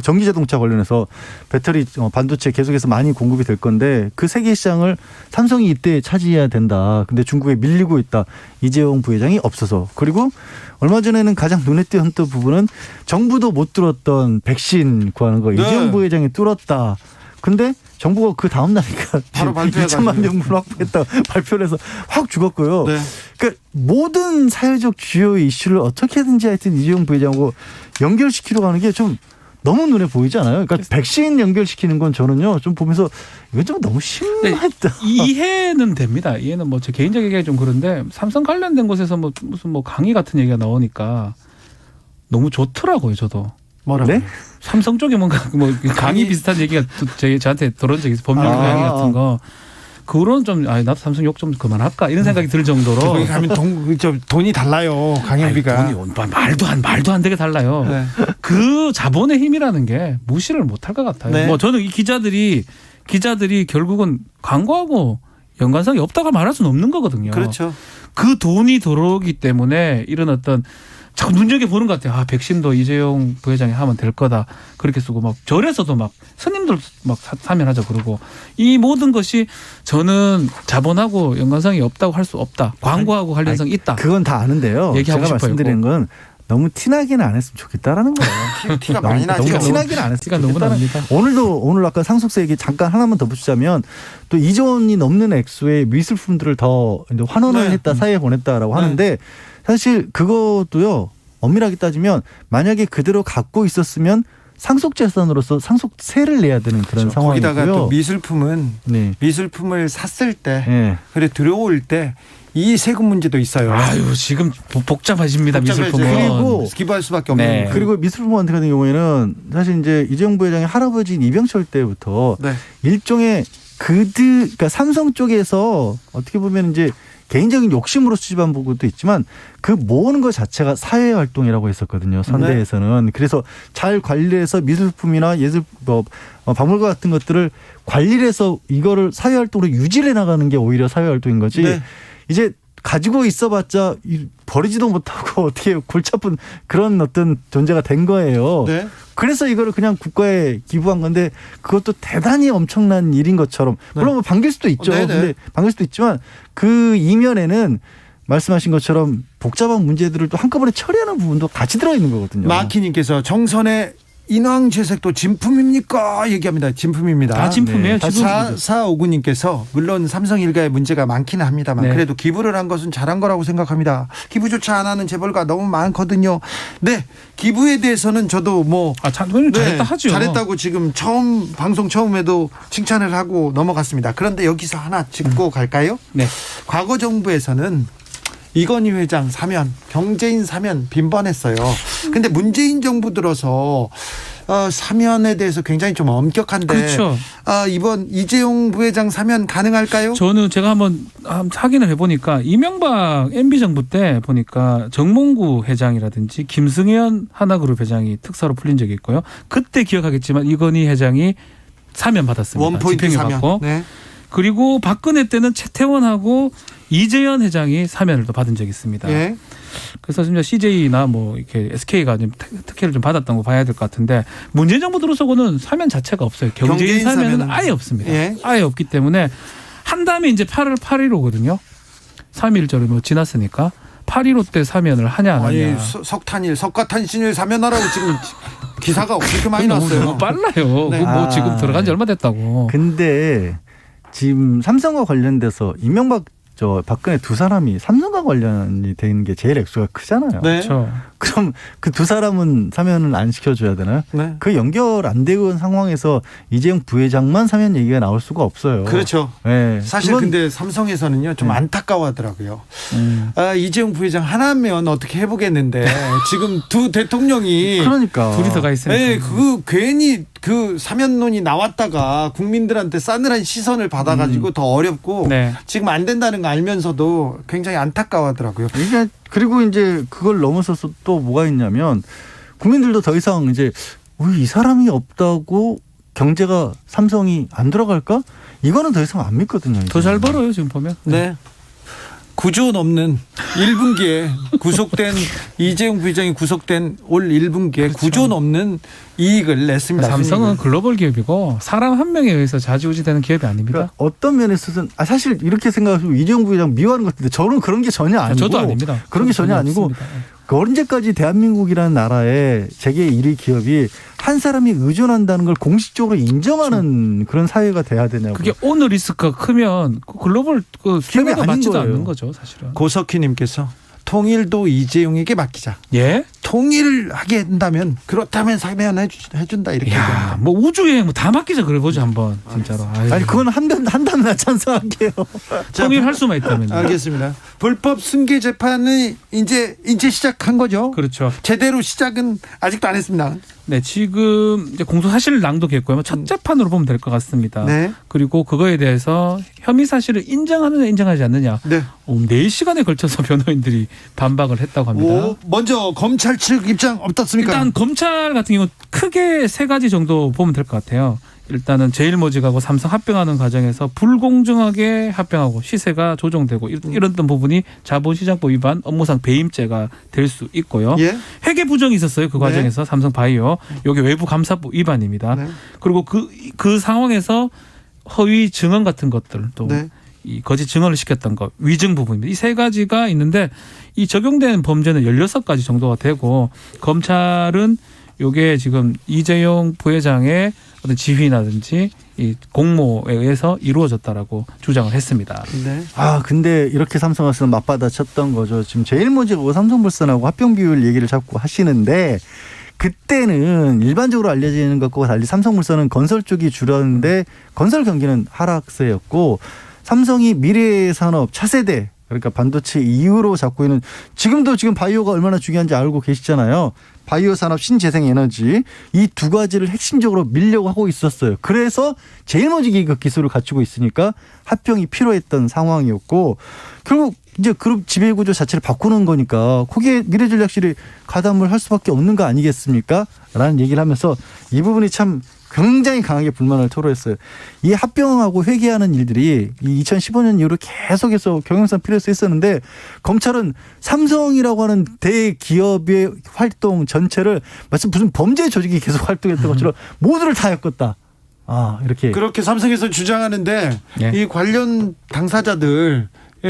전기 자동차 관련해서 배터리 반도체 계속해서 많이 공급이 될 건데 그 세계 시장을 삼성이 이때 차지해야 된다. 근데 중국에 밀리고 있다. 이재용 부회장이 없어서. 그리고 얼마 전에는 가장 눈에 띄었던 부분은 정부도 못 뚫었던 백신 구하는 거 이재용 부회장이 뚫었다. 근데 정부가 그 다음 날이니까 바로 2천만 명분 확보했다 발표를 해서 확 죽었고요. 네. 그러니까 모든 사회적 주요 이슈를 어떻게든지 하여튼 이재용 부회장하고 연결시키려고 하는 게 좀 너무 눈에 보이지 않아요? 그러니까 백신 연결시키는 건 저는요 좀 보면서 이건 좀 너무 심했다. 네, 이해는 됩니다. 이해는 뭐 제 개인적 얘기가 좀 그런데 삼성 관련된 곳에서 뭐 무슨 뭐 강의 같은 얘기가 나오니까 너무 좋더라고요. 저도. 뭐라고? 네? 삼성 쪽에 뭔가 뭐 강의 비슷한 얘기가 저한테 들어온 적이 있어요. 법률 강의 같은 거. 그런 좀 나도 삼성 욕 좀 그만할까 이런 생각이 들 정도로. 거기 가면 돈이 달라요. 강연비가. 돈이 말도 안 되게 달라요. 네. 그 자본의 힘이라는 게 무시를 못할 것 같아요. 네. 뭐 저는 이 기자들이 결국은 광고하고 연관성이 없다고 말할 수는 없는 거거든요. 그렇죠. 그 돈이 들어오기 때문에 이런 어떤 자꾸 눈여겨보는 것 같아요. 백신도 이재용 부회장이 하면 될 거다. 그렇게 쓰고 막 절에서도 막 스님들 막 사면하자 그러고 이 모든 것이 저는 자본하고 연관성이 없다고 할 수 없다. 광고하고 관련성이 있다. 그건 다 아는데요. 얘기하고 제가 싶어요. 말씀드리는 건 너무 티나기는 안 했으면 좋겠다라는 거예요. 티가 많이 나죠. 너무 티나기는 안 했으면 너무 납니다. 오늘 아까 상속세 얘기 잠깐 하나만 더 붙이자면 또 2조 원이 넘는 액수의 미술품들을 더 이제 환원을 했다 사회에 보냈다라고 하는데 사실 그것도요 엄밀하게 따지면 만약에 그대로 갖고 있었으면 상속재산으로서 상속세를 내야 되는 그런 그렇죠. 상황이고요. 거기다가 또 미술품을 샀을 때 그래 들어올 때 이 세금 문제도 있어요. 아유 지금 복잡해집니다. 미술품은. 그리고 기부할 수밖에 없는 거예요. 그리고 미술품 같은 경우에는 사실 이제 이재용 부회장의 할아버지인 이병철 때부터 일종의 그러니까 삼성 쪽에서 어떻게 보면 이제 개인적인 욕심으로 수집한 부분도 있지만 그 모으는 것 자체가 사회 활동이라고 했었거든요. 선대에서는. 그래서 잘 관리해서 미술품이나 예술 박물관 같은 것들을 관리를 해서 이거를 사회 활동으로 유지해 나가는 게 오히려 사회 활동인 거지. 이제 가지고 있어봤자 버리지도 못하고 어떻게 골치 아픈 그런 어떤 존재가 된 거예요. 그래서 이거를 그냥 국가에 기부한 건데 그것도 대단히 엄청난 일인 것처럼 물론 뭐 반길 수도 있죠. 근데 반길 수도 있지만 그 이면에는 말씀하신 것처럼 복잡한 문제들을 또 한꺼번에 처리하는 부분도 같이 들어있는 거거든요. 마키님께서 정선의 인왕재색도 진품입니까? 얘기합니다. 진품입니다. 다 진품이에요. 4459님께서 물론 삼성 일가의 문제가 많기는 합니다만 그래도 기부를 한 것은 잘한 거라고 생각합니다. 기부조차 안 하는 재벌가 너무 많거든요. 네, 기부에 대해서는 저도 잘했다 하죠. 잘했다고 지금 방송 처음에도 칭찬을 하고 넘어갔습니다. 그런데 여기서 하나 짚고 갈까요? 네. 과거 정부에서는 이건희 회장 사면, 경제인 사면 빈번했어요. 근데 문재인 정부 들어서 사면에 대해서 굉장히 좀 엄격한데 그렇죠. 이번 이재용 부회장 사면 가능할까요? 저는 제가 한번 확인을 해보니까 이명박 MB 정부 때 보니까 정몽구 회장이라든지 김승현 하나그룹 회장이 특사로 풀린 적이 있고요. 그때 기억하겠지만 이건희 회장이 사면 받았습니다. 원포인트 집행유 사면. 받고. 그리고 박근혜 때는 최태원하고 이재현 회장이 사면을 또 받은 적이 있습니다. 그래서 심지어 CJ나 뭐 이렇게 SK가 좀 특혜를 좀 받았던 거 봐야 될 것 같은데 문재인 정부 들어서고는 사면 자체가 없어요. 경제인 사면은 아예 없습니다. 아예 없기 때문에 한 다음에 이제 8월 8.15거든요. 3.1절이 뭐 지났으니까 8.15 때 사면을 하냐 안 하냐. 석가탄신일 사면하라고 지금 기사가 그렇게 많이 났어요. 너무 빨라요. 뭐 지금 들어간 지 얼마 됐다고. 근데 지금 삼성과 관련돼서 이명박 박근혜 두 사람이 삼성과 관련이 된 게 제일 액수가 크잖아요. 그렇죠. 그럼 그 두 사람은 사면을 안 시켜줘야 되나요? 그 연결 안 되는 상황에서 이재용 부회장만 사면 얘기가 나올 수가 없어요. 그렇죠. 사실 근데 삼성에서는요 좀 안타까워하더라고요. 이재용 부회장 하나면 어떻게 해보겠는데 지금 두 대통령이 그러니까 둘이 들어가 있으니까. 괜히 그 사면론이 나왔다가 국민들한테 싸늘한 시선을 받아가지고 더 어렵고 지금 안 된다는 거 알면서도 굉장히 안타까워하더라고요. 그리고 이제 그걸 넘어서서 또 뭐가 있냐면 국민들도 더 이상 이제 이 사람이 없다고 경제가 삼성이 안 돌아갈까? 이거는 더 이상 안 믿거든요. 더 잘 벌어요 지금 보면. 네. 9조 넘는 1분기에 구속된 이재용 부회장이 구속된 올 1분기에 9조 넘는 이익을 냈습니다. 삼성은 글로벌 기업이고 사람 한 명에 의해서 좌지우지되는 기업이 아닙니다. 그러니까 어떤 면에서는 사실 이렇게 생각하시면 이재용 부회장 미워하는 것 같은데 저는 그런 게 전혀 아니고 저도 아닙니다. 그런 게 전혀 아니고 없습니다. 그 언제까지 대한민국이라는 나라에 세계 1위 기업이 한 사람이 의존한다는 걸 공식적으로 인정하는 그런 사회가 돼야 되냐고. 그게 오늘 리스크가 크면 글로벌 기업이 맞지도 않는 거죠, 사실은. 고석희님께서 통일도 이재용에게 맡기자. 예? 통일을 하게 된다면 그렇다면 사면 해준다 이렇게. 야, 뭐 우주여행 뭐 다 맡기자 그래 보자 한번 진짜로. 아니 그건 한다면 나 찬성할게요. 통일할 수만 있다면. 알겠습니다. 불법 승계 재판은 이제 시작한 거죠. 그렇죠. 제대로 시작은 아직도 안 했습니다. 네, 지금 이제 공소 사실을 낭독했고요. 첫 재판으로 보면 될 것 같습니다. 네. 그리고 그거에 대해서 혐의 사실을 인정하느냐 인정하지 않느냐. 네. 4시간에 걸쳐서 변호인들이 반박을 했다고 합니다. 먼저 검찰 측 입장 어떻습니까? 일단 검찰 같은 경우는 크게 3가지 정도 보면 될 것 같아요. 일단은 제일모직하고 삼성 합병하는 과정에서 불공정하게 합병하고 시세가 조정되고 이런 부분이 자본시장법 위반 업무상 배임죄가 될 수 있고요. 예? 회계 부정이 있었어요. 그 과정에서 삼성바이오. 이게 외부감사법 위반입니다. 네. 그리고 그 상황에서 허위 증언 같은 것들도 이 거짓 증언을 시켰던 것, 위증 부분입니다. 이 3가지가 있는데 이 적용된 범죄는 16가지 정도가 되고 검찰은 이게 지금 이재용 부회장의 어떤 지휘라든지 이 공모에 의해서 이루어졌다라고 주장을 했습니다. 네. 근데 이렇게 삼성에서는 맞받아쳤던 거죠. 지금 제일모직하고 삼성물산하고 합병 비율 얘기를 자꾸 하시는데 그때는 일반적으로 알려지는 것과 달리 삼성물산은 건설 쪽이 줄었는데 건설 경기는 하락세였고 삼성이 미래의 산업 차세대 그러니까 반도체 이후로 잡고 있는 지금 바이오가 얼마나 중요한지 알고 계시잖아요. 바이오 산업, 신재생 에너지 이 2가지를 핵심적으로 밀려고 하고 있었어요. 그래서 제일모직이 그 기술을 갖추고 있으니까 합병이 필요했던 상황이었고 결국 이제 그룹 지배구조 자체를 바꾸는 거니까 거기에 미래전략실이 가담을 할 수밖에 없는 거 아니겠습니까? 라는 얘기를 하면서 이 부분이 참 굉장히 강하게 불만을 토로했어요. 이 합병하고 회계하는 일들이 2015년 이후로 계속해서 경영상 필요해서 했었는데 검찰은 삼성이라고 하는 대기업의 활동 전체를 마치 무슨 범죄 조직이 계속 활동했던 것처럼 모두를 다 엮었다. 이렇게. 그렇게 삼성에서 주장하는데 예. 이 관련 당사자들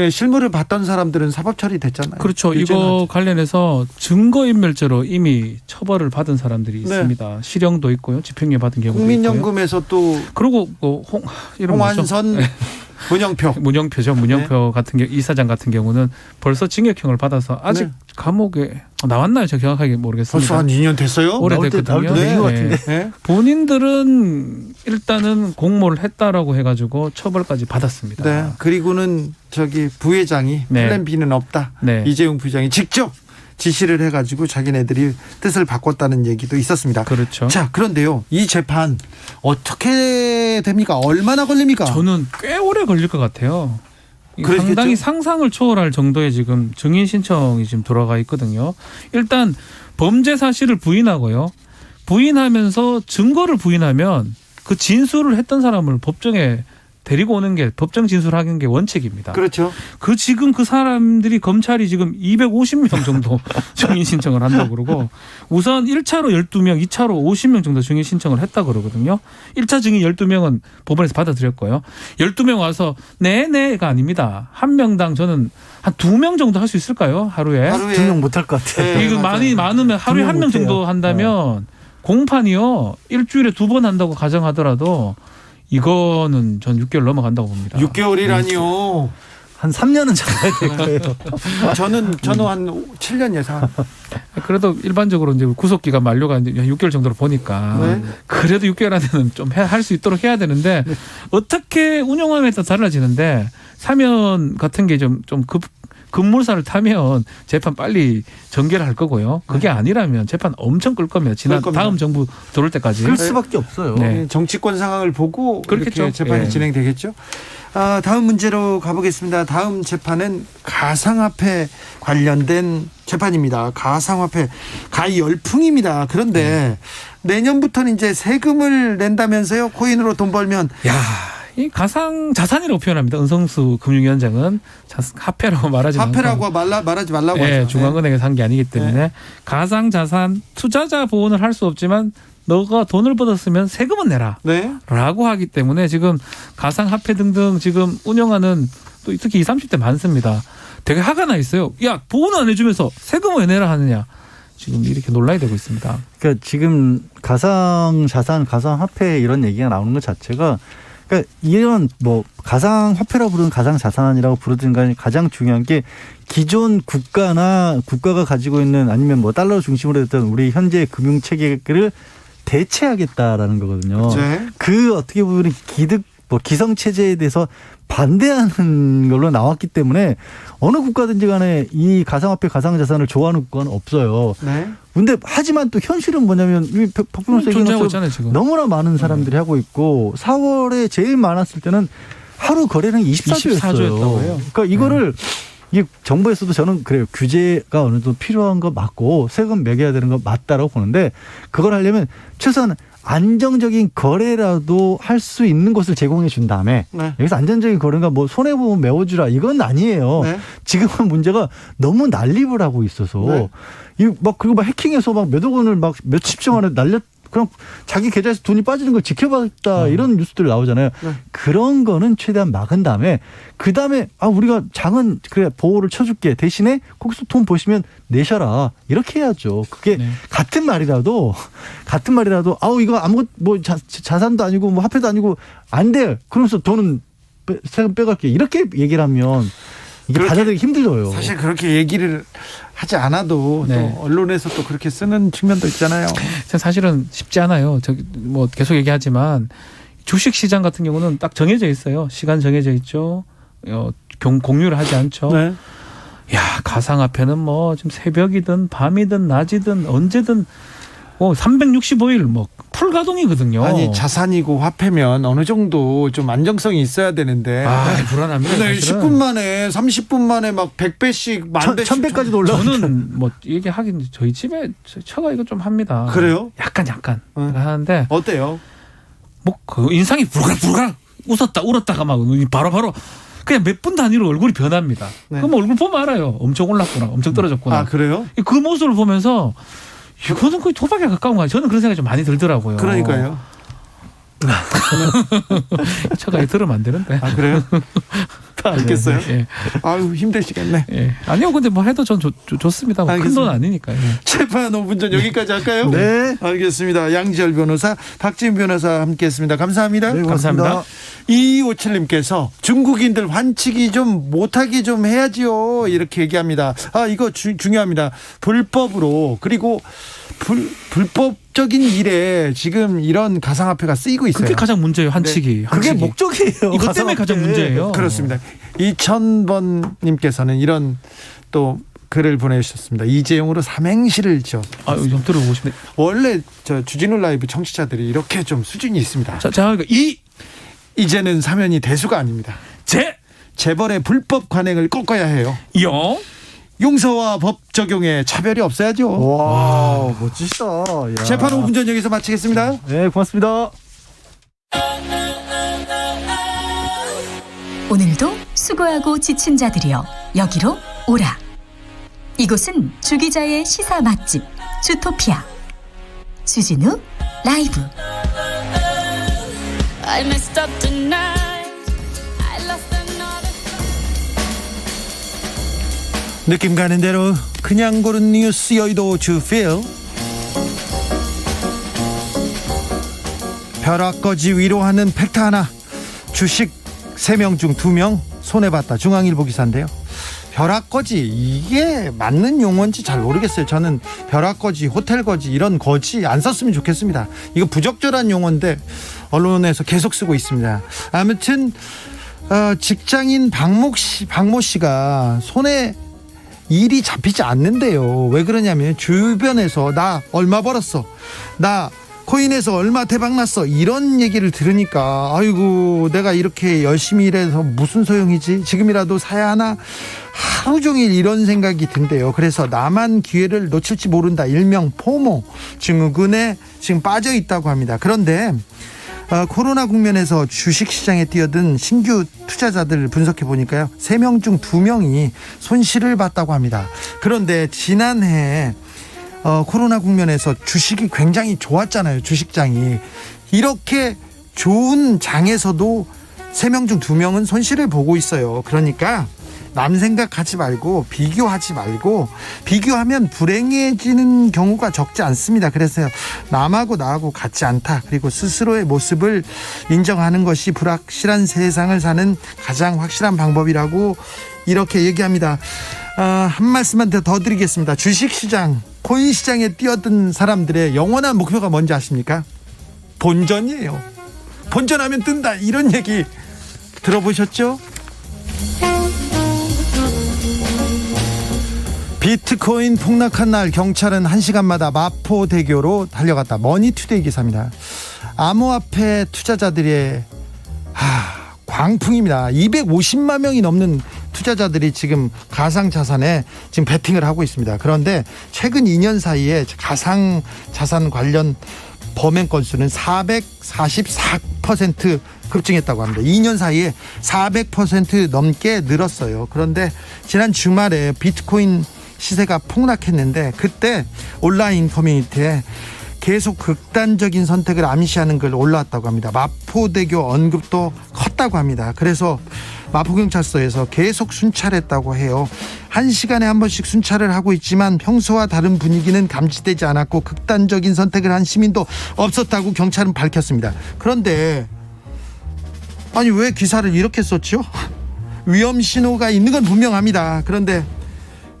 실무를 봤던 사람들은 사법 처리됐잖아요. 그렇죠. 이거 관련해서 증거인멸죄로 이미 처벌을 받은 사람들이 있습니다. 실형도 있고요. 집행유예 받은 경우도 국민연금에서 있고요. 또 그리고 홍완선, 문영표죠. 문영표 같은 경우 이사장 같은 경우는 벌써 징역형을 받아서 아직 감옥에 나왔나요? 제가 정확하게 모르겠습니다. 벌써 한 2년 됐어요? 오래됐거든요. 네. 본인들은 일단은 공모를 했다라고 해가지고 처벌까지 받았습니다. 네. 그리고는 부회장이 플랜 B는 없다. 이재용 부회장이 직접 지시를 해가지고 자기네들이 뜻을 바꿨다는 얘기도 있었습니다. 그렇죠. 자, 그런데요, 이 재판 어떻게 됩니까? 얼마나 걸립니까? 저는 꽤 오래 걸릴 것 같아요. 그렇겠죠? 상당히 상상을 초월할 정도의 지금 증인 신청이 지금 들어가 있거든요. 일단 범죄 사실을 부인하고요. 부인하면서 증거를 부인하면 그 진술을 했던 사람을 법정에 데리고 오는 게 법정 진술하는 게 원칙입니다. 그렇죠. 지금 그 사람들이 검찰이 지금 250명 정도 증인 신청을 한다고 그러고 우선 1차로 12명, 2차로 50명 정도 증인 신청을 했다고 그러거든요. 1차 증인 12명은 법원에서 받아들였고요. 12명 와서 네가 아닙니다. 한 명당 저는 한 2명 정도 할 수 있을까요? 하루에 2명 못할 것 같아요. 이거 많으면 하루에 1명 정도 한다면 공판이요. 일주일에 2번 한다고 가정하더라도 이거는 전 6개월 넘어간다고 봅니다. 6개월이라니요. 한 3년은 잡아야 될 거예요. 저는 한 7년 예상. 그래도 일반적으로 이제 구속기간 만료가 이제 6개월 정도로 보니까 그래도 6개월 안에는 좀 할 수 있도록 해야 되는데 어떻게 운영하냐에 따라 달라지는데 사면 같은 게 좀 급물살을 타면 재판 빨리 전개를 할 거고요. 그게 아니라면 재판 엄청 끌 겁니다. 다음 정부 들어올 때까지. 그럴 수밖에 없어요. 정치권 상황을 보고 그렇겠죠. 이렇게 재판이 진행되겠죠. 다음 문제로 가보겠습니다. 다음 재판은 가상화폐 관련된 재판입니다. 가상화폐 가히 열풍입니다. 그런데 내년부터는 이제 세금을 낸다면서요? 코인으로 돈 벌면. 야, 이 가상 자산이라고 표현합니다. 은성수 금융위원장은 화폐라고 말하지 화폐라고 말하지 말라고 하죠. 중앙은행에서 한 게 아니기 때문에 가상 자산 투자자 보호는 할 수 없지만 너가 돈을 벌었으면 세금은 내라. 네. 라고 하기 때문에 지금 가상화폐 등등 지금 운영하는 또 특히 20, 30대 많습니다. 되게 화가 나 있어요. 야, 보호는 안 해주면서 세금을 왜 내라 하느냐. 지금 이렇게 논란이 되고 있습니다. 그러니까 지금 가상 자산, 가상 화폐 이런 얘기가 나오는 것 자체가 그러니까 이런 뭐 가상 화폐라고 부르는 가상 자산이라고 부르든 간에 가장 중요한 게 기존 국가가 가지고 있는 아니면 뭐 달러 중심으로 했던 우리 현재 금융 체계를 대체하겠다라는 거거든요. 네. 그 어떻게 보면 기성 체제에 대해서 반대하는 걸로 나왔기 때문에 어느 국가든지 간에 이 가상화폐, 가상자산을 좋아하는 국가는 없어요. 네. 근데 하지만 또 현실은 뭐냐면 박병호 선생님 너무나 많은 사람들이 하고 있고 4월에 제일 많았을 때는 하루 거래량이 24조였어요. 그러니까 이거를 이 정부에서도 저는 그래요. 규제가 어느 정도 필요한 거 맞고 세금 매겨야 되는 거 맞다라고 보는데 그걸 하려면 최소한 안정적인 거래라도 할 수 있는 곳을 제공해 준 다음에 네. 여기서 안정적인 거래가 뭐 손해보면 메워주라 이건 아니에요. 네. 지금은 문제가 너무 난립을 하고 있어서 네. 그리고 막 해킹해서 막 몇억 원을 막 몇십 조 만에 그냥 자기 계좌에서 돈이 빠지는 걸 지켜봤다 이런 뉴스들 나오잖아요. 네. 그런 거는 최대한 막은 다음에 그 다음에 우리가 장은 그래 보호를 쳐줄게 대신에 거기서 돈 보시면 내셔라 이렇게 해야죠. 그게 같은 말이라도 이거 아무것도 뭐 자산도 아니고 뭐 화폐도 아니고 안 돼. 그러면서 돈은 세금 빼갈게 이렇게 얘기를 하면 이게 받아들이기 힘들어요. 사실 그렇게 얘기를 하지 않아도 또 언론에서 또 그렇게 쓰는 측면도 있잖아요. 사실은 쉽지 않아요. 저기 뭐 계속 얘기하지만 주식 시장 같은 경우는 딱 정해져 있어요. 시간 정해져 있죠. 공유를 하지 않죠. 네. 야, 가상화폐는 뭐 지금 새벽이든 밤이든 낮이든 언제든 365일 뭐 풀가동이거든요. 아니 자산이고 화폐면 어느 정도 좀 안정성이 있어야 되는데 불안합니다. 네, 10분 만에 30분 만에 막 100배씩 1000배씩 1000배까지도 올라. 저는 뭐 얘기하긴 저희 집에 처가 이거 좀 합니다. 그래요? 약간 하는데 어때요? 뭐 그 인상이 불가불가 웃었다 울었다가 막 바로 그냥 몇 분 단위로 얼굴이 변합니다. 네. 그럼 얼굴 보면 알아요. 엄청 올랐구나, 엄청 떨어졌구나. 아 그래요? 그 모습을 보면서 이거는 거의 도박에 가까운 거예요. 저는 그런 생각이 좀 많이 들더라고요. 그러니까요. 처가에 들으면 안 되는데. 아 그래요? 다 알겠어요. 예. 아유 힘드시겠네. 예. 아니요, 근데 뭐 해도 전 좋습니다. 뭐 큰 돈 아니니까. 예. 재판 5분 전 여기까지 할까요? 네. 알겠습니다. 양지열 변호사, 박지은 변호사 함께했습니다. 감사합니다. 네, 감사합니다. 2257님께서 중국인들 환치기 좀 못하게 좀 해야지요. 이렇게 얘기합니다. 이거 중요합니다. 불법으로 그리고 불법적인 일에 지금 이런 가상화폐가 쓰이고 있어요. 그게 가장 문제예요. 환치기. 그게 목적이에요. 이것 때문에 가장 문제예요. 그렇습니다. 2000번님께서는 이런 또 글을 보내주셨습니다. 이재용으로 삼행시를 지어. 좀 들어보고 싶네. 원래 저 주진우 라이브 청취자들이 이렇게 좀 수준이 있습니다. 자, 그러니까 이제는 사면이 대수가 아닙니다. 재벌의 불법 관행을 꺾어야 해요. 용서와 법 적용에 차별이 없어야죠. 와, 멋지시다. 야. 재판 5분 전 여기서 마치겠습니다. 네, 고맙습니다. 오늘도 수고하고 지친 자들이여 여기로 오라. 이곳은 주기자의 시사 맛집 주토피아 주진우 라이브. 느낌 가는 대로 그냥 고른 뉴스 여의도 주필. 벼락거지 위로하는 팩트 하나. 주식 3명 중 2명 손해봤다. 중앙일보 기사인데요. 벼락거지 이게 맞는 용어인지 잘 모르겠어요. 저는 벼락거지, 호텔거지 이런 거지 안 썼으면 좋겠습니다. 이거 부적절한 용어인데 언론에서 계속 쓰고 있습니다. 아무튼 직장인 박모 씨가 손에 일이 잡히지 않는데요. 왜 그러냐면 주변에서 나 얼마 벌었어, 나 코인에서 얼마 대박 났어 이런 얘기를 들으니까 아이고 내가 이렇게 열심히 일해서 무슨 소용이지, 지금이라도 사야 하나, 하루 종일 이런 생각이 든대요. 그래서 나만 기회를 놓칠지 모른다, 일명 포모 증후군에 지금 빠져 있다고 합니다. 그런데 코로나 국면에서 주식시장에 뛰어든 신규 투자자들 분석해 보니까요, 3명 중 2명이 손실을 봤다고 합니다. 그런데 지난해 코로나 국면에서 주식이 굉장히 좋았잖아요. 주식장이. 이렇게 좋은 장에서도 3명 중 2명은 손실을 보고 있어요. 그러니까 남 생각하지 말고, 비교하지 말고, 비교하면 불행해지는 경우가 적지 않습니다. 그래서 남하고 나하고 같지 않다, 그리고 스스로의 모습을 인정하는 것이 불확실한 세상을 사는 가장 확실한 방법이라고 이렇게 얘기합니다. 한 말씀만 더 드리겠습니다. 주식시장, 코인시장에 뛰어든 사람들의 영원한 목표가 뭔지 아십니까? 본전이에요. 본전하면 뜬다, 이런 얘기 들어보셨죠? 비트코인 폭락한 날 경찰은 1시간마다 마포대교로 달려갔다. 머니투데이 기사입니다. 암호화폐 투자자들의 광풍입니다. 250만 명이 넘는 투자자들이 지금 가상자산에 지금 베팅을 하고 있습니다. 그런데 최근 2년 사이에 가상자산 관련 범행 건수는 444% 급증했다고 합니다. 2년 사이에 400% 넘게 늘었어요. 그런데 지난 주말에 비트코인 시세가 폭락했는데, 그때 온라인 커뮤니티에 계속 극단적인 선택을 암시하는 글 올라왔다고 합니다. 마포대교 언급도 컸다고 합니다. 그래서 마포경찰서에서 계속 순찰했다고 해요. 1시간에 한 번씩 순찰을 하고 있지만 평소와 다른 분위기는 감지되지 않았고 극단적인 선택을 한 시민도 없었다고 경찰은 밝혔습니다. 그런데 아니 왜 기사를 이렇게 썼죠? 위험 신호가 있는 건 분명합니다. 그런데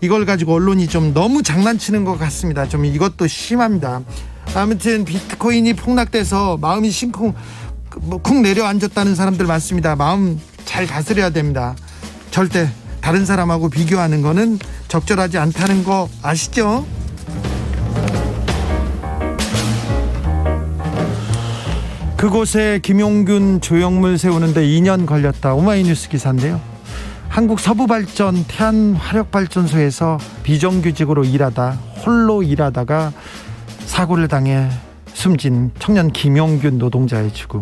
이걸 가지고 언론이 좀 너무 장난치는 것 같습니다. 좀 이것도 심합니다. 아무튼 비트코인이 폭락돼서 마음이 쿵 내려앉았다는 사람들 많습니다. 마음 잘 다스려야 됩니다. 절대 다른 사람하고 비교하는 거는 적절하지 않다는 거 아시죠? 그곳에 김용균 조형물 세우는데 2년 걸렸다. 오마이뉴스 기사인데요. 한국 서부발전 태안화력발전소에서 비정규직으로 홀로 일하다가 사고를 당해 숨진 청년 김용균 노동자의 죽음.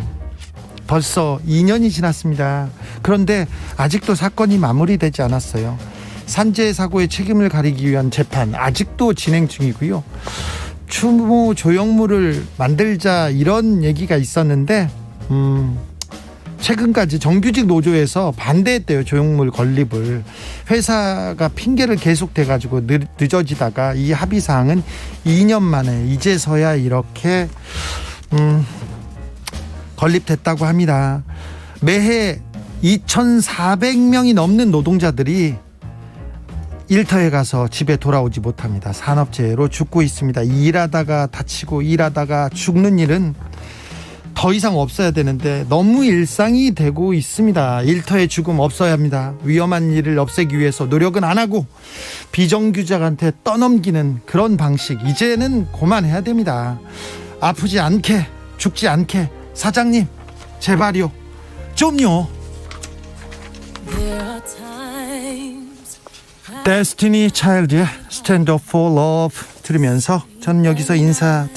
벌써 2년이 지났습니다. 그런데 아직도 사건이 마무리되지 않았어요. 산재 사고의 책임을 가리기 위한 재판 아직도 진행 중이고요. 추모 조형물을 만들자 이런 얘기가 있었는데 최근까지 정규직 노조에서 반대했대요. 조형물 건립을. 회사가 핑계를 계속 대가지고 늦어지다가 이 합의사항은 2년 만에 이제서야 이렇게 건립됐다고 합니다. 매해 2,400명이 넘는 노동자들이 일터에 가서 집에 돌아오지 못합니다. 산업재해로 죽고 있습니다. 일하다가 다치고 일하다가 죽는 일은 더 이상 없어야 되는데 너무 일상이 되고 있습니다. 일터의 죽음 없어야 합니다. 위험한 일을 없애기 위해서 노력은 안 하고 비정규직한테 떠넘기는 그런 방식 이제는 그만해야 됩니다. 아프지 않게 죽지 않게 사장님 제발요 좀요. 데스티니 차일드의 Stand Up For Love 들으면서 저는 여기서 인사드리겠습니다.